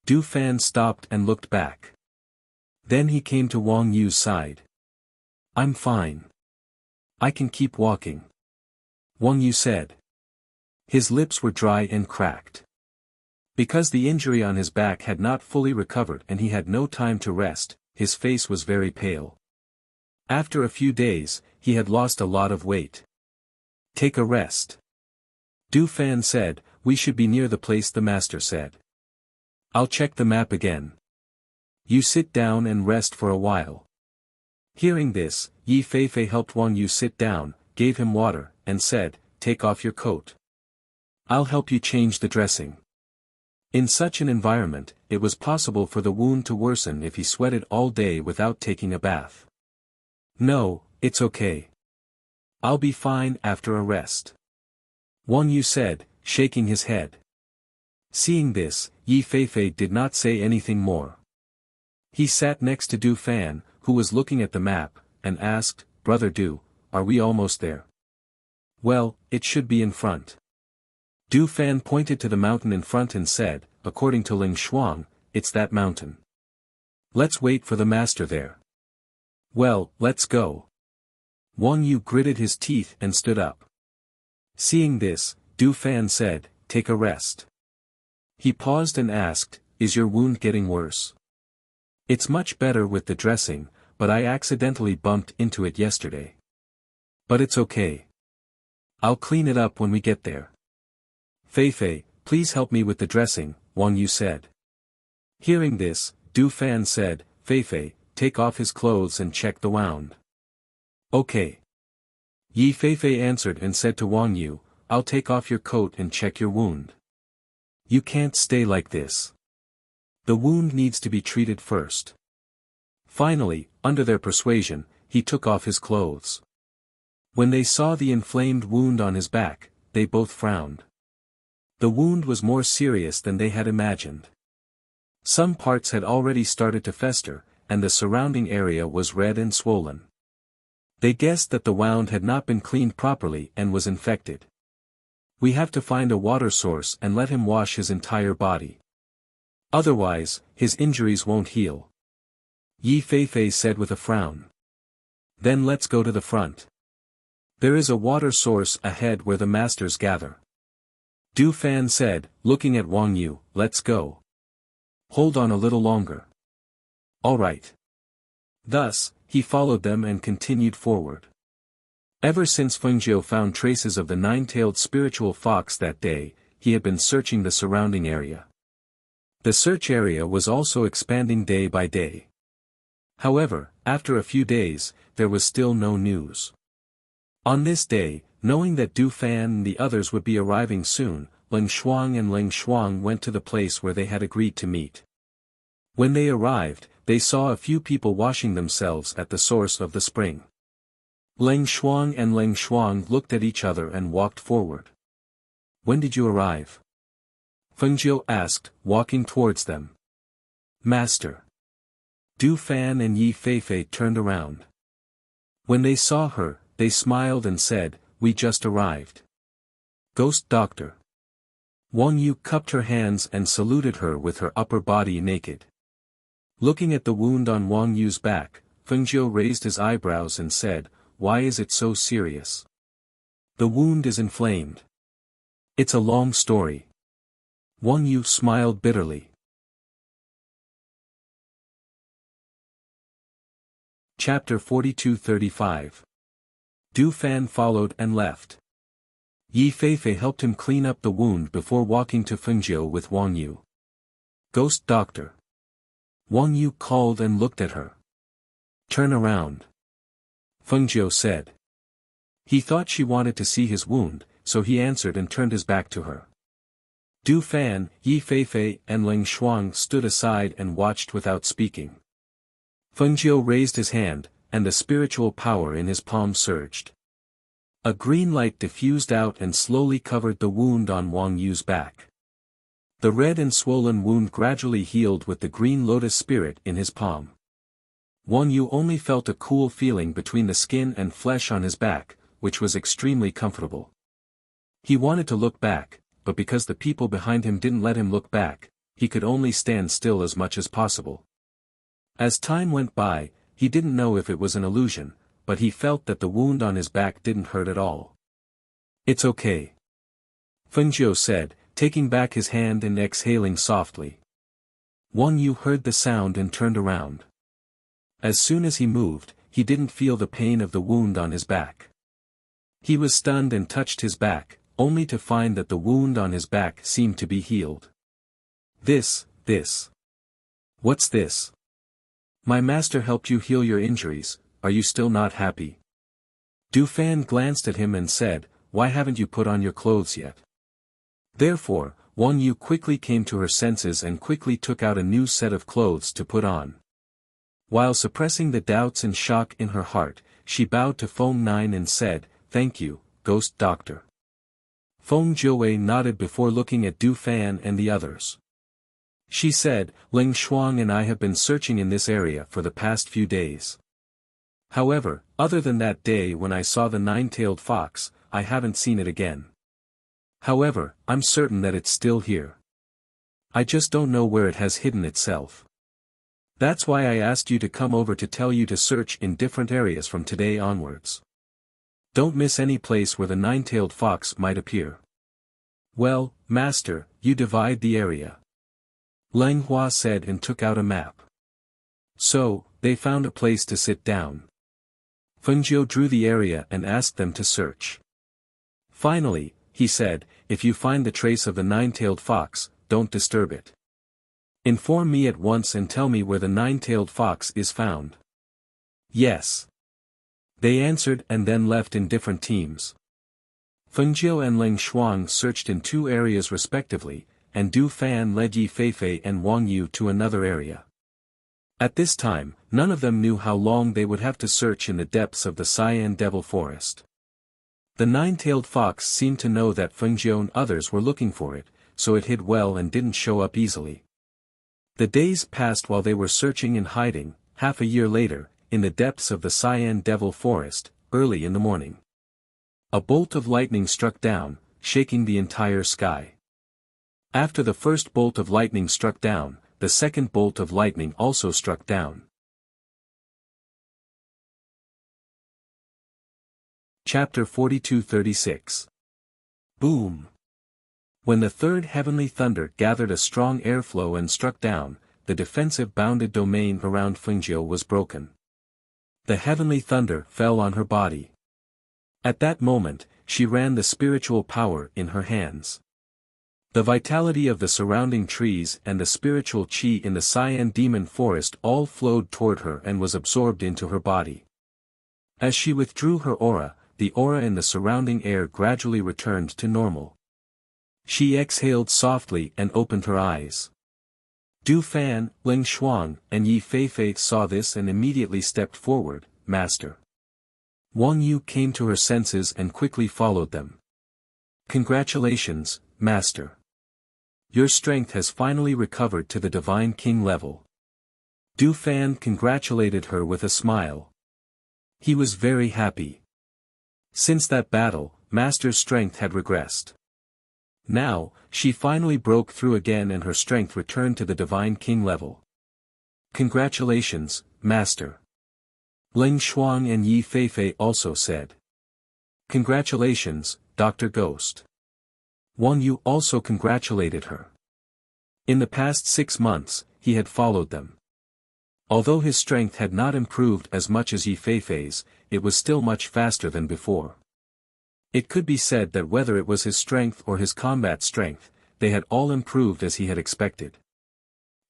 Du Fan stopped and looked back. Then he came to Wang Yu's side. I'm fine. I can keep walking. Wang Yu said. His lips were dry and cracked. Because the injury on his back had not fully recovered and he had no time to rest, his face was very pale. After a few days, he had lost a lot of weight. Take a rest. Du Fan said, we should be near the place the master said. I'll check the map again. You sit down and rest for a while. Hearing this, Yi Feifei helped Wang Yu sit down, gave him water, and said, take off your coat. I'll help you change the dressing. In such an environment, it was possible for the wound to worsen if he sweated all day without taking a bath. No, it's okay. I'll be fine after a rest. Wang Yu said, shaking his head. Seeing this, Yi Feifei did not say anything more. He sat next to Du Fan, who was looking at the map, and asked, Brother Du, are we almost there? Well, it should be in front. Du Fan pointed to the mountain in front and said, according to Ling Shuang, it's that mountain. Let's wait for the master there. Well, let's go. Wang Yu gritted his teeth and stood up. Seeing this, Du Fan said, take a rest. He paused and asked, is your wound getting worse? It's much better with the dressing, but I accidentally bumped into it yesterday. But it's okay. I'll clean it up when we get there. Feifei, please help me with the dressing, Wang Yu said. Hearing this, Du Fan said, Feifei, take off his clothes and check the wound. Okay. Yi Feifei answered and said to Wang Yu, I'll take off your coat and check your wound. You can't stay like this. The wound needs to be treated first. Finally, under their persuasion, he took off his clothes. When they saw the inflamed wound on his back, they both frowned. The wound was more serious than they had imagined. Some parts had already started to fester, and the surrounding area was red and swollen. They guessed that the wound had not been cleaned properly and was infected. We have to find a water source and let him wash his entire body. Otherwise, his injuries won't heal. Yi Feifei said with a frown. Then let's go to the front. There is a water source ahead where the masters gather. Du Fan said, looking at Wang Yu, let's go. Hold on a little longer. All right. Thus, he followed them and continued forward. Ever since Fengjiu found traces of the nine-tailed spiritual fox that day, he had been searching the surrounding area. The search area was also expanding day by day. However, after a few days, there was still no news. On this day, knowing that Du Fan and the others would be arriving soon, Ling Shuang and Ling Shuang went to the place where they had agreed to meet. When they arrived, they saw a few people washing themselves at the source of the spring. Ling Shuang and Ling Shuang looked at each other and walked forward. When did you arrive? Fengjiu asked, walking towards them. Master. Du Fan and Yi Feifei turned around. When they saw her, they smiled and said, we just arrived. Ghost Doctor. Wang Yu cupped her hands and saluted her with her upper body naked. Looking at the wound on Wang Yu's back, Fengjiu raised his eyebrows and said, why is it so serious? The wound is inflamed. It's a long story. Wang Yu smiled bitterly. Chapter 42-35. Du Fan followed and left. Yi Feifei helped him clean up the wound before walking to Fengjiu with Wang Yu. Ghost Doctor. Wang Yu called and looked at her. Turn around. Fengjiu said. He thought she wanted to see his wound, so he answered and turned his back to her. Du Fan, Yi Feifei and Ling Shuang stood aside and watched without speaking. Fengjiu raised his hand, and the spiritual power in his palm surged. A green light diffused out and slowly covered the wound on Wang Yu's back. The red and swollen wound gradually healed with the green lotus spirit in his palm. Wang Yu only felt a cool feeling between the skin and flesh on his back, which was extremely comfortable. He wanted to look back, but because the people behind him didn't let him look back, he could only stand still as much as possible. As time went by, he didn't know if it was an illusion, but he felt that the wound on his back didn't hurt at all. It's okay. Fengjiu said, taking back his hand and exhaling softly. Wang Yu heard the sound and turned around. As soon as he moved, he didn't feel the pain of the wound on his back. He was stunned and touched his back, only to find that the wound on his back seemed to be healed. This. What's this? My master helped you heal your injuries, are you still not happy? Du Fan glanced at him and said, why haven't you put on your clothes yet? Therefore, Wang Yu quickly came to her senses and quickly took out a new set of clothes to put on. While suppressing the doubts and shock in her heart, she bowed to Feng Nine and said, thank you, ghost doctor. Feng Jiuwei nodded before looking at Du Fan and the others. She said, Ling Shuang and I have been searching in this area for the past few days. However, other than that day when I saw the nine-tailed fox, I haven't seen it again. However, I'm certain that it's still here. I just don't know where it has hidden itself. That's why I asked you to come over to tell you to search in different areas from today onwards. Don't miss any place where the nine-tailed fox might appear. Well, master, you divide the area. Lang Hua said and took out a map. So, they found a place to sit down. Fengjiu drew the area and asked them to search. Finally, he said, if you find the trace of the nine-tailed fox, don't disturb it. Inform me at once and tell me where the nine-tailed fox is found. Yes. They answered and then left in different teams. Fengjiu and Ling Shuang searched in 2 areas respectively, and Du Fan led Yi Feifei and Wang Yu to another area. At this time, none of them knew how long they would have to search in the depths of the Cyan Devil Forest. The nine-tailed fox seemed to know that Fengjiu and others were looking for it, so it hid well and didn't show up easily. The days passed while they were searching and hiding. Half a year later, in the depths of the Cyan Devil Forest, early in the morning. A bolt of lightning struck down, shaking the entire sky. After the first bolt of lightning struck down, the second bolt of lightning also struck down. Chapter 42-36. Boom! When the third heavenly thunder gathered a strong airflow and struck down, the defensive bounded domain around Fengjiu was broken. The heavenly thunder fell on her body. At that moment, she ran the spiritual power in her hands. The vitality of the surrounding trees and the spiritual qi in the Cyan Demon Forest all flowed toward her and was absorbed into her body. As she withdrew her aura, the aura in the surrounding air gradually returned to normal. She exhaled softly and opened her eyes. Du Fan, Ling Shuang, and Yi Feifei saw this and immediately stepped forward, Master. Wang Yu came to her senses and quickly followed them. Congratulations, Master. Your strength has finally recovered to the Divine King level. Du Fan congratulated her with a smile. He was very happy. Since that battle, Master's strength had regressed. Now, she finally broke through again and her strength returned to the Divine King level. Congratulations, Master. Ling Shuang and Yi Feifei also said. Congratulations, Dr. Ghost. Wang Yu also congratulated her. In the past 6 months, he had followed them. Although his strength had not improved as much as Yi Feifei's, it was still much faster than before. It could be said that whether it was his strength or his combat strength, they had all improved as he had expected.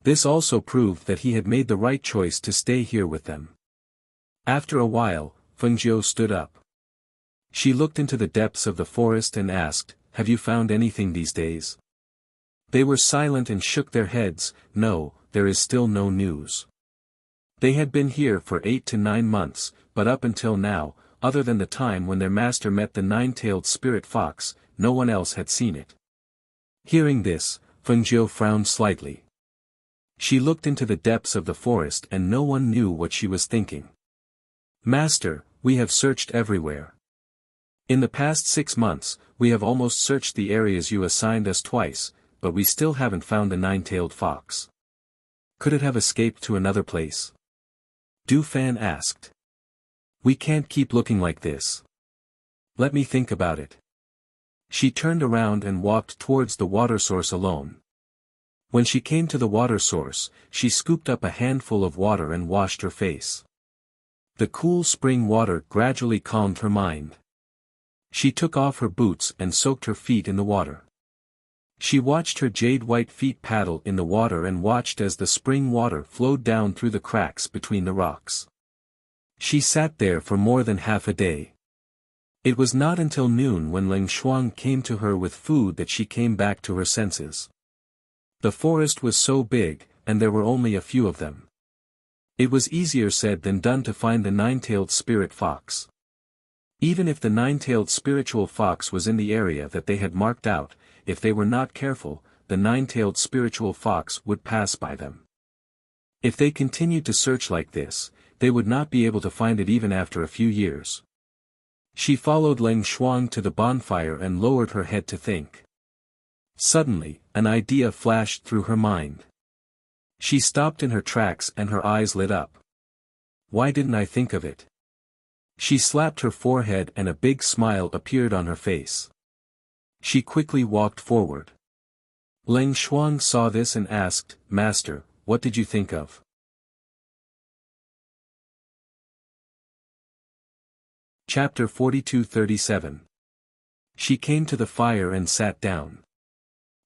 This also proved that he had made the right choice to stay here with them. After a while, Fengjiu stood up. She looked into the depths of the forest and asked, Have you found anything these days? They were silent and shook their heads. No, there is still no news. They had been here for 8 to 9 months, but up until now, other than the time when their master met the nine-tailed spirit fox, no one else had seen it. Hearing this, Fengjiu frowned slightly. She looked into the depths of the forest and no one knew what she was thinking. Master, we have searched everywhere. In the past 6 months, we have almost searched the areas you assigned us twice, but we still haven't found the nine-tailed fox. Could it have escaped to another place? Du Fan asked. We can't keep looking like this. Let me think about it. She turned around and walked towards the water source alone. When she came to the water source, she scooped up a handful of water and washed her face. The cool spring water gradually calmed her mind. She took off her boots and soaked her feet in the water. She watched her jade-white feet paddle in the water and watched as the spring water flowed down through the cracks between the rocks. She sat there for more than half a day. It was not until noon when Ling Shuang came to her with food that she came back to her senses. The forest was so big, and there were only a few of them. It was easier said than done to find the nine-tailed spirit fox. Even if the nine-tailed spiritual fox was in the area that they had marked out, if they were not careful, the nine-tailed spiritual fox would pass by them. If they continued to search like this, they would not be able to find it even after a few years. She followed Ling Shuang to the bonfire and lowered her head to think. Suddenly, an idea flashed through her mind. She stopped in her tracks and her eyes lit up. Why didn't I think of it? She slapped her forehead and a big smile appeared on her face. She quickly walked forward. Ling Shuang saw this and asked, "Master, what did you think of?" Chapter 42-37. She came to the fire and sat down.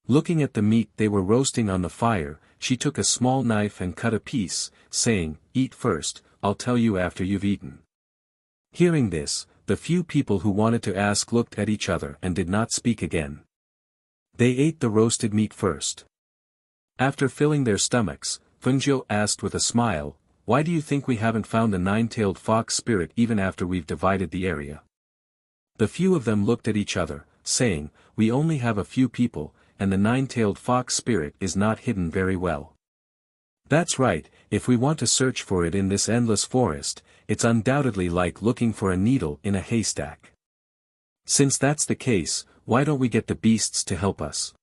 Looking at the meat they were roasting on the fire, she took a small knife and cut a piece, saying, "Eat first, I'll tell you after you've eaten." Hearing this, the few people who wanted to ask looked at each other and did not speak again. They ate the roasted meat first. After filling their stomachs, Fengjiu asked with a smile, "Why do you think we haven't found the nine-tailed fox spirit even after we've divided the area?" The few of them looked at each other, saying, "We only have a few people, and the nine-tailed fox spirit is not hidden very well." That's right, if we want to search for it in this endless forest, it's undoubtedly like looking for a needle in a haystack. Since that's the case, why don't we get the beasts to help us?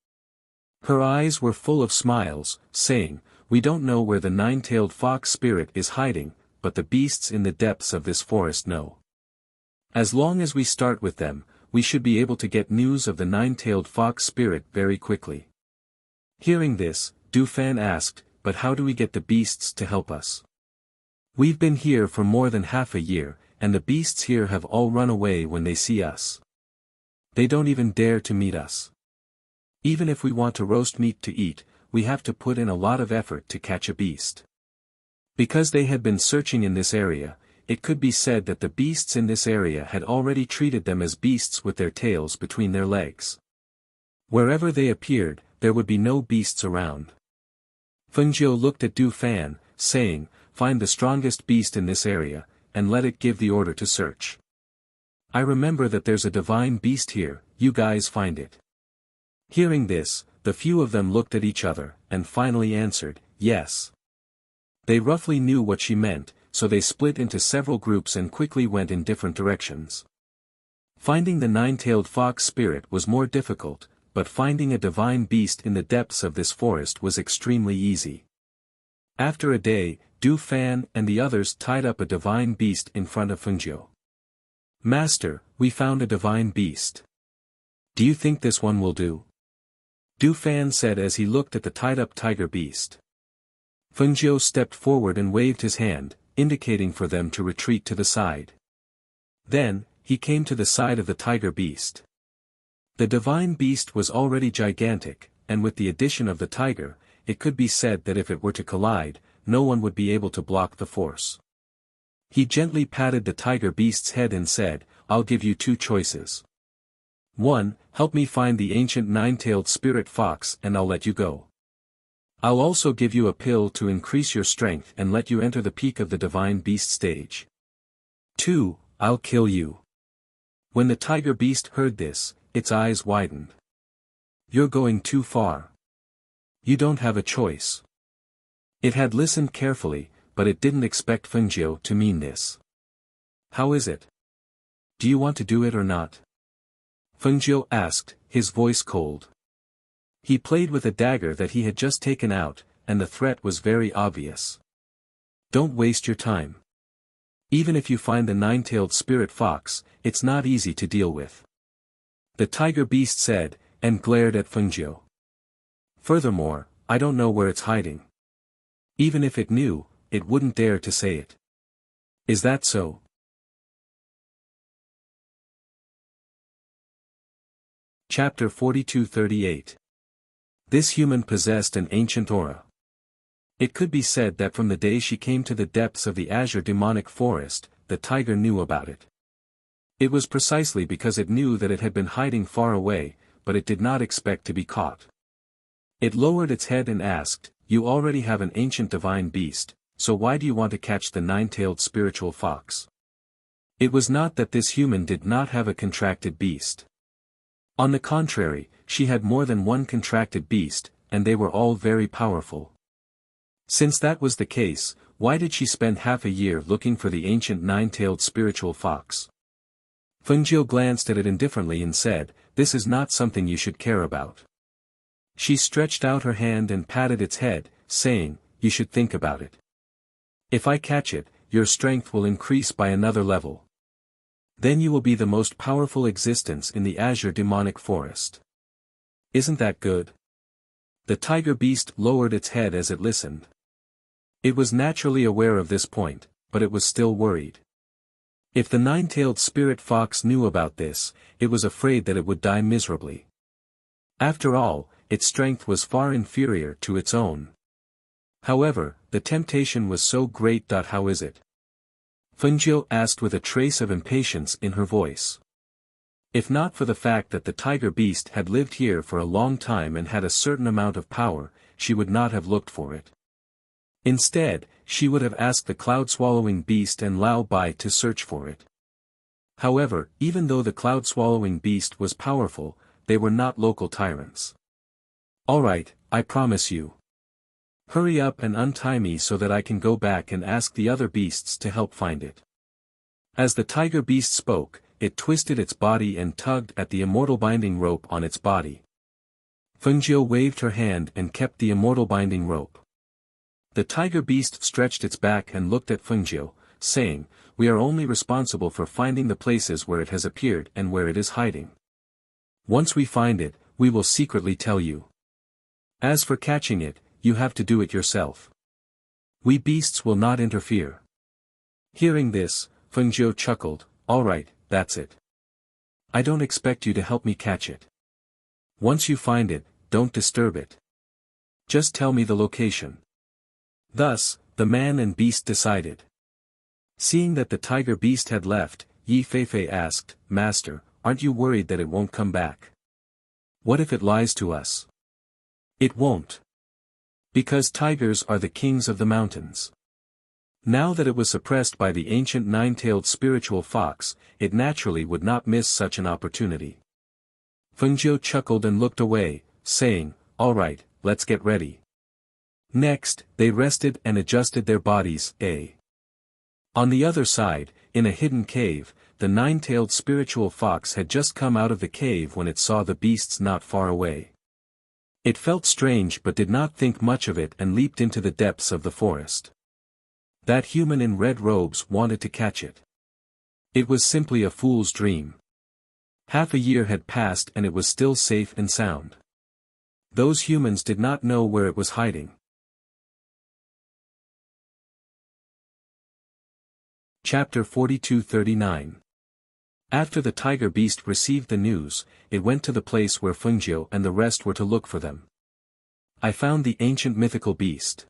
Her eyes were full of smiles, saying, "We don't know where the nine-tailed fox spirit is hiding, but the beasts in the depths of this forest know. As long as we start with them, we should be able to get news of the nine-tailed fox spirit very quickly." Hearing this, Du Fan asked, "But how do we get the beasts to help us? We've been here for more than half a year, and the beasts here have all run away when they see us. They don't even dare to meet us. Even if we want to roast meat to eat, we have to put in a lot of effort to catch a beast." Because they had been searching in this area, it could be said that the beasts in this area had already treated them as beasts with their tails between their legs. Wherever they appeared, there would be no beasts around. Fengjiu looked at Du Fan, saying, "Find the strongest beast in this area, and let it give the order to search. I remember that there's a divine beast here, you guys find it." Hearing this, the few of them looked at each other, and finally answered, "Yes." They roughly knew what she meant, so they split into several groups and quickly went in different directions. Finding the nine-tailed fox spirit was more difficult, but finding a divine beast in the depths of this forest was extremely easy. After a day, Du Fan and the others tied up a divine beast in front of Fengjiu. "Master, we found a divine beast. Do you think this one will do?" Du Fan said as he looked at the tied-up tiger beast. Fengjiu stepped forward and waved his hand, indicating for them to retreat to the side. Then, he came to the side of the tiger beast. The divine beast was already gigantic, and with the addition of the tiger, it could be said that if it were to collide, no one would be able to block the force. He gently patted the tiger beast's head and said, "I'll give you two choices. 1. Help me find the ancient nine-tailed spirit fox and I'll let you go. I'll also give you a pill to increase your strength and let you enter the peak of the divine beast stage. 2. I'll kill you." When the tiger beast heard this, its eyes widened. "You're going too far. You don't have a choice." It had listened carefully, but it didn't expect Fengjiu to mean this. "How is it? Do you want to do it or not?" Fengjiu asked, his voice cold. He played with a dagger that he had just taken out, and the threat was very obvious. "Don't waste your time. Even if you find the nine-tailed spirit fox, it's not easy to deal with. The tiger beast said, and glared at Fengjiu. Furthermore, I don't know where it's hiding. Even if it knew, it wouldn't dare to say it. Is that so? Chapter 42-38. This human possessed an ancient aura. It could be said that from the day she came to the depths of the azure demonic forest, the tiger knew about it. It was precisely because it knew that it had been hiding far away, but it did not expect to be caught. It lowered its head and asked, "You already have an ancient divine beast, so why do you want to catch the nine-tailed spiritual fox?" It was not that this human did not have a contracted beast. On the contrary, she had more than one contracted beast, and they were all very powerful. Since that was the case, why did she spend half a year looking for the ancient nine-tailed spiritual fox? Fengjiu glanced at it indifferently and said, "This is not something you should care about." She stretched out her hand and patted its head, saying, "You should think about it. If I catch it, your strength will increase by another level. Then you will be the most powerful existence in the azure demonic forest. Isn't that good?" The tiger beast lowered its head as it listened. It was naturally aware of this point, but it was still worried. If the nine-tailed spirit fox knew about this, it was afraid that it would die miserably. After all, its strength was far inferior to its own. However, the temptation was so great. How is it? Fengjiu asked with a trace of impatience in her voice. If not for the fact that the tiger beast had lived here for a long time and had a certain amount of power, she would not have looked for it. Instead, she would have asked the cloud-swallowing beast and Lao Bai to search for it. However, even though the cloud-swallowing beast was powerful, they were not local tyrants. "All right, I promise you. Hurry up and untie me so that I can go back and ask the other beasts to help find it." As the tiger beast spoke, it twisted its body and tugged at the immortal binding rope on its body. Fengjiu waved her hand and kept the immortal binding rope. The tiger beast stretched its back and looked at Fengjiu, saying, "We are only responsible for finding the places where it has appeared and where it is hiding. Once we find it, we will secretly tell you. As for catching it, you have to do it yourself. We beasts will not interfere." Hearing this, Fengjiu chuckled, "All right, that's it. I don't expect you to help me catch it. Once you find it, don't disturb it. Just tell me the location." Thus, the man and beast decided. Seeing that the tiger beast had left, Yi Feifei asked, "Master, aren't you worried that it won't come back? What if it lies to us?" "It won't. Because tigers are the kings of the mountains. Now that it was suppressed by the ancient nine-tailed spiritual fox, it naturally would not miss such an opportunity." Fengjiu chuckled and looked away, saying, "All right, let's get ready." Next, they rested and adjusted their bodies. On the other side, in a hidden cave, the nine-tailed spiritual fox had just come out of the cave when it saw the beasts not far away. It felt strange but did not think much of it and leaped into the depths of the forest. That human in red robes wanted to catch it. It was simply a fool's dream. Half a year had passed and it was still safe and sound. Those humans did not know where it was hiding. Chapter 42-39. After the tiger beast received the news, it went to the place where Fengjiu and the rest were to look for them. "I found the ancient mythical beast.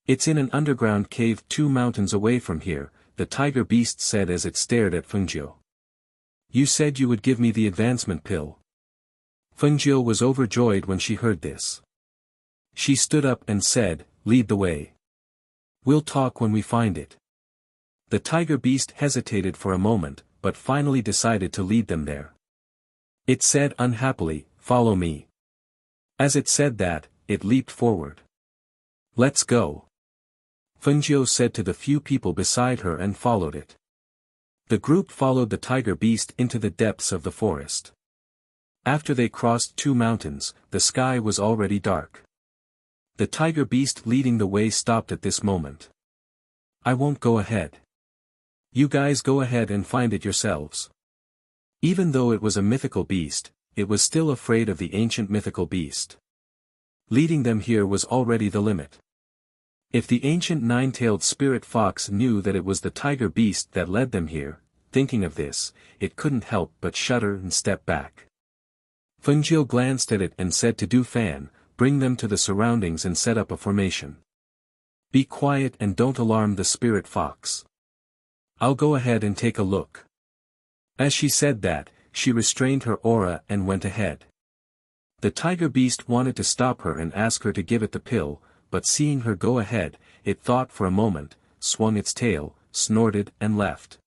It's in an underground cave 2 mountains away from here," the tiger beast said as it stared at Fengjiu. "You said you would give me the advancement pill." Fengjiu was overjoyed when she heard this. She stood up and said, "Lead the way. We'll talk when we find it." The tiger beast hesitated for a moment, but finally decided to lead them there. It said unhappily, "Follow me." As it said that, it leaped forward. "Let's go," Fengjiu said to the few people beside her and followed it. The group followed the tiger beast into the depths of the forest. After they crossed 2 mountains, the sky was already dark. The tiger beast leading the way stopped at this moment. "I won't go ahead. You guys go ahead and find it yourselves. Even though it was a mythical beast, it was still afraid of the ancient mythical beast. Leading them here was already the limit. If the ancient nine-tailed spirit fox knew that it was the tiger beast that led them here, thinking of this, it couldn't help but shudder and step back. Fengjiu glanced at it and said to Du Fan, "Bring them to the surroundings and set up a formation. Be quiet and don't alarm the spirit fox. I'll go ahead and take a look." As she said that, she restrained her aura and went ahead. The tiger beast wanted to stop her and ask her to give it the pill, but seeing her go ahead, it thought for a moment, swung its tail, snorted and left.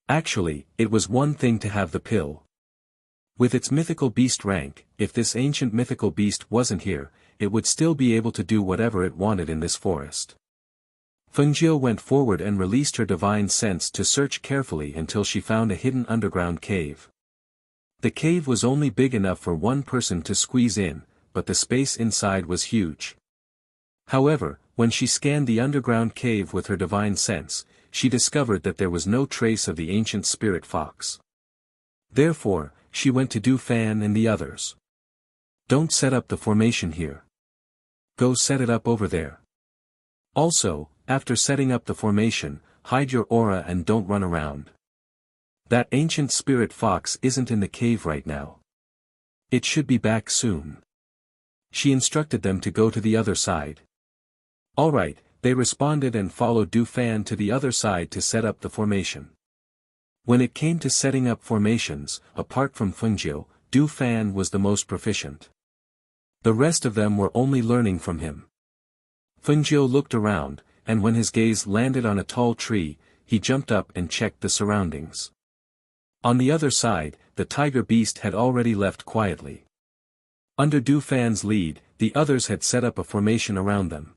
Actually, it was one thing to have the pill. With its mythical beast rank, if this ancient mythical beast wasn't here, it would still be able to do whatever it wanted in this forest. Fengjiu went forward and released her divine sense to search carefully until she found a hidden underground cave. The cave was only big enough for one person to squeeze in, but the space inside was huge. However, when she scanned the underground cave with her divine sense, she discovered that there was no trace of the ancient spirit fox. Therefore, she went to Du Fan and the others. "Don't set up the formation here. Go set it up over there. Also, after setting up the formation, hide your aura and don't run around. That ancient spirit fox isn't in the cave right now. It should be back soon." She instructed them to go to the other side. "Alright," they responded and followed Du Fan to the other side to set up the formation. When it came to setting up formations, apart from Fengjiu, Du Fan was the most proficient. The rest of them were only learning from him. Fengjiu looked around, and when his gaze landed on a tall tree, he jumped up and checked the surroundings. On the other side, the tiger beast had already left quietly. Under Du Fan's lead, the others had set up a formation around them.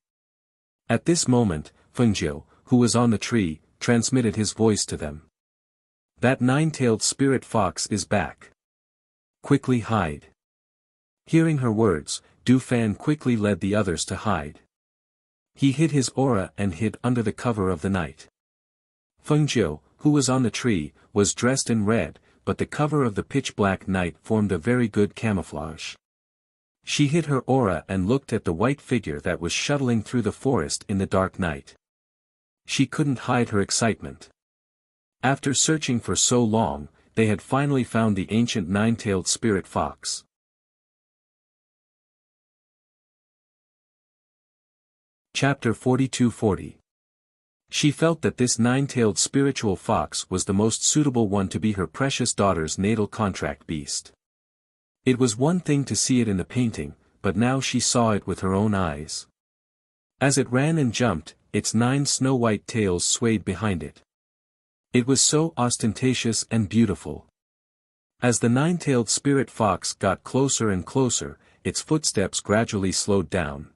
At this moment, Fengjiu, who was on the tree, transmitted his voice to them. "That nine-tailed spirit fox is back. Quickly hide." Hearing her words, Du Fan quickly led the others to hide. He hid his aura and hid under the cover of the night. Fengjiu, who was on the tree, was dressed in red, but the cover of the pitch-black night formed a very good camouflage. She hid her aura and looked at the white figure that was shuttling through the forest in the dark night. She couldn't hide her excitement. After searching for so long, they had finally found the ancient nine-tailed spirit fox. Chapter 42-40. She felt that this nine-tailed spiritual fox was the most suitable one to be her precious daughter's natal contract beast. It was one thing to see it in the painting, but now she saw it with her own eyes. As it ran and jumped, its 9 snow-white tails swayed behind it. It was so ostentatious and beautiful. As the nine-tailed spirit fox got closer and closer, its footsteps gradually slowed down.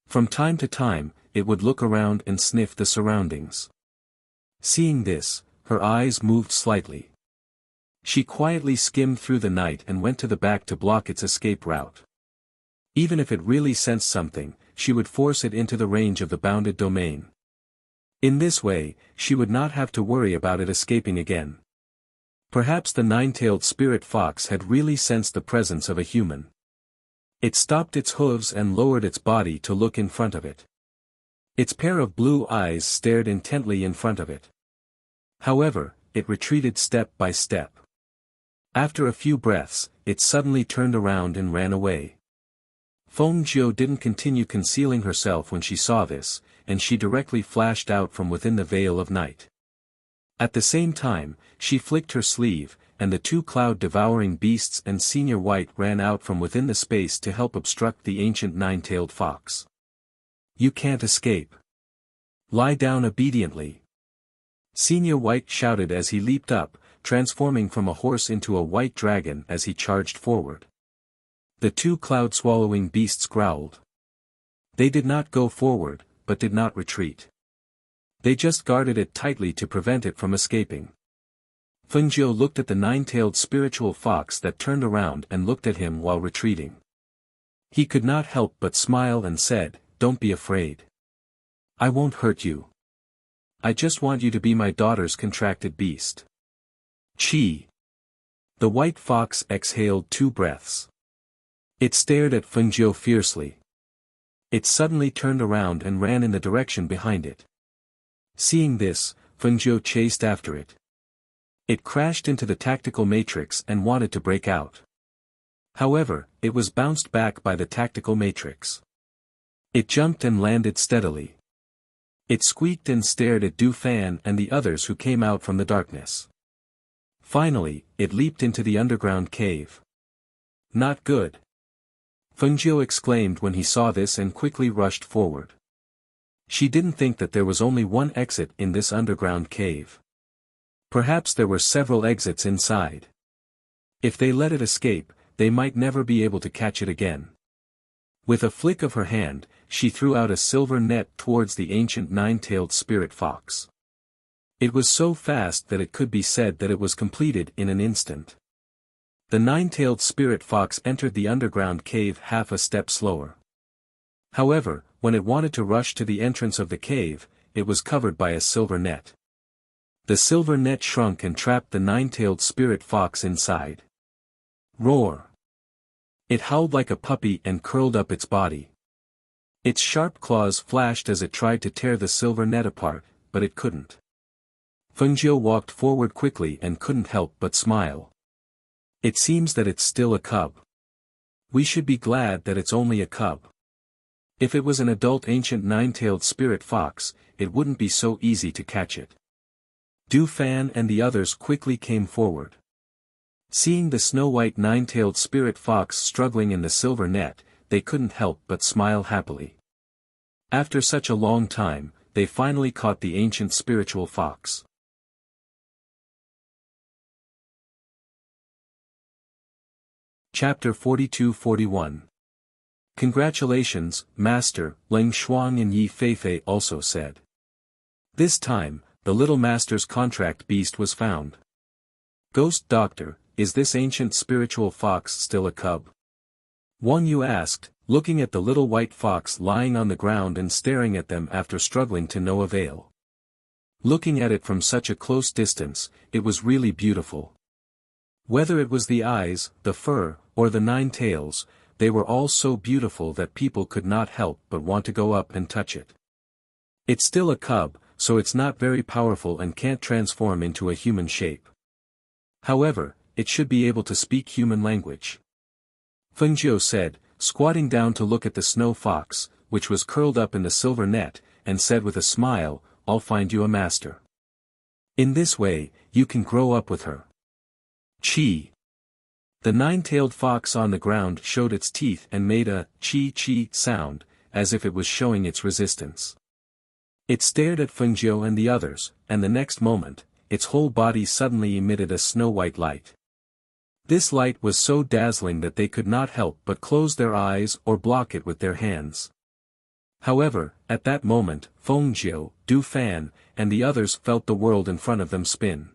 From time to time, it would look around and sniff the surroundings. Seeing this, her eyes moved slightly. She quietly skimmed through the night and went to the back to block its escape route. Even if it really sensed something, she would force it into the range of the bounded domain. In this way, she would not have to worry about it escaping again. Perhaps the nine-tailed spirit fox had really sensed the presence of a human. It stopped its hooves and lowered its body to look in front of it. Its pair of blue eyes stared intently in front of it. However, it retreated step by step. After a few breaths, it suddenly turned around and ran away. Fengjiu didn't continue concealing herself when she saw this, and she directly flashed out from within the veil of night. At the same time, she flicked her sleeve, and the 2 cloud-devouring beasts and Senior White ran out from within the space to help obstruct the ancient nine-tailed fox. "You can't escape. Lie down obediently," Senior White shouted as he leaped up, transforming from a horse into a white dragon as he charged forward. The 2 cloud-swallowing beasts growled. They did not go forward, but did not retreat. They just guarded it tightly to prevent it from escaping. Fengjiu looked at the nine-tailed spiritual fox that turned around and looked at him while retreating. He could not help but smile and said, "Don't be afraid. I won't hurt you. I just want you to be my daughter's contracted beast." Chi. The white fox exhaled 2 breaths. It stared at Fengjiu fiercely. It suddenly turned around and ran in the direction behind it. Seeing this, Fengjiu chased after it. It crashed into the tactical matrix and wanted to break out. However, it was bounced back by the tactical matrix. It jumped and landed steadily. It squeaked and stared at Du Fan and the others who came out from the darkness. Finally, it leaped into the underground cave. Not good. Fengjiu exclaimed when he saw this and quickly rushed forward. She didn't think that there was only one exit in this underground cave. Perhaps there were several exits inside. If they let it escape, they might never be able to catch it again. With a flick of her hand, she threw out a silver net towards the ancient 9-tailed spirit fox. It was so fast that it could be said that it was completed in an instant. The 9-tailed spirit fox entered the underground cave half a step slower. However, when it wanted to rush to the entrance of the cave, it was covered by a silver net. The silver net shrunk and trapped the 9-tailed spirit fox inside. Roar! It howled like a puppy and curled up its body. Its sharp claws flashed as it tried to tear the silver net apart, but it couldn't. Fengjiu walked forward quickly and couldn't help but smile. It seems that it's still a cub. We should be glad that it's only a cub. If it was an adult ancient 9-tailed spirit fox, it wouldn't be so easy to catch it. Du Fan and the others quickly came forward. Seeing the snow-white 9-tailed spirit fox struggling in the silver net, they couldn't help but smile happily. After such a long time, they finally caught the ancient spiritual fox. Chapter 42-41. Congratulations, Master, Ling Shuang and Yi Feifei also said. This time, the little master's contract beast was found. Ghost Doctor, is this ancient spiritual fox still a cub? Wang Yu asked, looking at the little white fox lying on the ground and staring at them after struggling to no avail. Looking at it from such a close distance, it was really beautiful. Whether it was the eyes, the fur, or the 9 tails, they were all so beautiful that people could not help but want to go up and touch it. It's still a cub, so it's not very powerful and can't transform into a human shape. However, it should be able to speak human language. Fengjiu said, squatting down to look at the snow fox, which was curled up in the silver net, and said with a smile, I'll find you a master. In this way, you can grow up with her. Chi. The 9-tailed fox on the ground showed its teeth and made a chi-chi sound, as if it was showing its resistance. It stared at Fengjiu and the others, and the next moment, its whole body suddenly emitted a snow-white light. This light was so dazzling that they could not help but close their eyes or block it with their hands. However, at that moment, Fengjiu, Du Fan, and the others felt the world in front of them spin.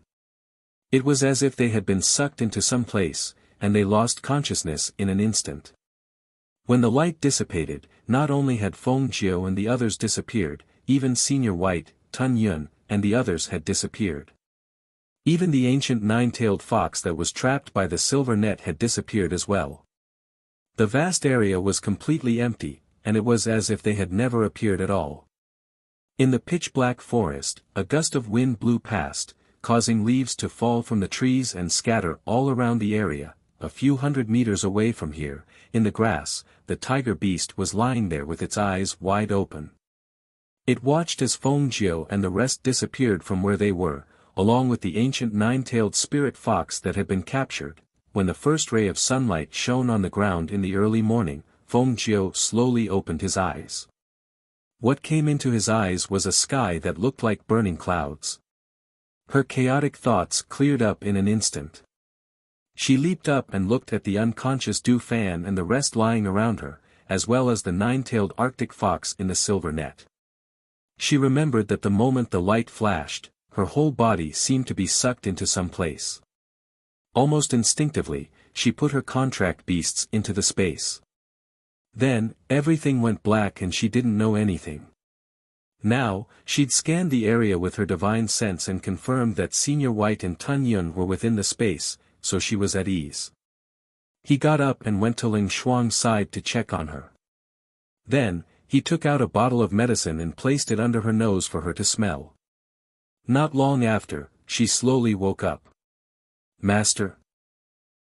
It was as if they had been sucked into some place, and they lost consciousness in an instant. When the light dissipated, not only had Fengjiu and the others disappeared, even Senior White, Tun Yun, and the others had disappeared. Even the ancient 9-tailed fox that was trapped by the silver net had disappeared as well. The vast area was completely empty, and it was as if they had never appeared at all. In the pitch-black forest, a gust of wind blew past, causing leaves to fall from the trees and scatter all around the area. A few hundred meters away from here, in the grass, the tiger beast was lying there with its eyes wide open. It watched as Fengjiu and the rest disappeared from where they were, along with the ancient 9-tailed spirit fox that had been captured. When the first ray of sunlight shone on the ground in the early morning, Fengjiu slowly opened his eyes. What came into his eyes was a sky that looked like burning clouds. Her chaotic thoughts cleared up in an instant. She leaped up and looked at the unconscious Du Fan and the rest lying around her, as well as the 9-tailed Arctic fox in the silver net. She remembered that the moment the light flashed, her whole body seemed to be sucked into some place. Almost instinctively, she put her contract beasts into the space. Then, everything went black and she didn't know anything. Now, she'd scanned the area with her divine sense and confirmed that Senior White and Tun Yun were within the space, so she was at ease. He got up and went to Ling Shuang's side to check on her. Then, he took out a bottle of medicine and placed it under her nose for her to smell. Not long after, she slowly woke up. "Master?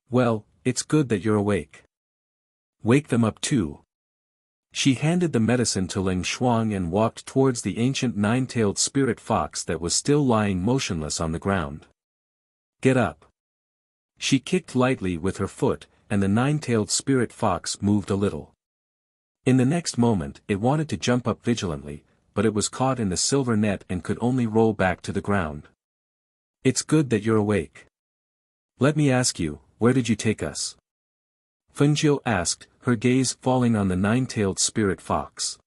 Well, it's good that you're awake. Wake them up too." She handed the medicine to Ling Shuang and walked towards the ancient nine-tailed spirit fox that was still lying motionless on the ground. "Get up." She kicked lightly with her foot, and the nine-tailed spirit fox moved a little. In the next moment it wanted to jump up vigilantly, but it was caught in the silver net and could only roll back to the ground. "It's good that you're awake. Let me ask you, where did you take us?" Fengjiu asked, her gaze falling on the nine-tailed spirit fox.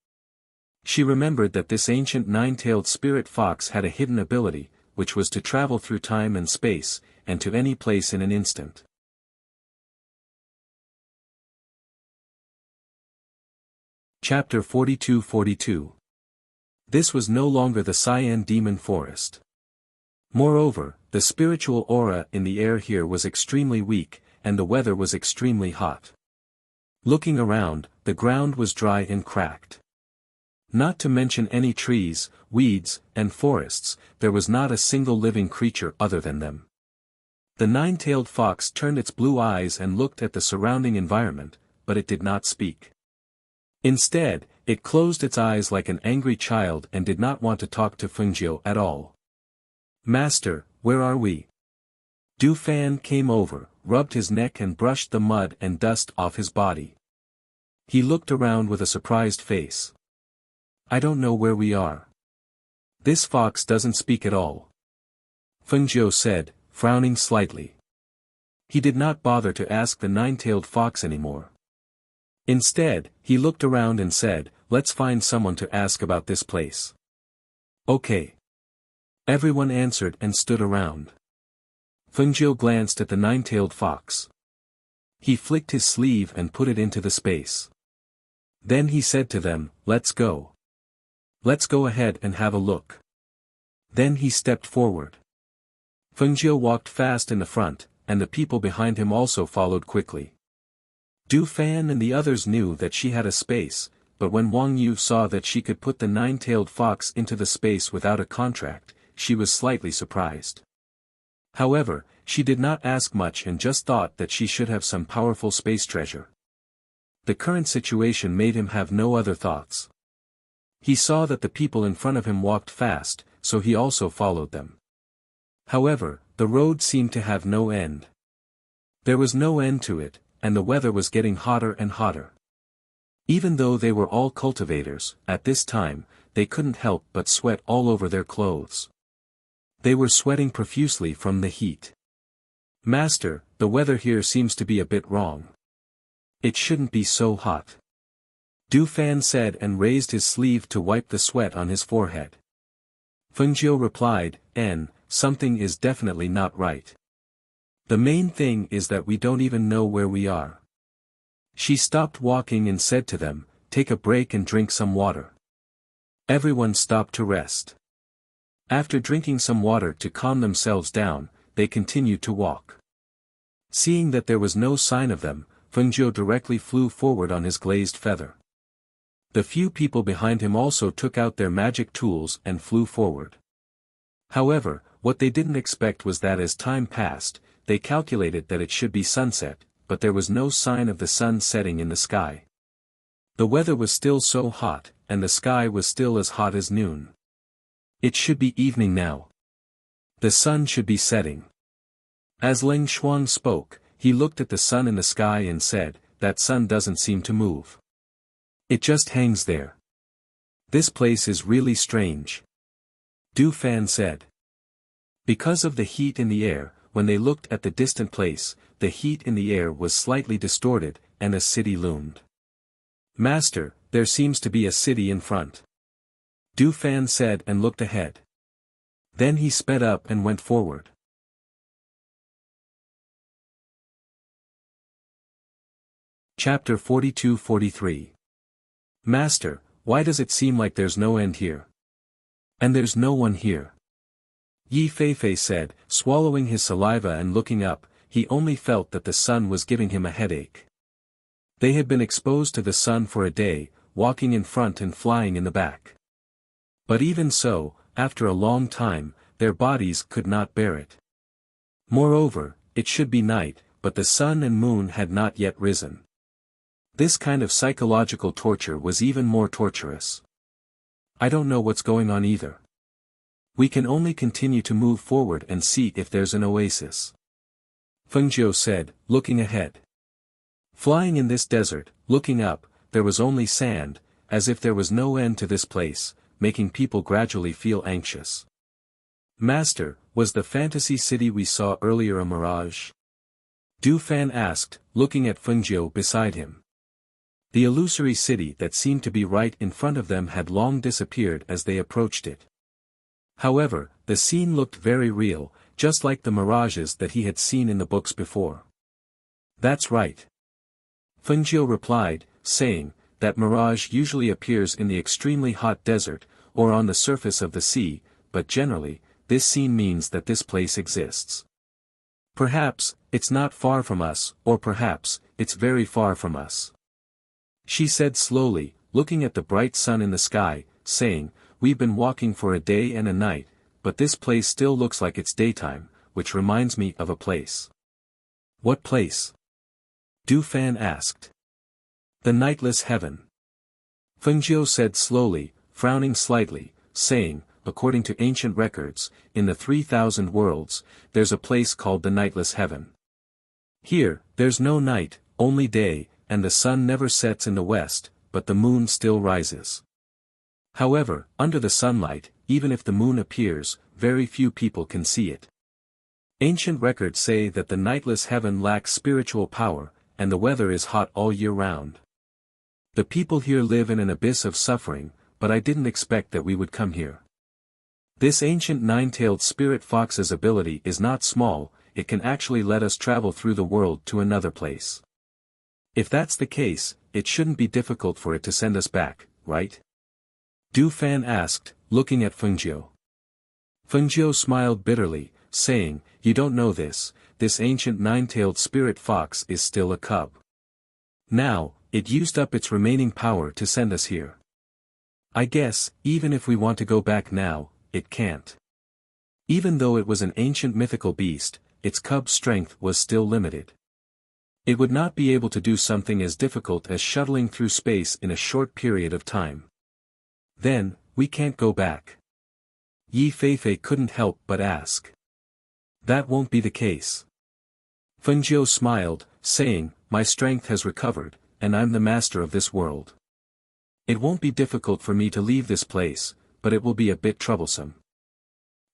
She remembered that this ancient nine-tailed spirit fox had a hidden ability, which was to travel through time and space, and to any place in an instant. Chapter 42-42. This was no longer the Cyan Demon Forest. Moreover, the spiritual aura in the air here was extremely weak, and the weather was extremely hot. Looking around, the ground was dry and cracked. Not to mention any trees, weeds, and forests, there was not a single living creature other than them. The nine-tailed fox turned its blue eyes and looked at the surrounding environment, but it did not speak. Instead, it closed its eyes like an angry child and did not want to talk to Fengjiu at all. "Master, where are we?" Du Fan came over, rubbed his neck and brushed the mud and dust off his body. He looked around with a surprised face. "I don't know where we are. This fox doesn't speak at all," Fengjiu said, frowning slightly. He did not bother to ask the nine-tailed fox anymore. Instead, he looked around and said, "Let's find someone to ask about this place." "Okay." Everyone answered and stood around. Fengjiu glanced at the nine-tailed fox. He flicked his sleeve and put it into the space. Then he said to them, "Let's go. Let's go ahead and have a look." Then he stepped forward. Fengjiu walked fast in the front, and the people behind him also followed quickly. Du Fan and the others knew that she had a space, but when Wang Yu saw that she could put the nine-tailed fox into the space without a contract, she was slightly surprised. However, she did not ask much and just thought that she should have some powerful space treasure. The current situation made him have no other thoughts. He saw that the people in front of him walked fast, so he also followed them. However, the road seemed to have no end. There was no end to it, and the weather was getting hotter and hotter. Even though they were all cultivators, at this time, they couldn't help but sweat all over their clothes. They were sweating profusely from the heat. "Master, the weather here seems to be a bit wrong. It shouldn't be so hot," Du Fan said and raised his sleeve to wipe the sweat on his forehead. Fengjiu replied, "Something is definitely not right. The main thing is that we don't even know where we are." She stopped walking and said to them, "Take a break and drink some water." Everyone stopped to rest. After drinking some water to calm themselves down, they continued to walk. Seeing that there was no sign of them, Fengjiu directly flew forward on his glazed feather. The few people behind him also took out their magic tools and flew forward. However, what they didn't expect was that as time passed, they calculated that it should be sunset, but there was no sign of the sun setting in the sky. The weather was still so hot, and the sky was still as hot as noon. It should be evening now. The sun should be setting. As Ling Shuang spoke, he looked at the sun in the sky and said, "That sun doesn't seem to move. It just hangs there. This place is really strange," Du Fan said. Because of the heat in the air, when they looked at the distant place, the heat in the air was slightly distorted, and a city loomed. "Master, there seems to be a city in front," Du Fan said and looked ahead. Then he sped up and went forward. Chapter 42-43. "Master, why does it seem like there's no end here? And there's no one here?" Yi Feifei said, swallowing his saliva and looking up. he only felt that the sun was giving him a headache. They had been exposed to the sun for a day, walking in front and flying in the back. But even so, after a long time, their bodies could not bear it. Moreover, it should be night, but the sun and moon had not yet risen. This kind of psychological torture was even more torturous. I don't know what's going on either. We can only continue to move forward and see if there's an oasis. Fengjiu said, looking ahead. Flying in this desert, looking up, there was only sand, as if there was no end to this place, making people gradually feel anxious. Master, was the fantasy city we saw earlier a mirage? Du Fan asked, looking at Fengjiu beside him. The illusory city that seemed to be right in front of them had long disappeared as they approached it. However, the scene looked very real, just like the mirages that he had seen in the books before. That's right. Fengjiu replied, saying, that mirage usually appears in the extremely hot desert, or on the surface of the sea, but generally, this scene means that this place exists. Perhaps, it's not far from us, or perhaps, it's very far from us. She said slowly, looking at the bright sun in the sky, saying, we've been walking for a day and a night, but this place still looks like it's daytime, which reminds me of a place. What place? Du Fan asked. The nightless heaven. Fengjiu said slowly, frowning slightly, saying, according to ancient records, in the 3,000 worlds, there's a place called the nightless heaven. Here, there's no night, only day, and the sun never sets in the west, but the moon still rises. However, under the sunlight, even if the moon appears, very few people can see it. Ancient records say that the nightless heaven lacks spiritual power, and the weather is hot all year round. The people here live in an abyss of suffering, but I didn't expect that we would come here. This ancient nine-tailed spirit fox's ability is not small, it can actually let us travel through the world to another place. If that's the case, it shouldn't be difficult for it to send us back, right? Du Fan asked, looking at Fengjiu. Fengjiu smiled bitterly, saying, you don't know this ancient nine-tailed spirit fox is still a cub. Now, it used up its remaining power to send us here. I guess, even if we want to go back now, it can't. Even though it was an ancient mythical beast, its cub's strength was still limited. It would not be able to do something as difficult as shuttling through space in a short period of time. Then, we can't go back. Yi Feifei couldn't help but ask. That won't be the case. Fengjiu smiled, saying, my strength has recovered, and I'm the master of this world. It won't be difficult for me to leave this place, but it will be a bit troublesome.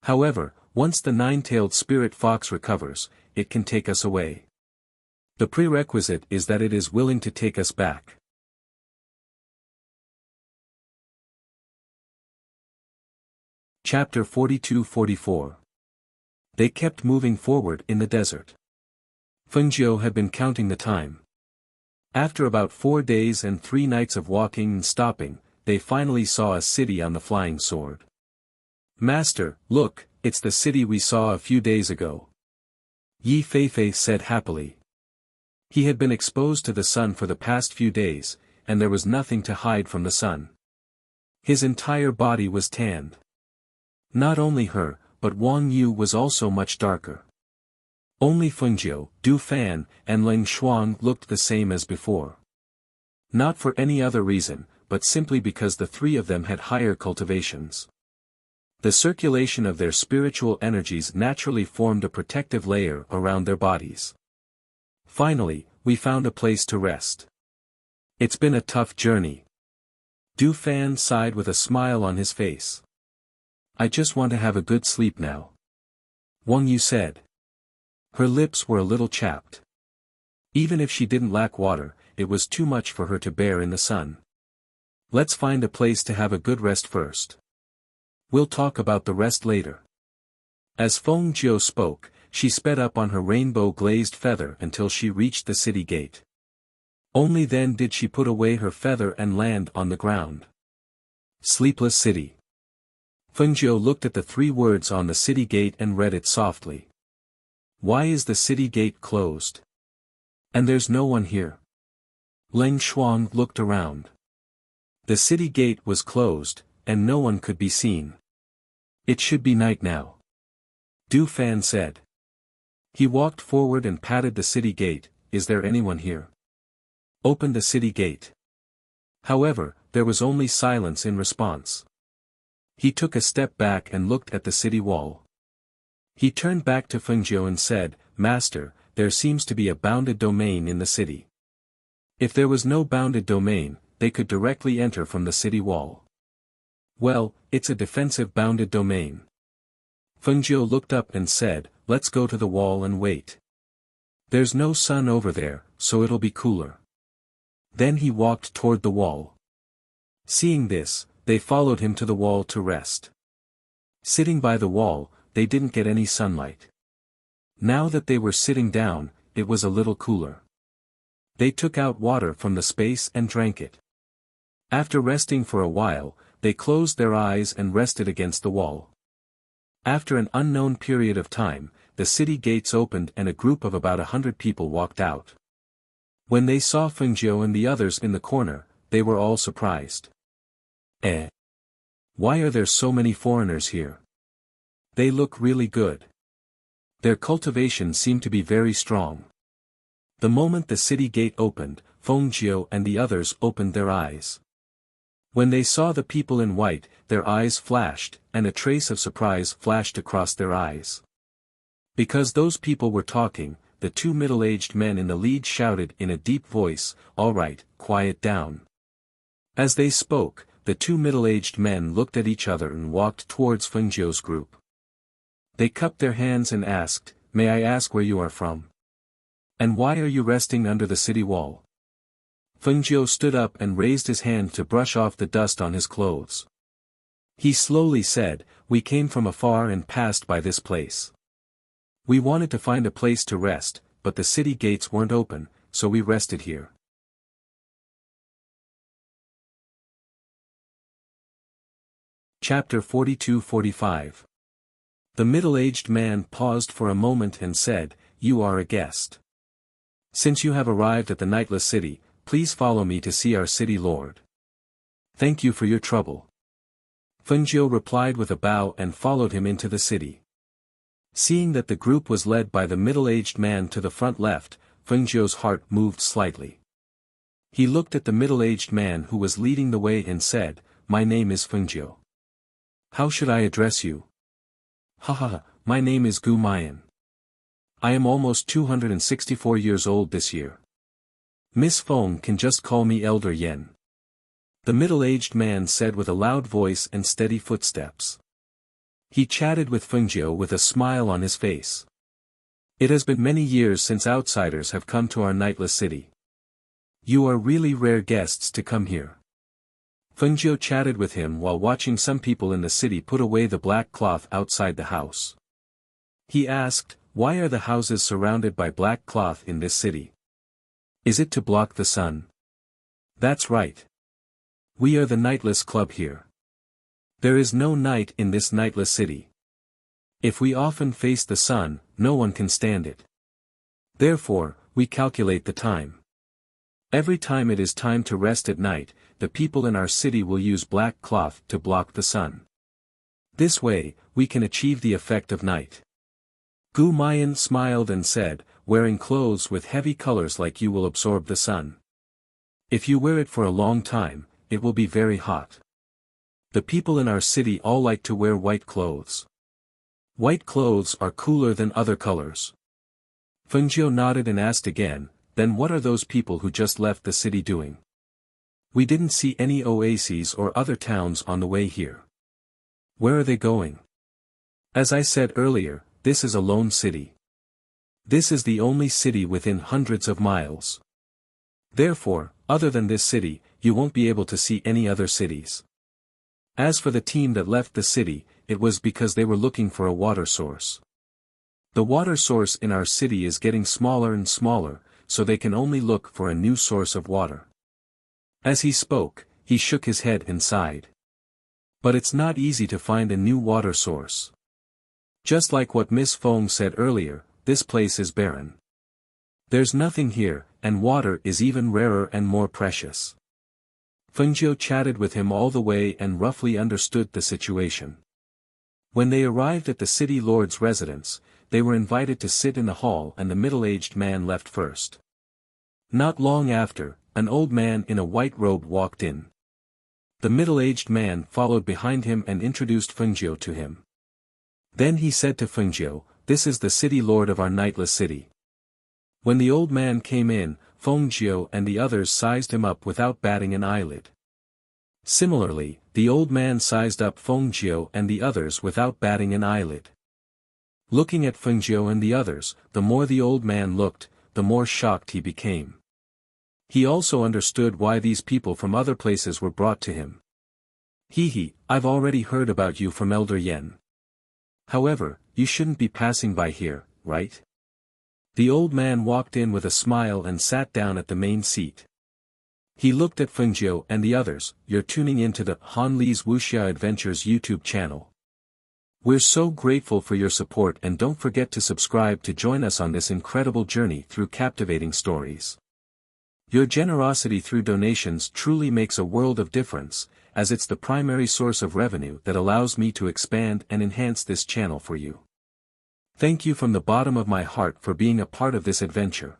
However, once the nine-tailed spirit fox recovers, it can take us away. The prerequisite is that it is willing to take us back. Chapter 42-44. They kept moving forward in the desert. Fengjiu had been counting the time. After about 4 days and 3 nights of walking and stopping, they finally saw a city on the flying sword. Master, look, it's the city we saw a few days ago. Yi Feifei said happily. He had been exposed to the sun for the past few days, and there was nothing to hide from the sun. His entire body was tanned. Not only her, but Wang Yu was also much darker. Only Fengjiu, Du Fan, and Leng Shuang looked the same as before. Not for any other reason, but simply because the three of them had higher cultivations. The circulation of their spiritual energies naturally formed a protective layer around their bodies. Finally, we found a place to rest. It's been a tough journey. Du Fan sighed with a smile on his face. I just want to have a good sleep now. Wang Yu said. Her lips were a little chapped. Even if she didn't lack water, it was too much for her to bear in the sun. Let's find a place to have a good rest first. We'll talk about the rest later. As Fengjiu spoke, she sped up on her rainbow-glazed feather until she reached the city gate. Only then did she put away her feather and land on the ground. Sleepless City. Fengjiu looked at the 3 words on the city gate and read it softly. Why is the city gate closed? And there's no one here. Leng Shuang looked around. The city gate was closed, and no one could be seen. It should be night now. Du Fan said. He walked forward and patted the city gate. Is there anyone here? Open the city gate. However, there was only silence in response. He took a step back and looked at the city wall. He turned back to Fengjiu and said, Master, there seems to be a bounded domain in the city. If there was no bounded domain, they could directly enter from the city wall. Well, it's a defensive bounded domain. Fengjiu looked up and said, let's go to the wall and wait. There's no sun over there, so it'll be cooler. Then he walked toward the wall. Seeing this, they followed him to the wall to rest. Sitting by the wall, they didn't get any sunlight. Now that they were sitting down, it was a little cooler. They took out water from the space and drank it. After resting for a while, they closed their eyes and rested against the wall. After an unknown period of time, the city gates opened and a group of about 100 people walked out. When they saw Fengjiu and the others in the corner, they were all surprised. Why are there so many foreigners here? They look really good. Their cultivation seemed to be very strong. The moment the city gate opened, Fengjiu and the others opened their eyes. When they saw the people in white, their eyes flashed, and a trace of surprise flashed across their eyes. Because those people were talking, the two middle-aged men in the lead shouted in a deep voice, all right, quiet down. As they spoke, the two middle-aged men looked at each other and walked towards Fengjiu's group. They cupped their hands and asked, may I ask where you are from? And why are you resting under the city wall? Fengjiu stood up and raised his hand to brush off the dust on his clothes. He slowly said, we came from afar and passed by this place. We wanted to find a place to rest, but the city gates weren't open, so we rested here. Chapter 42-45. The middle-aged man paused for a moment and said, you are a guest. Since you have arrived at the nightless city, please follow me to see our city lord. Thank you for your trouble. Fengjiu replied with a bow and followed him into the city. Seeing that the group was led by the middle-aged man to the front left, Fengjiu's heart moved slightly. He looked at the middle-aged man who was leading the way and said, my name is Fengjiu. How should I address you? Haha, my name is Gu Mayan. I am almost 264 years old this year. Miss Feng can just call me Elder Yen. The middle-aged man said with a loud voice and steady footsteps. He chatted with Fengjiu with a smile on his face. It has been many years since outsiders have come to our nightless city. You are really rare guests to come here. Fengjiu chatted with him while watching some people in the city put away the black cloth outside the house. He asked, why are the houses surrounded by black cloth in this city? Is it to block the sun? That's right. We are the nightless club here. There is no night in this nightless city. If we often face the sun, no one can stand it. Therefore, we calculate the time. Every time it is time to rest at night, the people in our city will use black cloth to block the sun. This way, we can achieve the effect of night. Gu Mayan smiled and said, wearing clothes with heavy colors like you will absorb the sun. If you wear it for a long time, it will be very hot. The people in our city all like to wear white clothes. White clothes are cooler than other colors. Fengjiu nodded and asked again, then what are those people who just left the city doing? We didn't see any oases or other towns on the way here. Where are they going? As I said earlier, this is a lone city. This is the only city within hundreds of miles. Therefore, other than this city, you won't be able to see any other cities. As for the team that left the city, it was because they were looking for a water source. The water source in our city is getting smaller and smaller, so they can only look for a new source of water. As he spoke, he shook his head and sighed. But it's not easy to find a new water source. Just like what Miss Feng said earlier, this place is barren. There's nothing here, and water is even rarer and more precious. Fengjiu chatted with him all the way and roughly understood the situation. When they arrived at the city lord's residence, they were invited to sit in the hall and the middle-aged man left first. Not long after, an old man in a white robe walked in. The middle-aged man followed behind him and introduced Fengjiu to him. Then he said to Fengjiu, "This is the city lord of our nightless city." When the old man came in, Fengjiu and the others sized him up without batting an eyelid. Similarly, the old man sized up Fengjiu and the others without batting an eyelid. Looking at Fengjiu and the others, the more the old man looked, the more shocked he became. He also understood why these people from other places were brought to him. I've already heard about you from Elder Yen. However, you shouldn't be passing by here, right? The old man walked in with a smile and sat down at the main seat. He looked at Fengjiu and the others. "You're tuning into the Han Li's Wuxia Adventures YouTube channel. We're so grateful for your support, and don't forget to subscribe to join us on this incredible journey through captivating stories. Your generosity through donations truly makes a world of difference, as it's the primary source of revenue that allows me to expand and enhance this channel for you. Thank you from the bottom of my heart for being a part of this adventure.